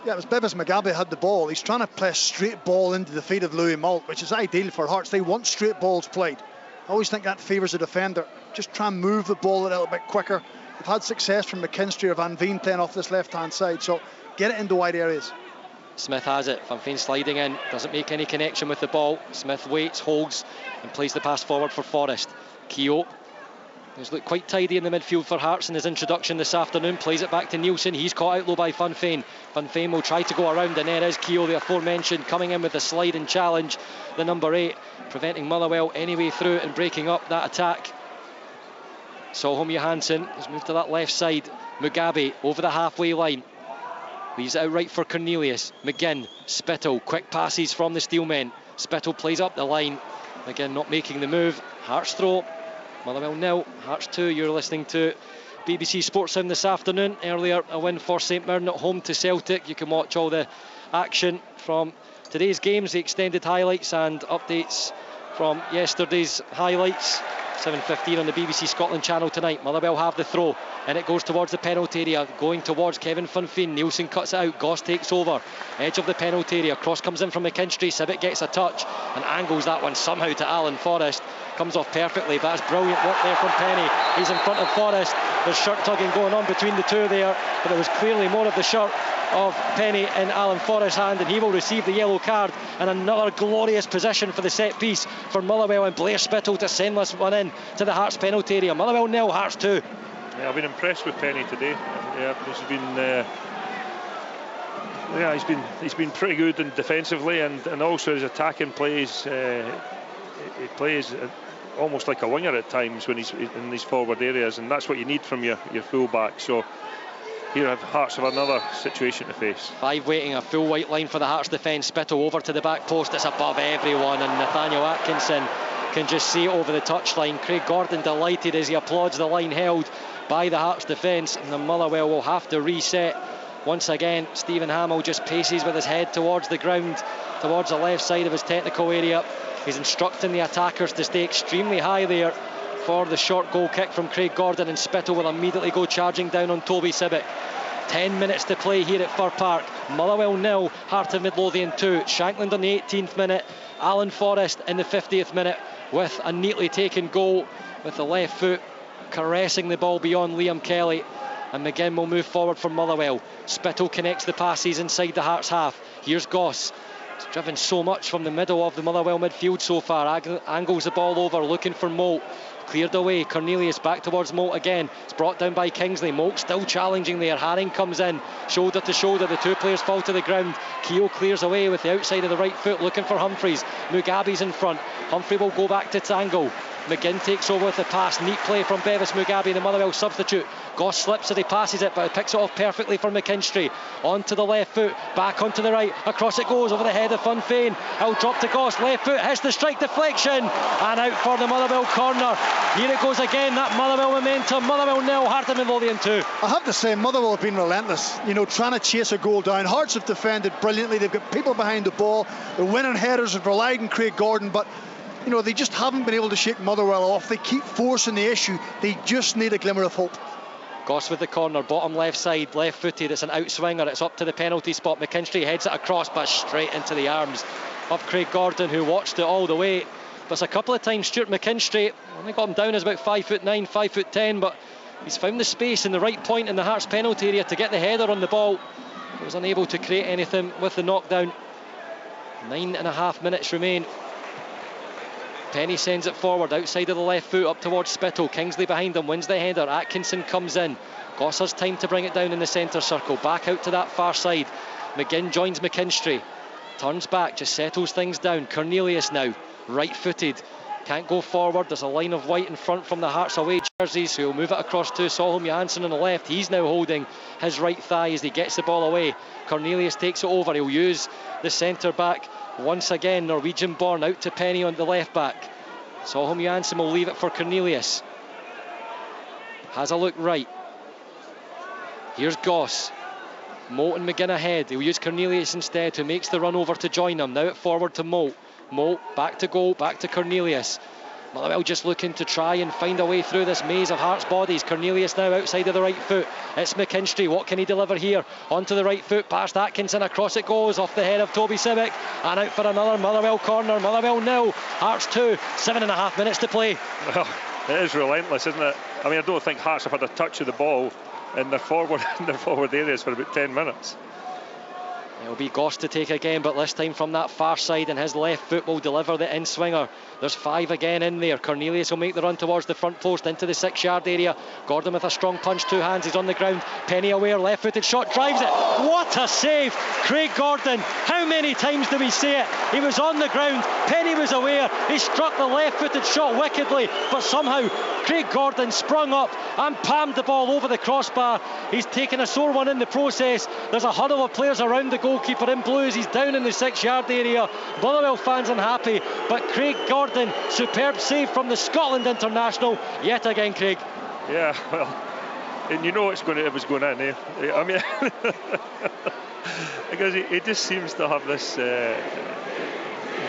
Yeah, it was Bibas Mugabe had the ball. He's trying to play a straight ball into the feet of Louis Moult, which is ideal for Hearts. They want straight balls played. I always think that favours the defender. Just try and move the ball a little bit quicker. They've had success from McKinstry or Van Veen playing off this left-hand side, so get it into wide areas. Smith has it. Van Veen sliding in, doesn't make any connection with the ball. Smith waits, holds, and plays the pass forward for Forrest. Keogh He's looked quite tidy in the midfield for Hearts in his introduction this afternoon. Plays it back to Nielsen. He's caught out low by Funfain. Funfain will try to go around, and there is Keogh, the aforementioned, coming in with a slide and challenge. The number 8, preventing Motherwell any way through and breaking up that attack. Solholm Johansson has moved to that left side. Mugabe over the halfway line. Leaves it out right for Cornelius. McGinn, Spittle, quick passes from the Steelmen. Spittle plays up the line. Again, not making the move. Hearts throw. Motherwell 0, Hearts 2. You're listening to BBC Sports Sound this afternoon. Earlier, a win for St Mirren at home to Celtic. You can watch all the action from today's games, the extended highlights and updates from yesterday's highlights. 7:15 on the BBC Scotland channel tonight. Motherwell have the throw, and it goes towards the penalty area, going towards Kevin Funfain. Nielsen cuts it out. Goss takes over, edge of the penalty area. Cross comes in from McKinstry. Sibic gets a touch and angles that one somehow to Alan Forrest. Comes off perfectly, but that's brilliant work there from Penny. He's in front of Forrest. There's shirt tugging going on between the two there, but there was clearly more of the shirt of Penny in Alan Forrest's hand, and he will receive the yellow card. And another glorious position for the set piece for Motherwell, and Blair Spittle to send this one in to the Hearts penalty area. Motherwell 0, Hearts 2. Yeah, I've been impressed with Penny today. He's been pretty good in defensively, and also his attacking plays. He plays almost like a winger at times when he's in these forward areas, and that's what you need from your full-back. So here Hearts have another situation to face. 5 waiting, a full white line for the Hearts defence. Spittle over to the back post. It's above everyone, and Nathaniel Atkinson can just see it over the touchline. Craig Gordon delighted as he applauds the line held by the Hearts defence, and the Motherwell will have to reset. Once again, Stephen Hamill just paces with his head towards the ground, towards the left side of his technical area. He's instructing the attackers to stay extremely high there for the short goal kick from Craig Gordon, and Spittle will immediately go charging down on Toby Sibic. 10 minutes to play here at Fir Park. Motherwell 0, Heart of Midlothian 2. Shankland on the 18th minute, Alan Forrest in the 50th minute with a neatly taken goal with the left foot caressing the ball beyond Liam Kelly. And McGinn will move forward for Motherwell. Spittle connects the passes inside the Hearts half. Here's Goss. He's driven so much from the middle of the Motherwell midfield so far. Angles the ball over, looking for Moult. Cleared away. Cornelius back towards Moult again. It's brought down by Kingsley. Moult still challenging there. Haring comes in, shoulder to shoulder. The two players fall to the ground. Keogh clears away with the outside of the right foot, looking for Humphreys. Mugabe's in front. Humphrey will go back to tangle. McGinn takes over with the pass. Neat play from Bevis Mugabe, the Motherwell substitute. Goss slips as he passes it, but he picks it off perfectly for McKinstry. Onto the left foot, back onto the right. Across it goes over the head of Funfain. He'll drop to Goss. Left foot hits the strike deflection, and out for the Motherwell corner. Here it goes again, that Motherwell momentum. Motherwell 0, Heart of Midlothian 2. I have to say, Motherwell have been relentless, trying to chase a goal down. Hearts have defended brilliantly. They've got people behind the ball. The winning headers have relied on Craig Gordon, but they just haven't been able to shake Motherwell off. They keep forcing the issue. They just need a glimmer of hope. Goss with the corner, bottom left side, left footed. It's an outswinger. It's up to the penalty spot. McKinstry heads it across, but straight into the arms of Craig Gordon, who watched it all the way. But a couple of times Stuart McKinstry, I think got him down as about 5'9", 5'10", but he's found the space in the right point in the Hearts penalty area to get the header on the ball. He was unable to create anything with the knockdown. 9.5 minutes remain. Penny sends it forward outside of the left foot up towards Spittle. Kingsley behind him, wins the header. Atkinson comes in. Goss has time to bring it down in the centre circle. Back out to that far side. McGinn joins McKinstry. Turns back, just settles things down. Cornelius now, right footed. Can't go forward. There's a line of white in front from the Hearts away jerseys, who will move it across to Solholm Johansson on the left. He's now holding his right thigh as he gets the ball away. Cornelius takes it over. He'll use the centre back once again, Norwegian born, out to Penny on the left back. Solholm Johansson will leave it for Cornelius. Has a look right. Here's Goss. Moult and McGinn ahead. He'll use Cornelius instead, who makes the run over to join him. Now it forward to Moult. Moult back to goal, back to Cornelius. Motherwell just looking to try and find a way through this maze of Hearts bodies. Cornelius now outside of the right foot. It's McKinstry. What can he deliver here? Onto the right foot, past Atkinson. Across it goes, off the head of Toby Sibic. And out for another Motherwell corner. Motherwell 0, Hearts 2. 7.5 minutes to play. Well, it is relentless, isn't it? I mean, I don't think Hearts have had a touch of the ball in their forward areas for about 10 minutes. It'll be Goss to take again, but this time from that far side, and his left foot will deliver the in-swinger. There's 5 again in there. Cornelius will make the run towards the front post into the 6-yard area. Gordon with a strong punch, 2 hands, he's on the ground. Penny aware, left-footed shot, drives it. What a save! Craig Gordon, how many times do we say it? He was on the ground, Penny was aware, he struck the left-footed shot wickedly, but somehow Craig Gordon sprung up and palmed the ball over the crossbar. He's taken a sore one in the process. There's a huddle of players around the goalkeeper in blues. He's down in the 6-yard area. Motherwell fans unhappy, but Craig Gordon, superb save from the Scotland international yet again, Craig. Yeah, well, and you know it was going in there. I mean, because he just seems to have this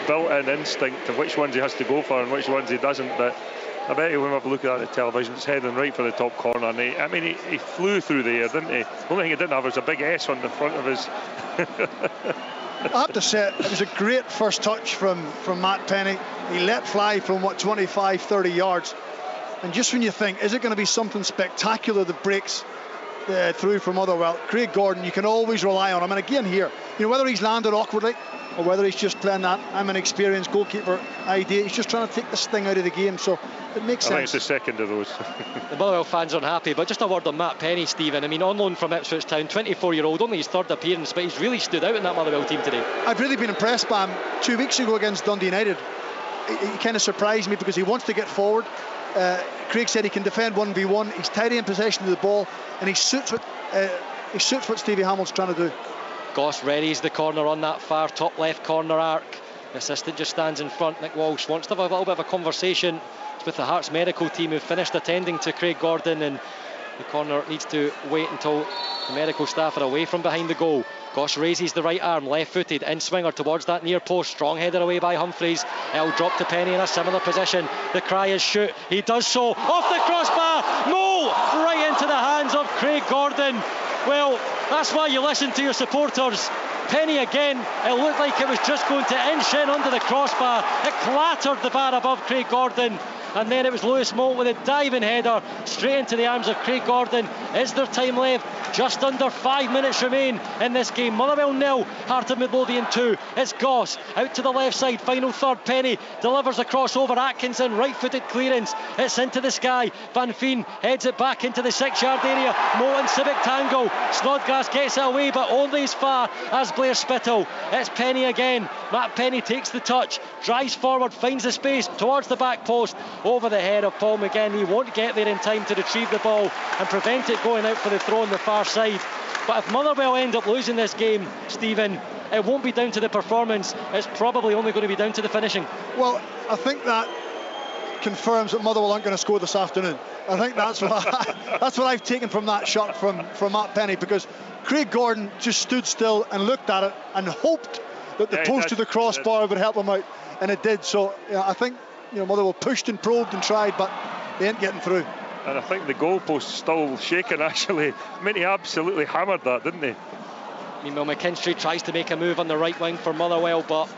built-in instinct of which ones he has to go for and which ones he doesn't. But I bet you when we have a look at the television, it's heading right for the top corner. And he flew through the air, didn't he? The only thing he didn't have was a big S on the front of his. I have to say, it was a great first touch from Matt Penny. He let fly from, 25, 30 yards. And just when you think, is it going to be something spectacular that breaks through from Motherwell, Craig Gordon, you can always rely on him. And again here, whether he's landed awkwardly or whether he's just playing that I'm an experienced goalkeeper idea, he's just trying to take the sting out of the game, so it makes sense. I think it's the second of those. The Motherwell fans are unhappy, but just a word on Matt Penny, Stephen. I mean, on loan from Ipswich Town, 24-year-old, only his 3rd appearance, but he's really stood out in that Motherwell team today. I've really been impressed by him. 2 weeks ago against Dundee United, he kind of surprised me because he wants to get forward. Craig said he can defend 1v1. He's tidy in possession of the ball, and he suits what Stevie Hamill's trying to do. Goss readies the corner on that far top left corner arc. The assistant just stands in front. Nick Walsh wants to have a little bit of a conversation with the Hearts medical team, who've finished attending to Craig Gordon, and the corner needs to wait until the medical staff are away from behind the goal. Goss raises the right arm, left-footed, in-swinger towards that near post. Strong header away by Humphreys. It'll drop to Penny in a similar position. The cry is shoot. He does so. Off the crossbar. No! Right into the hands of Craig Gordon. Well, that's why you listen to your supporters. Penny again, it looked like it was just going to inch in under the crossbar. It clattered the bar above Craig Gordon, and then it was Lewis Moult with a diving header straight into the arms of Craig Gordon. Is there time left? Just under 5 minutes remain in this game. Motherwell 0, Heart of Midlothian 2. It's Goss out to the left side, final third. Penny delivers a cross over Atkinson, right-footed clearance. It's into the sky. Van Veen heads it back into the 6-yard area. Moult and Civic Tango. Snodgrass gets it away, but only as far as Blair Spittle. It's Penny again. Matt Penny takes the touch, drives forward, finds the space towards the back post, over the head of Paul McGinn. He won't get there in time to retrieve the ball and prevent it going out for the throw on the far side. But if Motherwell end up losing this game, Stephen, it won't be down to the performance. It's probably only going to be down to the finishing. Well, I think that confirms that Motherwell aren't going to score this afternoon. I think that's what I've taken from that shot from Matt Penny, because Craig Gordon just stood still and looked at it and hoped that the post to the crossbar would help him out, and it did. So I think Motherwell pushed and probed and tried, but they ain't getting through. And I think the goalpost's still shaking, actually. I mean, he absolutely hammered that, didn't he? Meanwhile, McKinstry tries to make a move on the right wing for Motherwell, but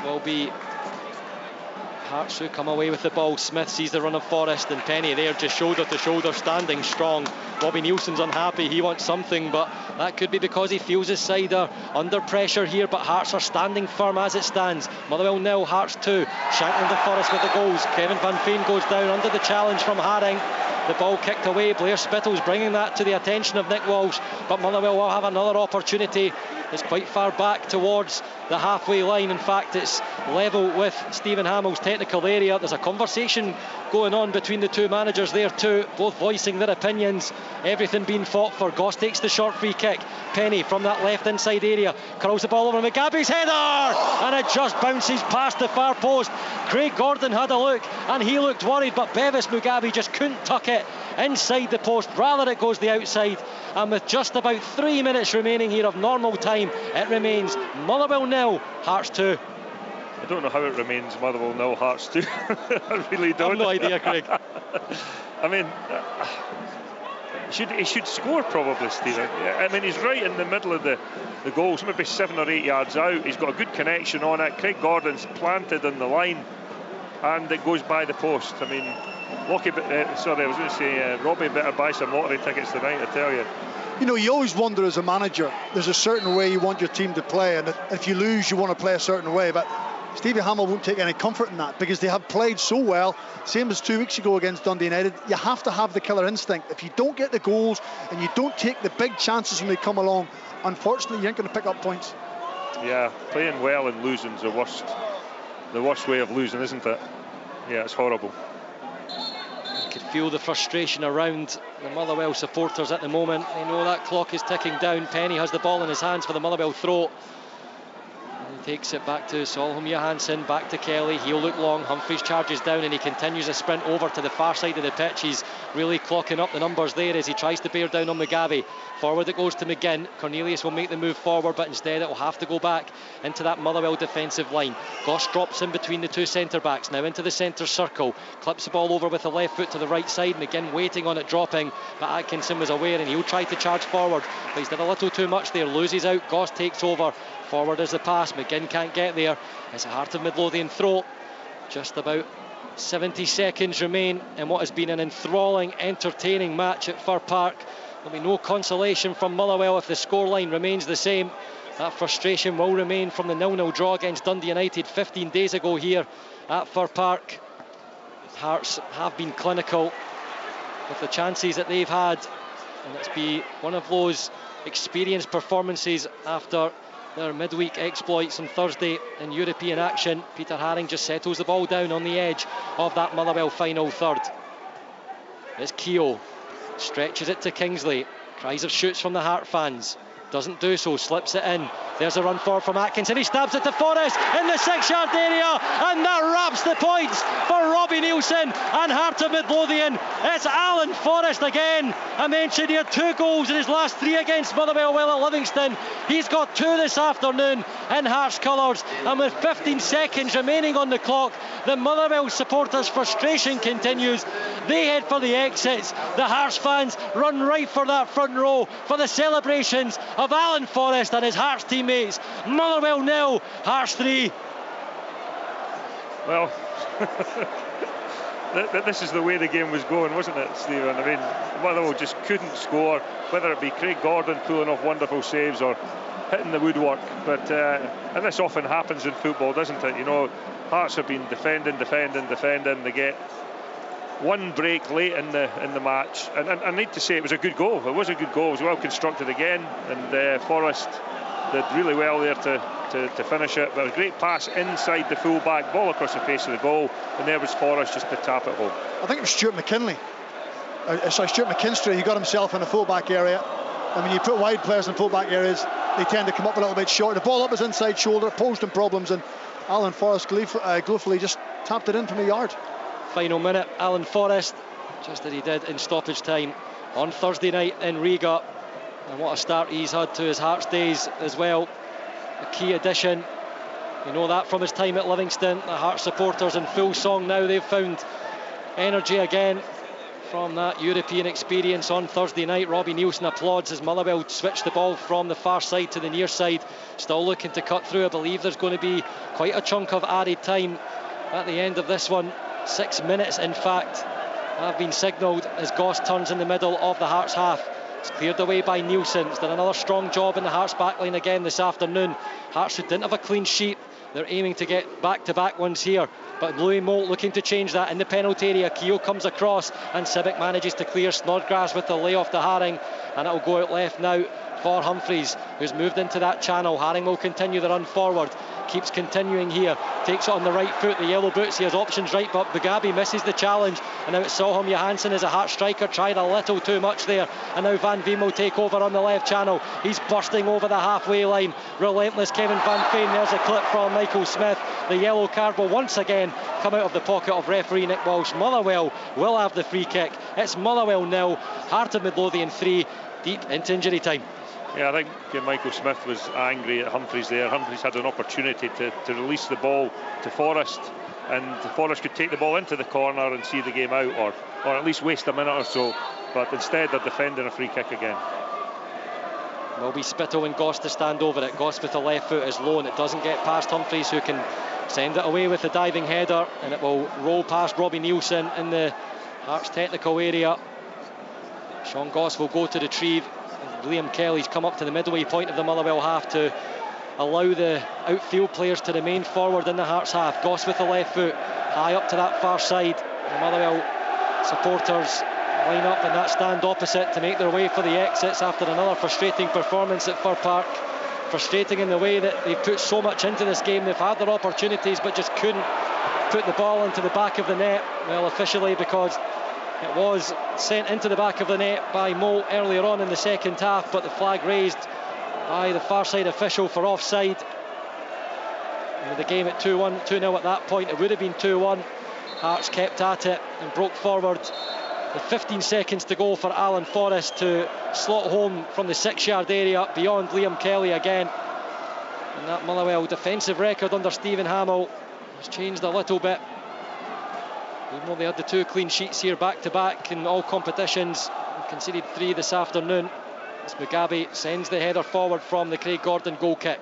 will be Hearts who come away with the ball. Smith sees the run of Forrest, and Penny there just shoulder to shoulder, standing strong. Bobby Nielsen's unhappy, he wants something, but that could be because he feels his side are under pressure here, but Hearts are standing firm as it stands. Motherwell 0, Hearts 2. Shankland and Forrest with the goals. Kevin Van Veen goes down under the challenge from Haring. The ball kicked away. Blair Spittle's bringing that to the attention of Nick Walsh, but Motherwell will have another opportunity. It's quite far back towards the halfway line. In fact, it's level with Stephen Hamill's technical area. There's a conversation going on between the two managers there too, both voicing their opinions. Everything being fought for. Goss takes the short free kick. Penny from that left inside area curls the ball over Mugabe's header, and it just bounces past the far post. Craig Gordon had a look and he looked worried, but Bevis Mugabe just couldn't tuck it inside the post. Rather, it goes the outside. And with just about 3 minutes remaining here of normal time, it remains Motherwell 0, Hearts 2. I don't know how it remains Motherwell 0, Hearts 2. I really don't. I've no idea, Craig. I mean, he should score probably, Stephen. I mean, he's right in the middle of the goals, maybe 7 or 8 yards out. He's got a good connection on it. Craig Gordon's planted in the line, and it goes by the post. I mean, Robbie better buy some lottery tickets tonight, I tell you. You know, you always wonder as a manager, there's a certain way you want your team to play, and if you lose, you want to play a certain way. But Stevie Hamill won't take any comfort in that, because they have played so well, same as 2 weeks ago against Dundee United. You have to have the killer instinct. If you don't get the goals and you don't take the big chances when they come along, unfortunately, you ain't going to pick up points. Yeah, playing well and losing's the worst way of losing, isn't it? Yeah, it's horrible. You could feel the frustration around the Motherwell supporters at the moment. They know that clock is ticking down. Penny has the ball in his hands for the Motherwell throw. Takes it back to Solholm Johansson, back to Kelly. He'll look long. Humphreys charges down and he continues a sprint over to the far side of the pitch. He's really clocking up the numbers there as he tries to bear down on Mugabe. Forward it goes to McGinn. Cornelius will make the move forward, but instead it will have to go back into that Motherwell defensive line. Goss drops in between the two centre backs, now into the centre circle. Clips the ball over with the left foot to the right side. McGinn waiting on it dropping, but Atkinson was aware and he'll try to charge forward, but he's done a little too much there. Loses out. Goss takes over. Forward is the pass. McGinn can't get there. It's a Heart of Midlothian throw. Just about 70 seconds remain in what has been an enthralling, entertaining match at Fir Park. There'll be no consolation from Motherwell if the scoreline remains the same. That frustration will remain from the 0-0 draw against Dundee United 15 days ago here at Fir Park. Hearts have been clinical with the chances that they've had, and it's been one of those experienced performances after their midweek exploits on Thursday in European action. Peter Haring just settles the ball down on the edge of that Motherwell final third. It's Keogh, stretches it to Kingsley. Cries of shoots from the Heart fans. Doesn't do so, slips it in. There's a run forward from Atkinson. He stabs it to Forrest in the 6-yard area, and that wraps the points for Robbie Neilson and Heart of Midlothian. It's Alan Forrest again. I mentioned here 2 goals in his last 3 against Motherwell while at Livingston. He's got 2 this afternoon in Hearts colours, and with 15 seconds remaining on the clock, the Motherwell supporters' frustration continues. They head for the exits. The Hearts fans run right for that front row for the celebrations of Alan Forrest and his Hearts teammates. Motherwell 0, Hearts 3. Well, this is the way the game was going, wasn't it, Stephen? I mean, Motherwell just couldn't score, whether it be Craig Gordon pulling off wonderful saves or hitting the woodwork. But and this often happens in football, doesn't it? You know, Hearts have been defending. They get one break late in the match, and I need to say it was a good goal. It was a good goal. It was well constructed again, and Forrest did really well there to finish it. But a great pass inside the full-back, ball across the face of the goal, and there was Forrest just to tap it home. I think it was Stuart McKinstry. He got himself in the full-back area. I mean, you put wide players in full-back areas, they tend to come up a little bit short. The ball up his inside shoulder, posed him problems, and Alan Forrest gleefully just tapped it in from a yard. Final minute, Alan Forrest, just as he did in stoppage time on Thursday night in Riga. And what a start he's had to his Hearts days as well. A key addition. You know that from his time at Livingston. The Hearts supporters in full song now. They've found energy again from that European experience on Thursday night. Robbie Neilson applauds as Motherwell switched the ball from the far side to the near side. Still looking to cut through. I believe there's going to be quite a chunk of added time at the end of this one. 6 minutes, in fact, have been signalled as Goss turns in the middle of the Hearts half. It's cleared away by Neilson. He's done another strong job in the Hearts backline again this afternoon. Hearts who didn't have a clean sheet, they're aiming to get back-to-back ones here. But Louis Moult looking to change that in the penalty area. Keogh comes across and Civic manages to clear Snodgrass with the layoff to Haring, and it'll go out left now for Humphreys, who's moved into that channel. Haring will continue the run forward, keeps continuing here, takes it on the right foot. The yellow boots, he has options right, but Mugabe misses the challenge, and now it's Solholm Johansson as a Heart striker, tried a little too much there, and now Van Veen will take over on the left channel. He's bursting over the halfway line, relentless Kevin Van Veen. There's a clip from Michael Smith. The yellow card will once again come out of the pocket of referee Nick Walsh. Motherwell will have the free kick. It's Motherwell 0, Heart of Midlothian 3, deep into injury time. Yeah, I think Michael Smith was angry at Humphreys there. Humphreys had an opportunity to release the ball to Forrest, and Forrest could take the ball into the corner and see the game out, or at least waste a minute or so. But instead they're defending a free kick again. Will be Spittle and Goss to stand over it. Goss with the left foot is low, and it doesn't get past Humphreys, who can send it away with the diving header, and it will roll past Robbie Neilson in the Hearts technical area. Sean Goss will go to retrieve. Liam Kelly's come up to the midway point of the Motherwell half to allow the outfield players to remain forward in the Hearts half. Goss with the left foot, high up to that far side. The Motherwell supporters line up in that stand opposite to make their way for the exits after another frustrating performance at Fir Park. Frustrating in the way that they've put so much into this game. They've had their opportunities but just couldn't put the ball into the back of the net. Well, officially, because it was sent into the back of the net by Mo earlier on in the second half, but the flag raised by the far side official for offside. And the game at 2-0 at that point. It would have been 2-1. Hearts kept at it and broke forward with 15 seconds to go for Alan Forrest to slot home from the 6-yard area beyond Liam Kelly again. And that Motherwell defensive record under Stephen Hamill has changed a little bit. Even though they had the 2 clean sheets here back to back in all competitions, conceded 3 this afternoon. As Mugabe sends the header forward from the Craig Gordon goal kick.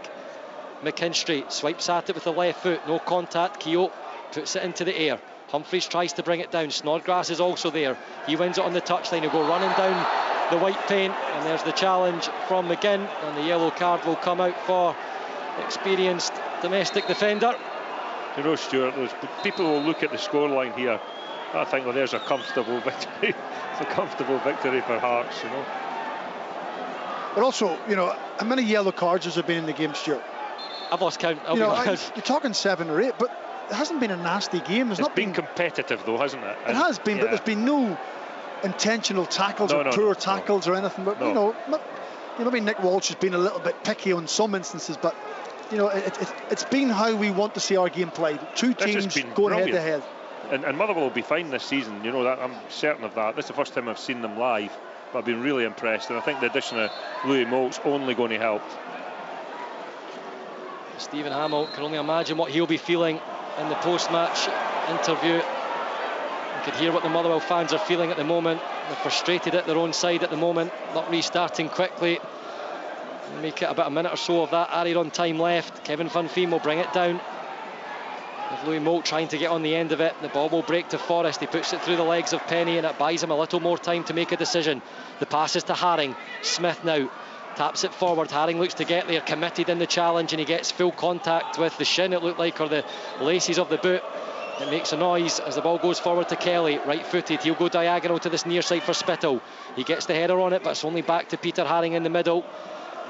McKinstry swipes at it with the left foot, no contact. Keogh puts it into the air. Humphreys tries to bring it down. Snodgrass is also there. He wins it on the touchline. He'll go running down the white paint, and there's the challenge from McGinn, and the yellow card will come out for experienced domestic defender. You know, Stuart, those people will look at the scoreline here. I think, well, there's a comfortable victory. It's a comfortable victory for Hearts, you know. But also, you know, how many yellow cards has there been in the game, Stuart? I've lost count. You're talking 7 or 8, but it hasn't been a nasty game. It's been competitive, though, hasn't it? It has been, but there's been no intentional tackles or poor tackles or anything. But you know, maybe Nick Walsh has been a little bit picky on some instances, but you know, it's been how we want to see our game played. 2 teams going head to head. And Motherwell will be fine this season. You know that, I'm certain of that. This is the first time I've seen them live, but I've been really impressed. And I think the addition of Louis Moult's only going to help. Stephen Hamill can only imagine what he'll be feeling in the post-match interview. You could hear what the Motherwell fans are feeling at the moment. They're frustrated at their own side at the moment, not restarting quickly. Make it about a minute or so of that added on time left. Kevin Van Veen will bring it down with Louis Moult trying to get on the end of it. The ball will break to Forrest. He puts it through the legs of Penny, and it buys him a little more time to make a decision. The pass is to Haring. Smith now taps it forward. Haring looks to get there, committed in the challenge, and he gets full contact with the shin, it looked like, or the laces of the boot. It makes a noise as the ball goes forward to Kelly, right-footed. He'll go diagonal to this near side for Spittle. He gets the header on it, but it's only back to Peter Haring in the middle.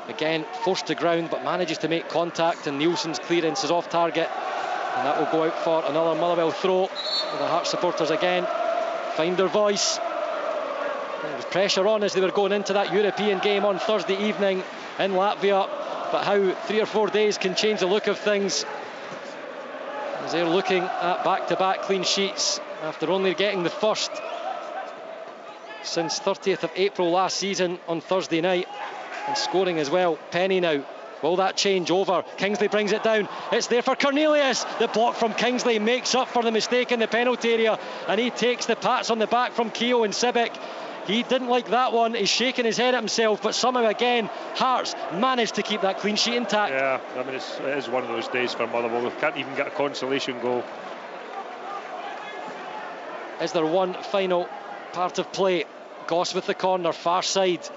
Again, forced to ground, but manages to make contact, and Nielsen's clearance is off target, and that will go out for another Motherwell throw. The Hearts supporters again find their voice. There was pressure on as they were going into that European game on Thursday evening in Latvia, but how 3 or 4 days can change the look of things, as they're looking at back-to-back clean sheets after only getting the first since 30th of April last season on Thursday night, and scoring as well. Penny now. Will that change over? Kingsley brings it down. It's there for Cornelius. The block from Kingsley makes up for the mistake in the penalty area, and he takes the pats on the back from Keogh and Sibbick. He didn't like that one. He's shaking his head at himself, but somehow again Hearts managed to keep that clean sheet intact. Yeah, I mean, it is one of those days for Motherwell. We can't even get a consolation goal. Is there one final part of play? Goss with the corner, far side.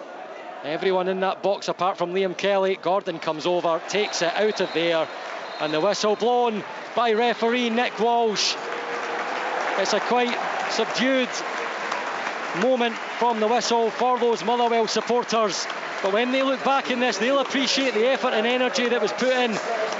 Everyone in that box apart from Liam Kelly. Gordon comes over, takes it out of there, and the whistle blown by referee Nick Walsh. It's a quite subdued moment from the whistle for those Motherwell supporters, but when they look back in this, they'll appreciate the effort and energy that was put in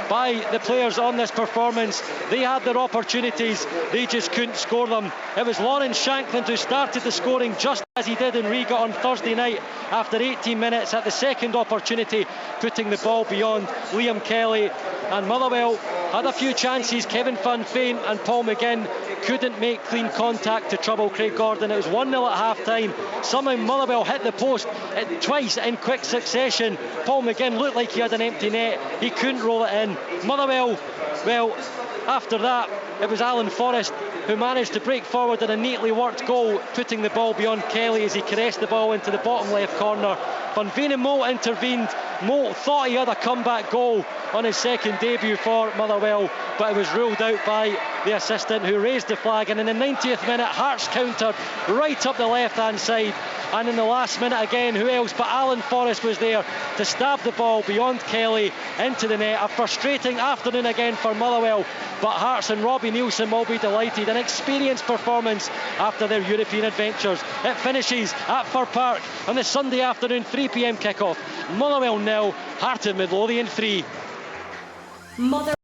by the players on this performance. They had their opportunities, they just couldn't score them. It was Lawrence Shankland who started the scoring, just as he did in Riga on Thursday night after 18 minutes at the second opportunity, putting the ball beyond Liam Kelly. And Motherwell had a few chances. Kevin Van Veen and Paul McGinn couldn't make clean contact to trouble Craig Gordon. It was 1-0 at half-time. Somehow Motherwell hit the post twice in quick succession. Paul McGinn looked like he had an empty net. He couldn't roll it in. Motherwell, well, after that, it was Alan Forrest who managed to break forward in a neatly worked goal, putting the ball beyond Kelly as he caressed the ball into the bottom left corner. Van Veen Mo intervened. Mo thought he had a comeback goal on his second debut for Motherwell, but it was ruled out by the assistant, who raised the flag. And in the 90th minute, Hearts countered right up the left-hand side. And in the last minute again, who else but Alan Forrest was there to stab the ball beyond Kelly into the net. A frustrating afternoon again for Motherwell, but Hearts and Robbie Neilson will be delighted. An experienced performance after their European adventures. It finishes at Fir Park on the Sunday afternoon 3 p.m. kickoff. Motherwell 0, Heart of Midlothian 3.